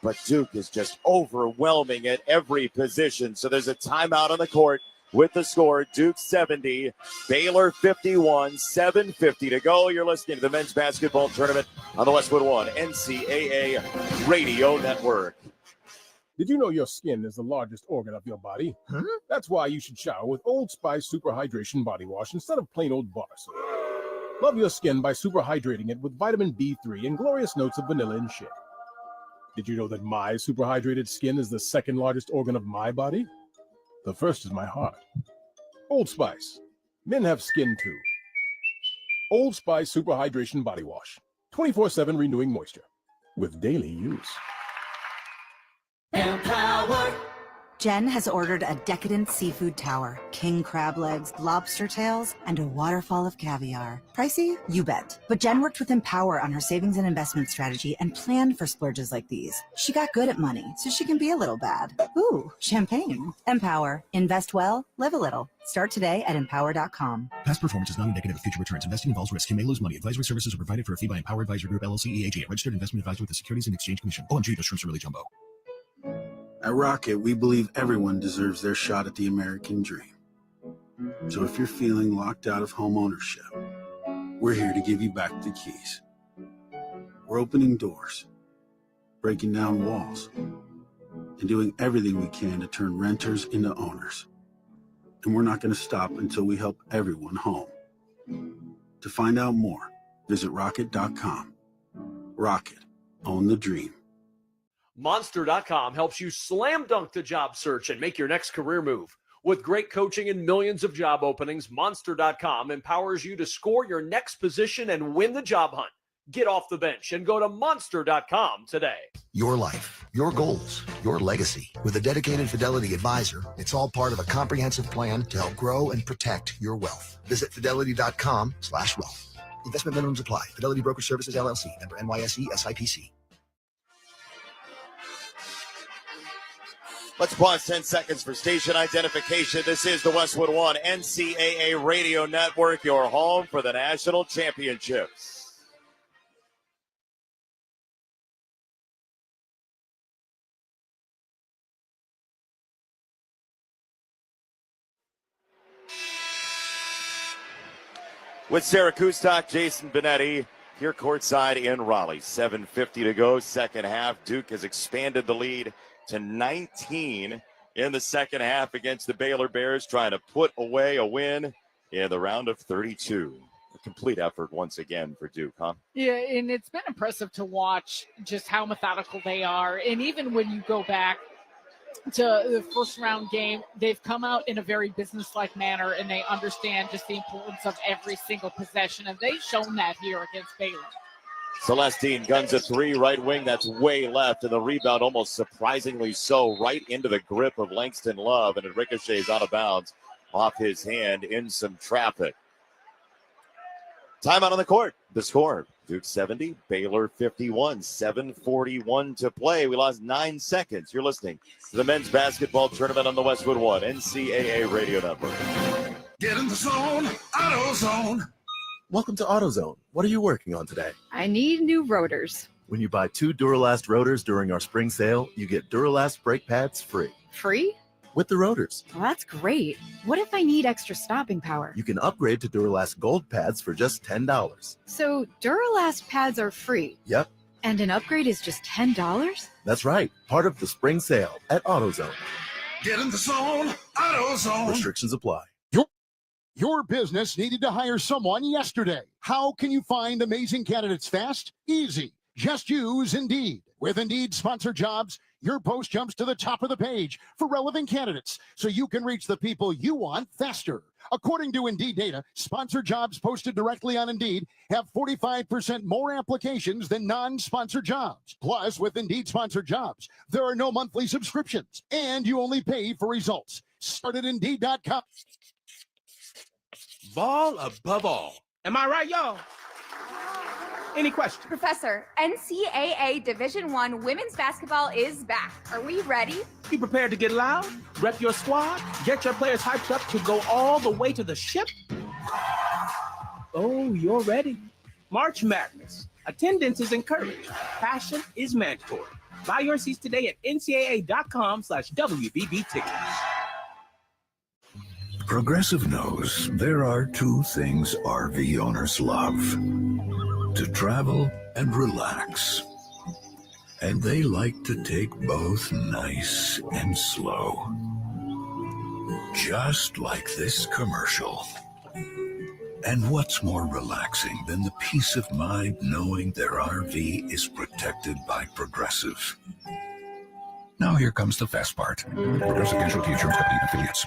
but Duke is just overwhelming at every position. So there's a timeout on the court with the score, Duke 70, Baylor 51, 7:50 to go. You're listening to the men's basketball tournament on the Westwood One NCAA Radio Network. Did you know your skin is the largest organ of your body? Huh? That's why you should shower with Old Spice Super Hydration Body Wash instead of plain old bar soap. Love your skin by super hydrating it with vitamin B3 and glorious notes of vanilla and shea. Did you know that my super hydrated skin is the second largest organ of my body? The first is my heart. Old Spice. Men have skin too. Old Spice Super Hydration Body Wash. 24/7 renewing moisture with daily use. Empower. Jen has ordered a decadent seafood tower, king crab legs, lobster tails, and a waterfall of caviar. Pricey? You bet. But Jen worked with Empower on her savings and investment strategy and planned for splurges like these. She got good at money, so she can be a little bad. Ooh, champagne. Empower. Invest well, live a little. Start today at empower.com. Past performance is not indicative of future returns. Investing involves risk. You may lose money. Advisory services are provided for a fee by Empower Advisor Group, LLC, EAG, a registered investment advisor with the Securities and Exchange Commission. OMG, those shrimps are really jumbo. At Rocket, we believe everyone deserves their shot at the American dream. So if you're feeling locked out of home ownership, we're here to give you back the keys. We're opening doors, breaking down walls, and doing everything we can to turn renters into owners. And we're not going to stop until we help everyone home. To find out more, visit rocket.com. Rocket, own the dream. Monster.com helps you slam dunk the job search and make your next career move. With great coaching and millions of job openings, Monster.com empowers you to score your next position and win the job hunt. Get off the bench and go to Monster.com today. Your life, your goals, your legacy. With a dedicated Fidelity advisor, it's all part of a comprehensive plan to help grow and protect your wealth. Visit fidelity.com/wealth. Investment minimums apply. Fidelity Brokerage Services, LLC. Member NYSE, SIPC. Let's pause 10 seconds for station identification. This is the Westwood One NCAA Radio Network, your home for the national championships. With Sarah Kustok, Jason Benetti, here courtside in Raleigh. 7:50 to go, second half. Duke has expanded the lead to 19 in the second half against the Baylor Bears, trying to put away a win in the round of 32. A complete effort once again for Duke, huh? Yeah, and it's been impressive to watch just how methodical they are. And even when you go back to the first round game, they've come out in a very businesslike manner, and they understand just the importance of every single possession. And they've shown that here against Baylor. Celestine guns a three, right wing, that's way left, and the rebound almost surprisingly so, right into the grip of Langston Love, and it ricochets out of bounds off his hand in some traffic. Timeout on the court. The score, Duke 70, Baylor 51, 7:41 to play. We lost 9 seconds. You're listening to the men's basketball tournament on the Westwood One NCAA Radio Network. Get in the zone, AutoZone. Welcome to AutoZone. What are you working on today? I need new rotors. When you buy 2 Duralast rotors during our spring sale, you get Duralast brake pads free. Free? With the rotors. Well, that's great. What if I need extra stopping power? You can upgrade to Duralast Gold pads for just $10. So Duralast pads are free? Yep. And an upgrade is just $10? That's right. Part of the spring sale at AutoZone. Get in the zone, AutoZone. Restrictions apply. Your business needed to hire someone yesterday. How can you find amazing candidates fast? Easy. Just use Indeed. With Indeed Sponsored Jobs, your post jumps to the top of the page for relevant candidates so you can reach the people you want faster. According to Indeed data, sponsored jobs posted directly on Indeed have 45% more applications than non-sponsored jobs. Plus, with Indeed Sponsored Jobs, there are no monthly subscriptions, and you only pay for results. Start at Indeed.com. Ball above all. Am I right, y'all? Any questions? Professor, NCAA Division I women's basketball is back. Are we ready? Be prepared to get loud, rep your squad, get your players hyped up to go all the way to the ship? Oh, you're ready. March Madness. Attendance is encouraged. Passion is mandatory. Buy your seats today at ncaa.com/WBB tickets. Progressive knows there are two things RV owners love: to travel and relax. And they like to take both nice and slow. Just like this commercial. And what's more relaxing than the peace of mind knowing their RV is protected by Progressive? Now here comes the fast part. Progressive Casualty Insurance Company and Affiliates.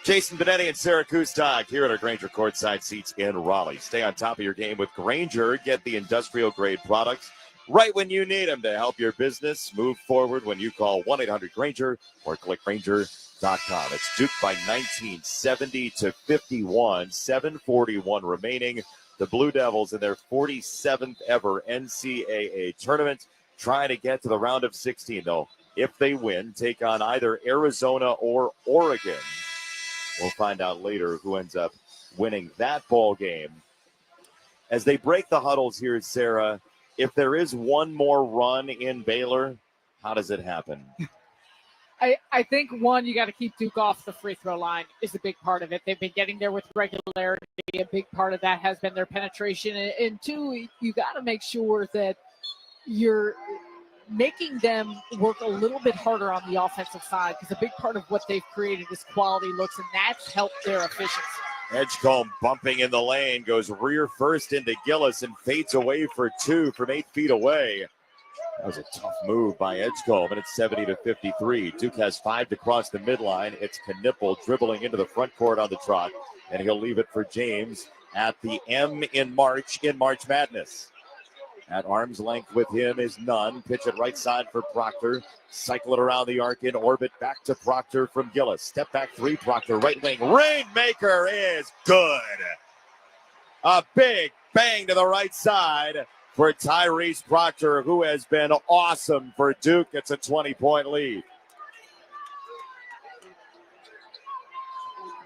Jason Benetti and Sarah Kustok here at our Grainger courtside seats in Raleigh. Stay on top of your game with Grainger. Get the industrial-grade products right when you need them to help your business move forward when you call 1-800-GRAINGER or click Grainger.com. It's Duke by 19, 70-51, 7:41 remaining. The Blue Devils in their 47th ever NCAA tournament, trying to get to the round of 16, though. If they win, take on either Arizona or Oregon. We'll find out later who ends up winning that ball game. As they break the huddles here, Sarah, if there is one more run in Baylor, how does it happen? I think, one, you got to keep Duke off the free throw line is a big part of it. They've been getting there with regularity. A big part of that has been their penetration. And two, you got to make sure that you're making them work a little bit harder on the offensive side, because a big part of what they've created is quality looks, and that's helped their efficiency. Edgecombe bumping in the lane, goes rear first into Gillis and fades away for two from 8 feet away. That was a tough move by Edgecombe, and it's 70-53. Duke has 5 to cross the midline. It's Knipple dribbling into the front court on the trot, and he'll leave it for James at the M in March Madness. At arm's length with him is Nunn. Pitch it right side for Proctor. Cycle it around the arc in orbit. Back to Proctor from Gillis. Step back three. Proctor right wing. Rainmaker is good. A big bang to the right side for Tyrese Proctor, who has been awesome for Duke. It's a 20-point lead.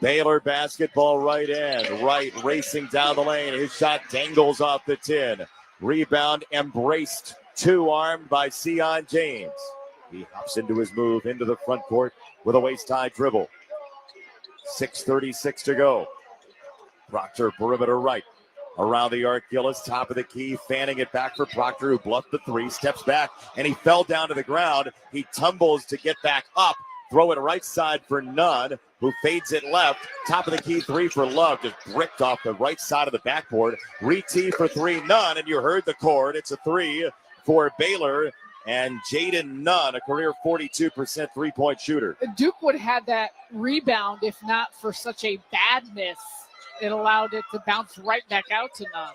Baylor basketball right end. Right racing down the lane. His shot dangles off the tin. Rebound embraced, two-armed by Sion James. He hops into his move into the front court with a waist-high dribble. 6:36 to go. Proctor perimeter right. Around the arc, Gillis, top of the key, fanning it back for Proctor, who bluffed the three, steps back, and he fell down to the ground. He tumbles to get back up. Throw it right side for Nunn, who fades it left. Top of the key three for Love, just bricked off the right side of the backboard. Re-tee for three, Nunn, and you heard the chord. It's a three for Baylor, and Jaden Nunn, a career 42% three-point shooter. Duke would have had that rebound if not for such a bad miss. It allowed it to bounce right back out to Nunn.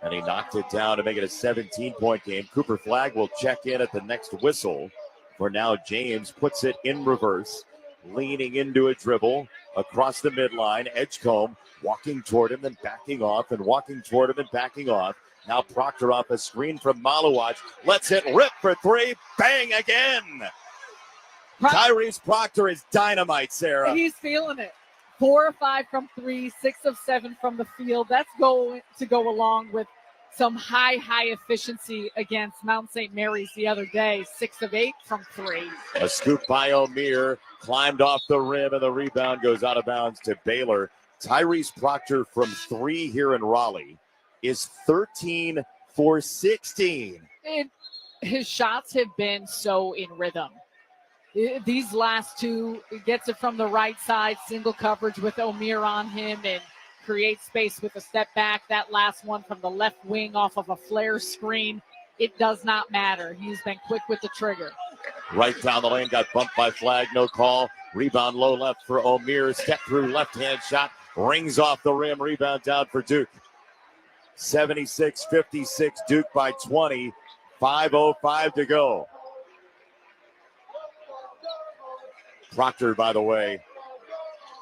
And he knocked it down to make it a 17-point game. Cooper Flagg will check in at the next whistle. For now, James puts it in reverse, leaning into a dribble across the midline. Edgecombe walking toward him and backing off, and walking toward him and backing off. Now Proctor off a screen from Maluach. Lets it rip for three. Bang again. Tyrese Proctor is dynamite, Sarah. He's feeling it. 4 of 5 from three, 6 of 7 from the field. That's going to go along with some high efficiency against Mount St. Mary's the other day. 6 of 8 from three. A scoop by O'Meara, climbed off the rim, and the rebound goes out of bounds to Baylor. Tyrese Proctor from three here in Raleigh is 13 for 16. And his shots have been so in rhythm. These last two, gets it from the right side, single coverage with O'Meara on him, and create space with a step back. That last one from the left wing off of a flare screen, it does not matter. He's been quick with the trigger. Right down the lane, got bumped by Flag, no call. Rebound low left for O'Meara. Step through left-hand shot, rings off the rim. Rebound down for Duke. 76-56, Duke by 20. 5:05 to go. Proctor, by the way,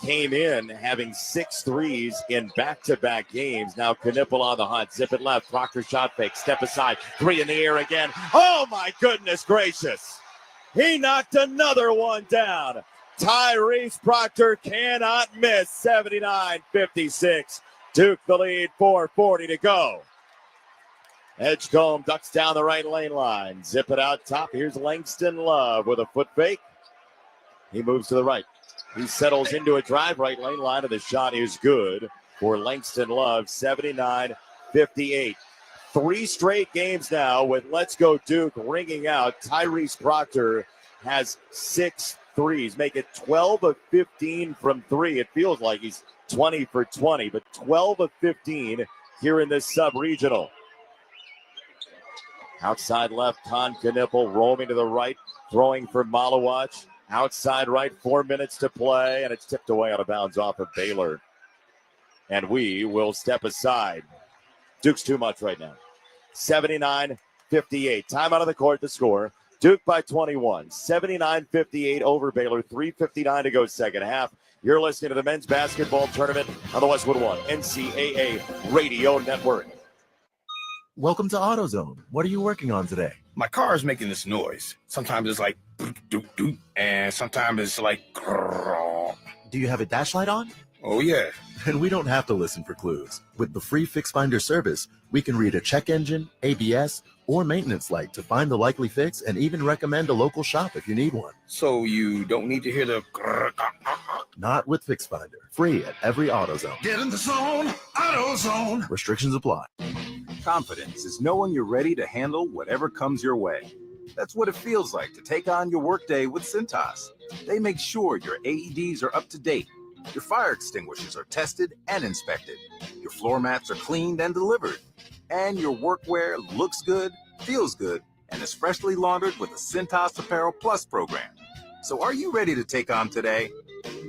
came in having 6 threes in back-to-back games. Now Knippel on the hunt. Zip it left. Proctor shot fake. Step aside. 3 in the air again. Oh, my goodness gracious. He knocked another one down. Tyrese Proctor cannot miss. 79-56. Duke the lead. 4:40 to go. Edgecombe ducks down the right lane line. Zip it out top. Here's Langston Love with a foot fake. He moves to the right. He settles into a drive right lane line, and the shot is good for Langston Love. 79-58. 3 straight games now with Let's Go Duke ringing out. Tyrese Proctor has 6 threes. Make it 12 of 15 from 3. It feels like he's 20 for 20, but 12 of 15 here in this sub-regional. Outside left, Con Knippel roaming to the right, throwing for Malawach. Outside right, 4 minutes to play, and it's tipped away out of bounds off of Baylor. And we will step aside. Duke's too much right now. 79-58. Time out of the court to score. Duke by 21. 79-58 over Baylor. 3:59 to go second half. You're listening to the men's basketball tournament on the Westwood One NCAA Radio Network. Welcome to AutoZone. What are you working on today? My car is making this noise. Sometimes it's like doop doop, and sometimes it's like grrr. Do you have a dash light on? Oh yeah. And we don't have to listen for clues. With the free Fix Finder service, we can read a check engine, ABS, or maintenance light to find the likely fix and even recommend a local shop if you need one. So you don't need to hear the grrr. Not with Fix Finder. Free at every AutoZone. Get in the zone, AutoZone. Restrictions apply. Confidence is knowing you're ready to handle whatever comes your way. That's what it feels like to take on your workday with Cintas. They make sure your AEDs are up to date, your fire extinguishers are tested and inspected, your floor mats are cleaned and delivered, and your workwear looks good, feels good, and is freshly laundered with the Cintas Apparel Plus program. So are you ready to take on today?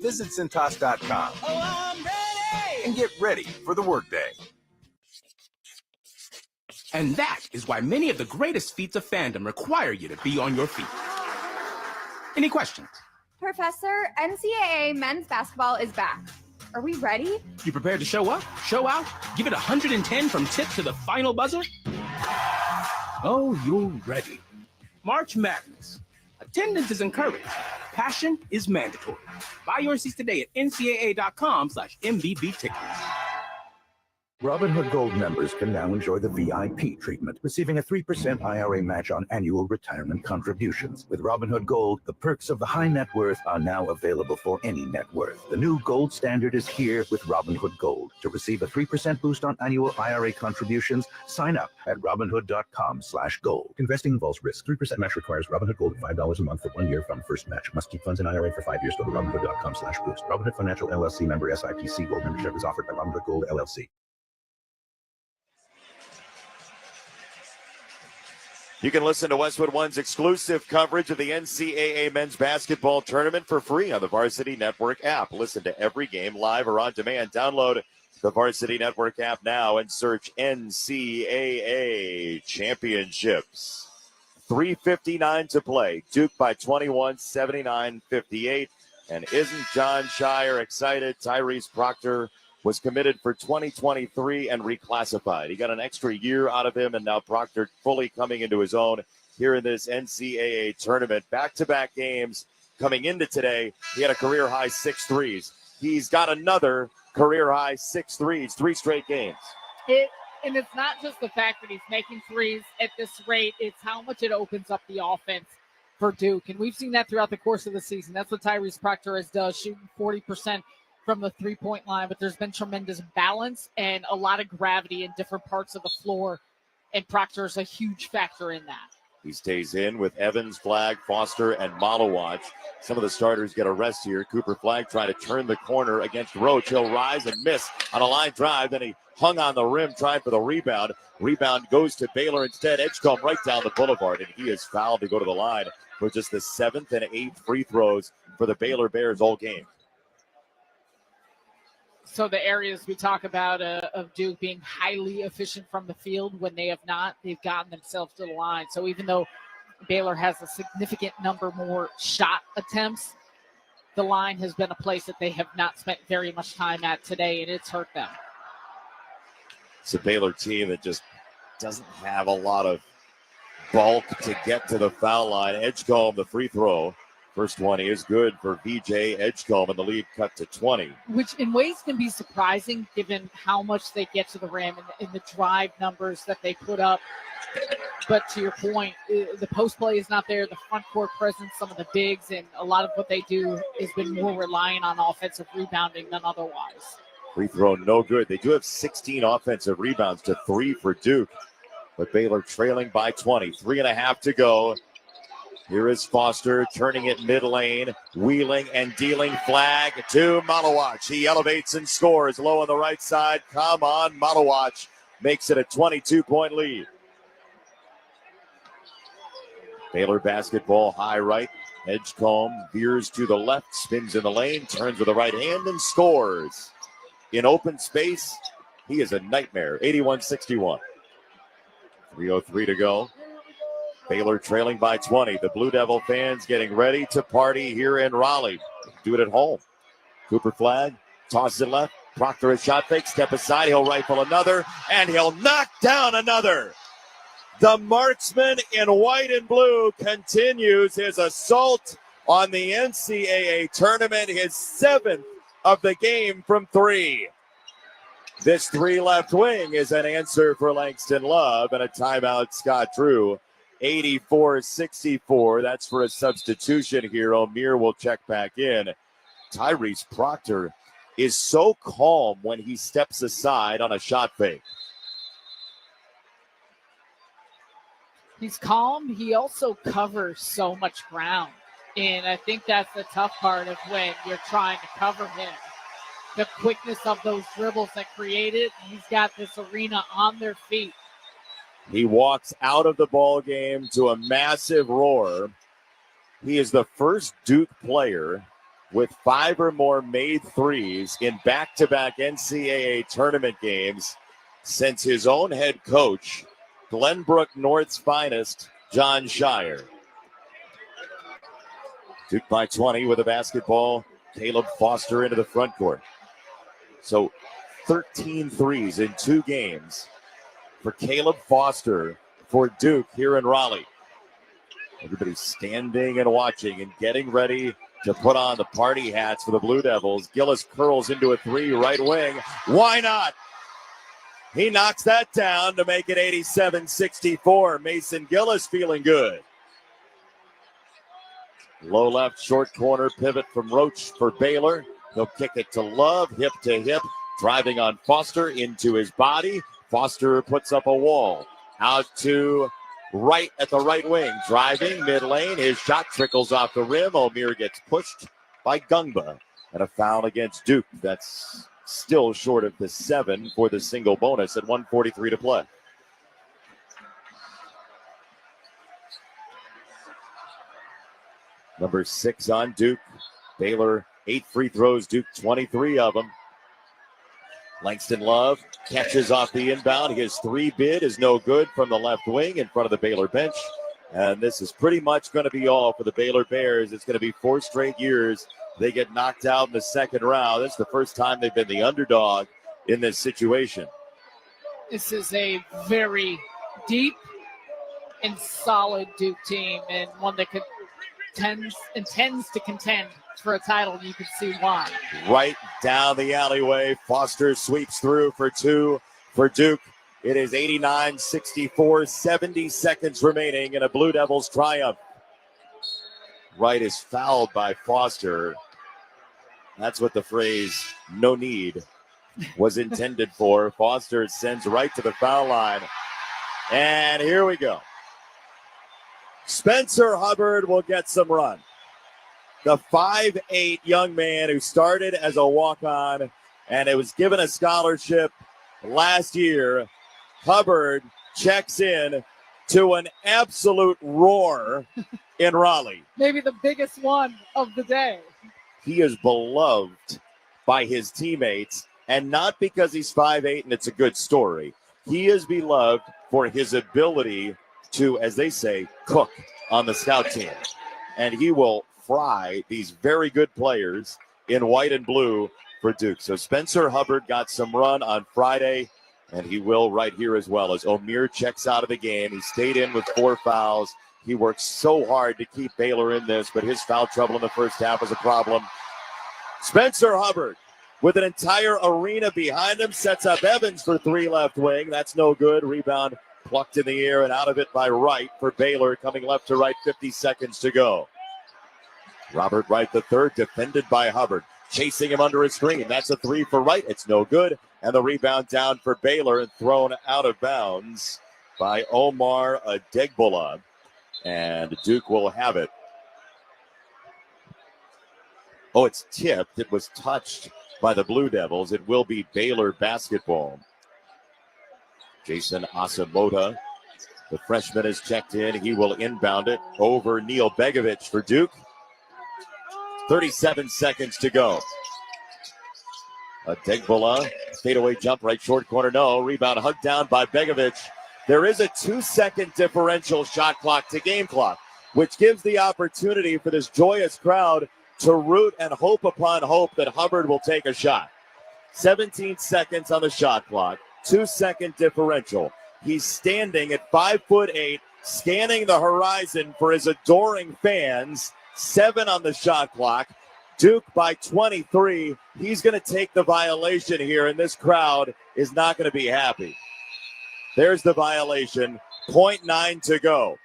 Visit Cintas.com and get ready for the workday. And that is why many of the greatest feats of fandom require you to be on your feet. Any questions? Professor, NCAA men's basketball is back. Are we ready? You prepared to show up, show out, give it 110 from tip to the final buzzer? Oh, you're ready. March Madness. Attendance is encouraged. Passion is mandatory. Buy your seats today at ncaa.com/MVB tickets. Robinhood Gold members can now enjoy the VIP treatment, receiving a 3% IRA match on annual retirement contributions. With Robinhood Gold, the perks of the high net worth are now available for any net worth. The new gold standard is here with Robinhood Gold. To receive a 3% boost on annual IRA contributions, sign up at Robinhood.com/gold. Investing involves risk. 3% match requires Robinhood Gold at $5 a month for 1 year from first match. Must keep funds in IRA for 5 years. Go to Robinhood.com/boost. Robinhood Financial LLC member SIPC. Gold membership is offered by Robinhood Gold LLC. You can listen to Westwood One's exclusive coverage of the NCAA men's basketball tournament for free on the Varsity Network app. Listen to every game live or on demand. Download the Varsity Network app now and search NCAA Championships. 3:59 to play. Duke by 21, 79-58. And isn't John Shire excited? Tyrese Proctor was committed for 2023 and reclassified. He got an extra year out of him, and now Proctor fully coming into his own here in this NCAA tournament. Back-to-back games coming into today. He had a career-high 6 threes. He's got another career-high 6 threes, 3 straight games. And it's not just the fact that he's making threes at this rate. It's how much it opens up the offense for Duke. And we've seen that throughout the course of the season. That's what Tyrese Proctor has done, shooting 40% from the three-point line, but there's been tremendous balance and a lot of gravity in different parts of the floor, and Proctor is a huge factor in that. He stays in with Evans, Flagg, Foster, and Malawatch. Some of the starters get a rest here. Cooper Flagg trying to turn the corner against Roach. He'll rise and miss on a line drive. Then he hung on the rim, trying for the rebound. Rebound goes to Baylor instead. Edgecombe right down the boulevard, and he is fouled to go to the line for just the 7th and 8th free throws for the Baylor Bears all game. So the areas we talk about of Duke being highly efficient from the field, when they have not, they've gotten themselves to the line. So even though Baylor has a significant number more shot attempts, the line has been a place that they have not spent very much time at today, and it's hurt them. It's a Baylor team that just doesn't have a lot of bulk to get to the foul line. Edgecombe, the free throw. First one is good for VJ Edgecombe, and the lead cut to 20. Which in ways can be surprising given how much they get to the rim and the drive numbers that they put up. But to your point, the post play is not there. The front court presence, some of the bigs, and a lot of what they do has been more reliant on offensive rebounding than otherwise. Free throw no good. They do have 16 offensive rebounds to 3 for Duke, but Baylor trailing by 20. 3.5 to go. Here is Foster turning it mid lane, wheeling and dealing. Flagg to Malawatch. He elevates and scores low on the right side. Come on, Malawatch makes it a 22-point lead. Baylor basketball high right. Edgecombe veers to the left, spins in the lane, turns with the right hand and scores. In open space, he is a nightmare. 81-61. 3:03 to go. Baylor trailing by 20. The Blue Devil fans getting ready to party here in Raleigh. Do it at home. Cooper Flagg tosses it left. Proctor a shot fake. Step aside. He'll rifle another, and he'll knock down another. The marksman in white and blue continues his assault on the NCAA tournament. His 7th of the game from 3. This 3 left wing is an answer for Langston Love, and a timeout Scott Drew. 84-64. That's for a substitution here. O'Meara will check back in. Tyrese Proctor is so calm when he steps aside on a shot fake. He's calm. He also covers so much ground. And I think that's the tough part of when you're trying to cover him. The quickness of those dribbles that create it. He's got this arena on their feet. He walks out of the ball game to a massive roar. He is the first Duke player with 5 or more made threes in back-to-back NCAA tournament games since his own head coach, Glenbrook North's finest, John Shire. Duke by 20 with a basketball. Caleb Foster into the front court. So 13 threes in 2 games for Caleb Foster for Duke here in Raleigh. Everybody's standing and watching and getting ready to put on the party hats for the Blue Devils. Gillis curls into a 3 right wing. Why not? He knocks that down to make it 87-64. Mason Gillis feeling good. Low left, short corner pivot from Roach for Baylor. He'll kick it to Love, hip to hip, driving on Foster into his body. Foster puts up a wall. Out to right at the right wing. Driving mid lane. His shot trickles off the rim. O'Meara gets pushed by Gungba. And a foul against Duke. That's still short of the 7 for the single bonus at 1:43 to play. Number 6 on Duke. Baylor 8 free throws. Duke 23 of them. Langston Love catches off the inbound. His 3 bid is no good from the left wing in front of the Baylor bench. And this is pretty much going to be all for the Baylor Bears. It's going to be 4 straight years they get knocked out in the second round. This is the first time they've been the underdog in this situation. This is a very deep and solid Duke team, and one that intends to contend for a title. You can see why. Right down the alleyway. Foster sweeps through for 2 for Duke. It is 89-64, 70 seconds remaining in a Blue Devils triumph. Wright is fouled by Foster. That's what the phrase "no need" was intended for. Foster sends Wright to the foul line. And here we go. Spencer Hubbard will get some run. The 5'8" young man who started as a walk-on and it was given a scholarship last year. Hubbard checks in to an absolute roar in Raleigh. Maybe the biggest one of the day. He is beloved by his teammates, and not because he's 5'8" and it's a good story. He is beloved for his ability to, as they say, cook on the scout team. And he will fry these very good players in white and blue for Duke. So Spencer Hubbard got some run on Friday, and he will right here as well as Omier checks out of the game. He stayed in with 4 fouls. He worked so hard to keep Baylor in this, but his foul trouble in the first half was a problem. Spencer Hubbard, with an entire arena behind him, sets up Evans for 3 left wing. That's no good. Rebound plucked in the air and out of it by Wright for Baylor, coming left to right, 50 seconds to go. Robert Wright III defended by Hubbard, chasing him under a screen. That's a 3 for Wright. It's no good. And the rebound down for Baylor and thrown out of bounds by Omar Adegbula. And Duke will have it. Oh, it's tipped. It was touched by the Blue Devils. It will be Baylor basketball. Jason Asamoah, the freshman, has checked in. He will inbound it over Neil Begovic for Duke. 37 seconds to go. Adegbula, fadeaway jump, right short corner, no. Rebound hugged down by Begovic. There is a 2-second differential shot clock to game clock, which gives the opportunity for this joyous crowd to root and hope upon hope that Hubbard will take a shot. 17 seconds on the shot clock, 2-second differential. He's standing at 5'8", scanning the horizon for his adoring fans. 7 on the shot clock. Duke by 23. He's going to take the violation here, and this crowd is not going to be happy. There's the violation. 0.9 to go.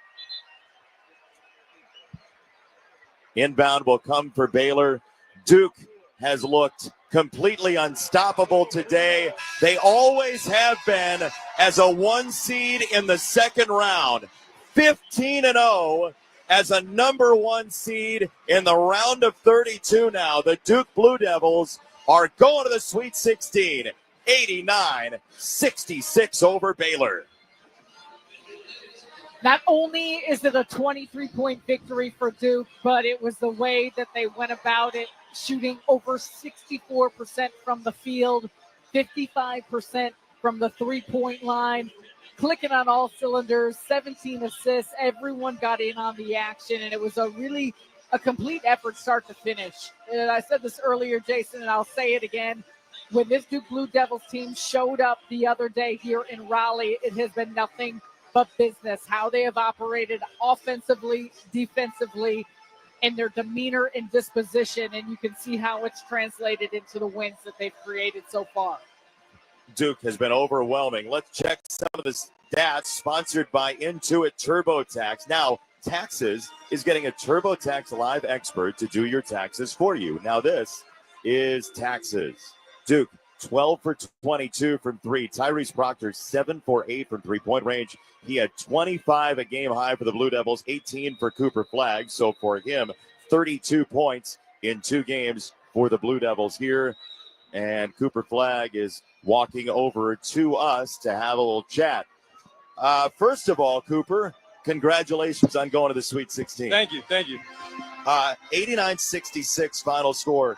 Inbound will come for Baylor. Duke has looked completely unstoppable today. They always have been as a 1 seed in the second round. 15-0 as a number 1 seed in the round of 32 now. The Duke Blue Devils are going to the Sweet 16. 89-66 over Baylor. Not only is it a 23-point victory for Duke, but it was the way that they went about it, shooting over 64% from the field, 55% from the three-point line, clicking on all cylinders, 17 assists. Everyone got in on the action, and it was a complete effort start to finish. And I said this earlier, Jason, and I'll say it again. When this Duke Blue Devils team showed up the other day here in Raleigh, it has been nothing but business. How they have operated offensively, defensively, and their demeanor and disposition, and you can see how it's translated into the wins that they've created so far. Duke has been overwhelming. Let's check some of the stats sponsored by Intuit TurboTax. Now, Taxes is getting a TurboTax Live expert to do your taxes for you. Now, this is Taxes. Duke, 12 for 22 from 3. Tyrese Proctor, 7 for 8 from three-point range. He had 25, a game high for the Blue Devils, 18 for Cooper Flagg. So for him, 32 points in 2 games for the Blue Devils here. And Cooper Flagg is walking over to us to have a little chat. First of all, Cooper, congratulations on going to the Sweet 16. Thank you. 89-66 final score.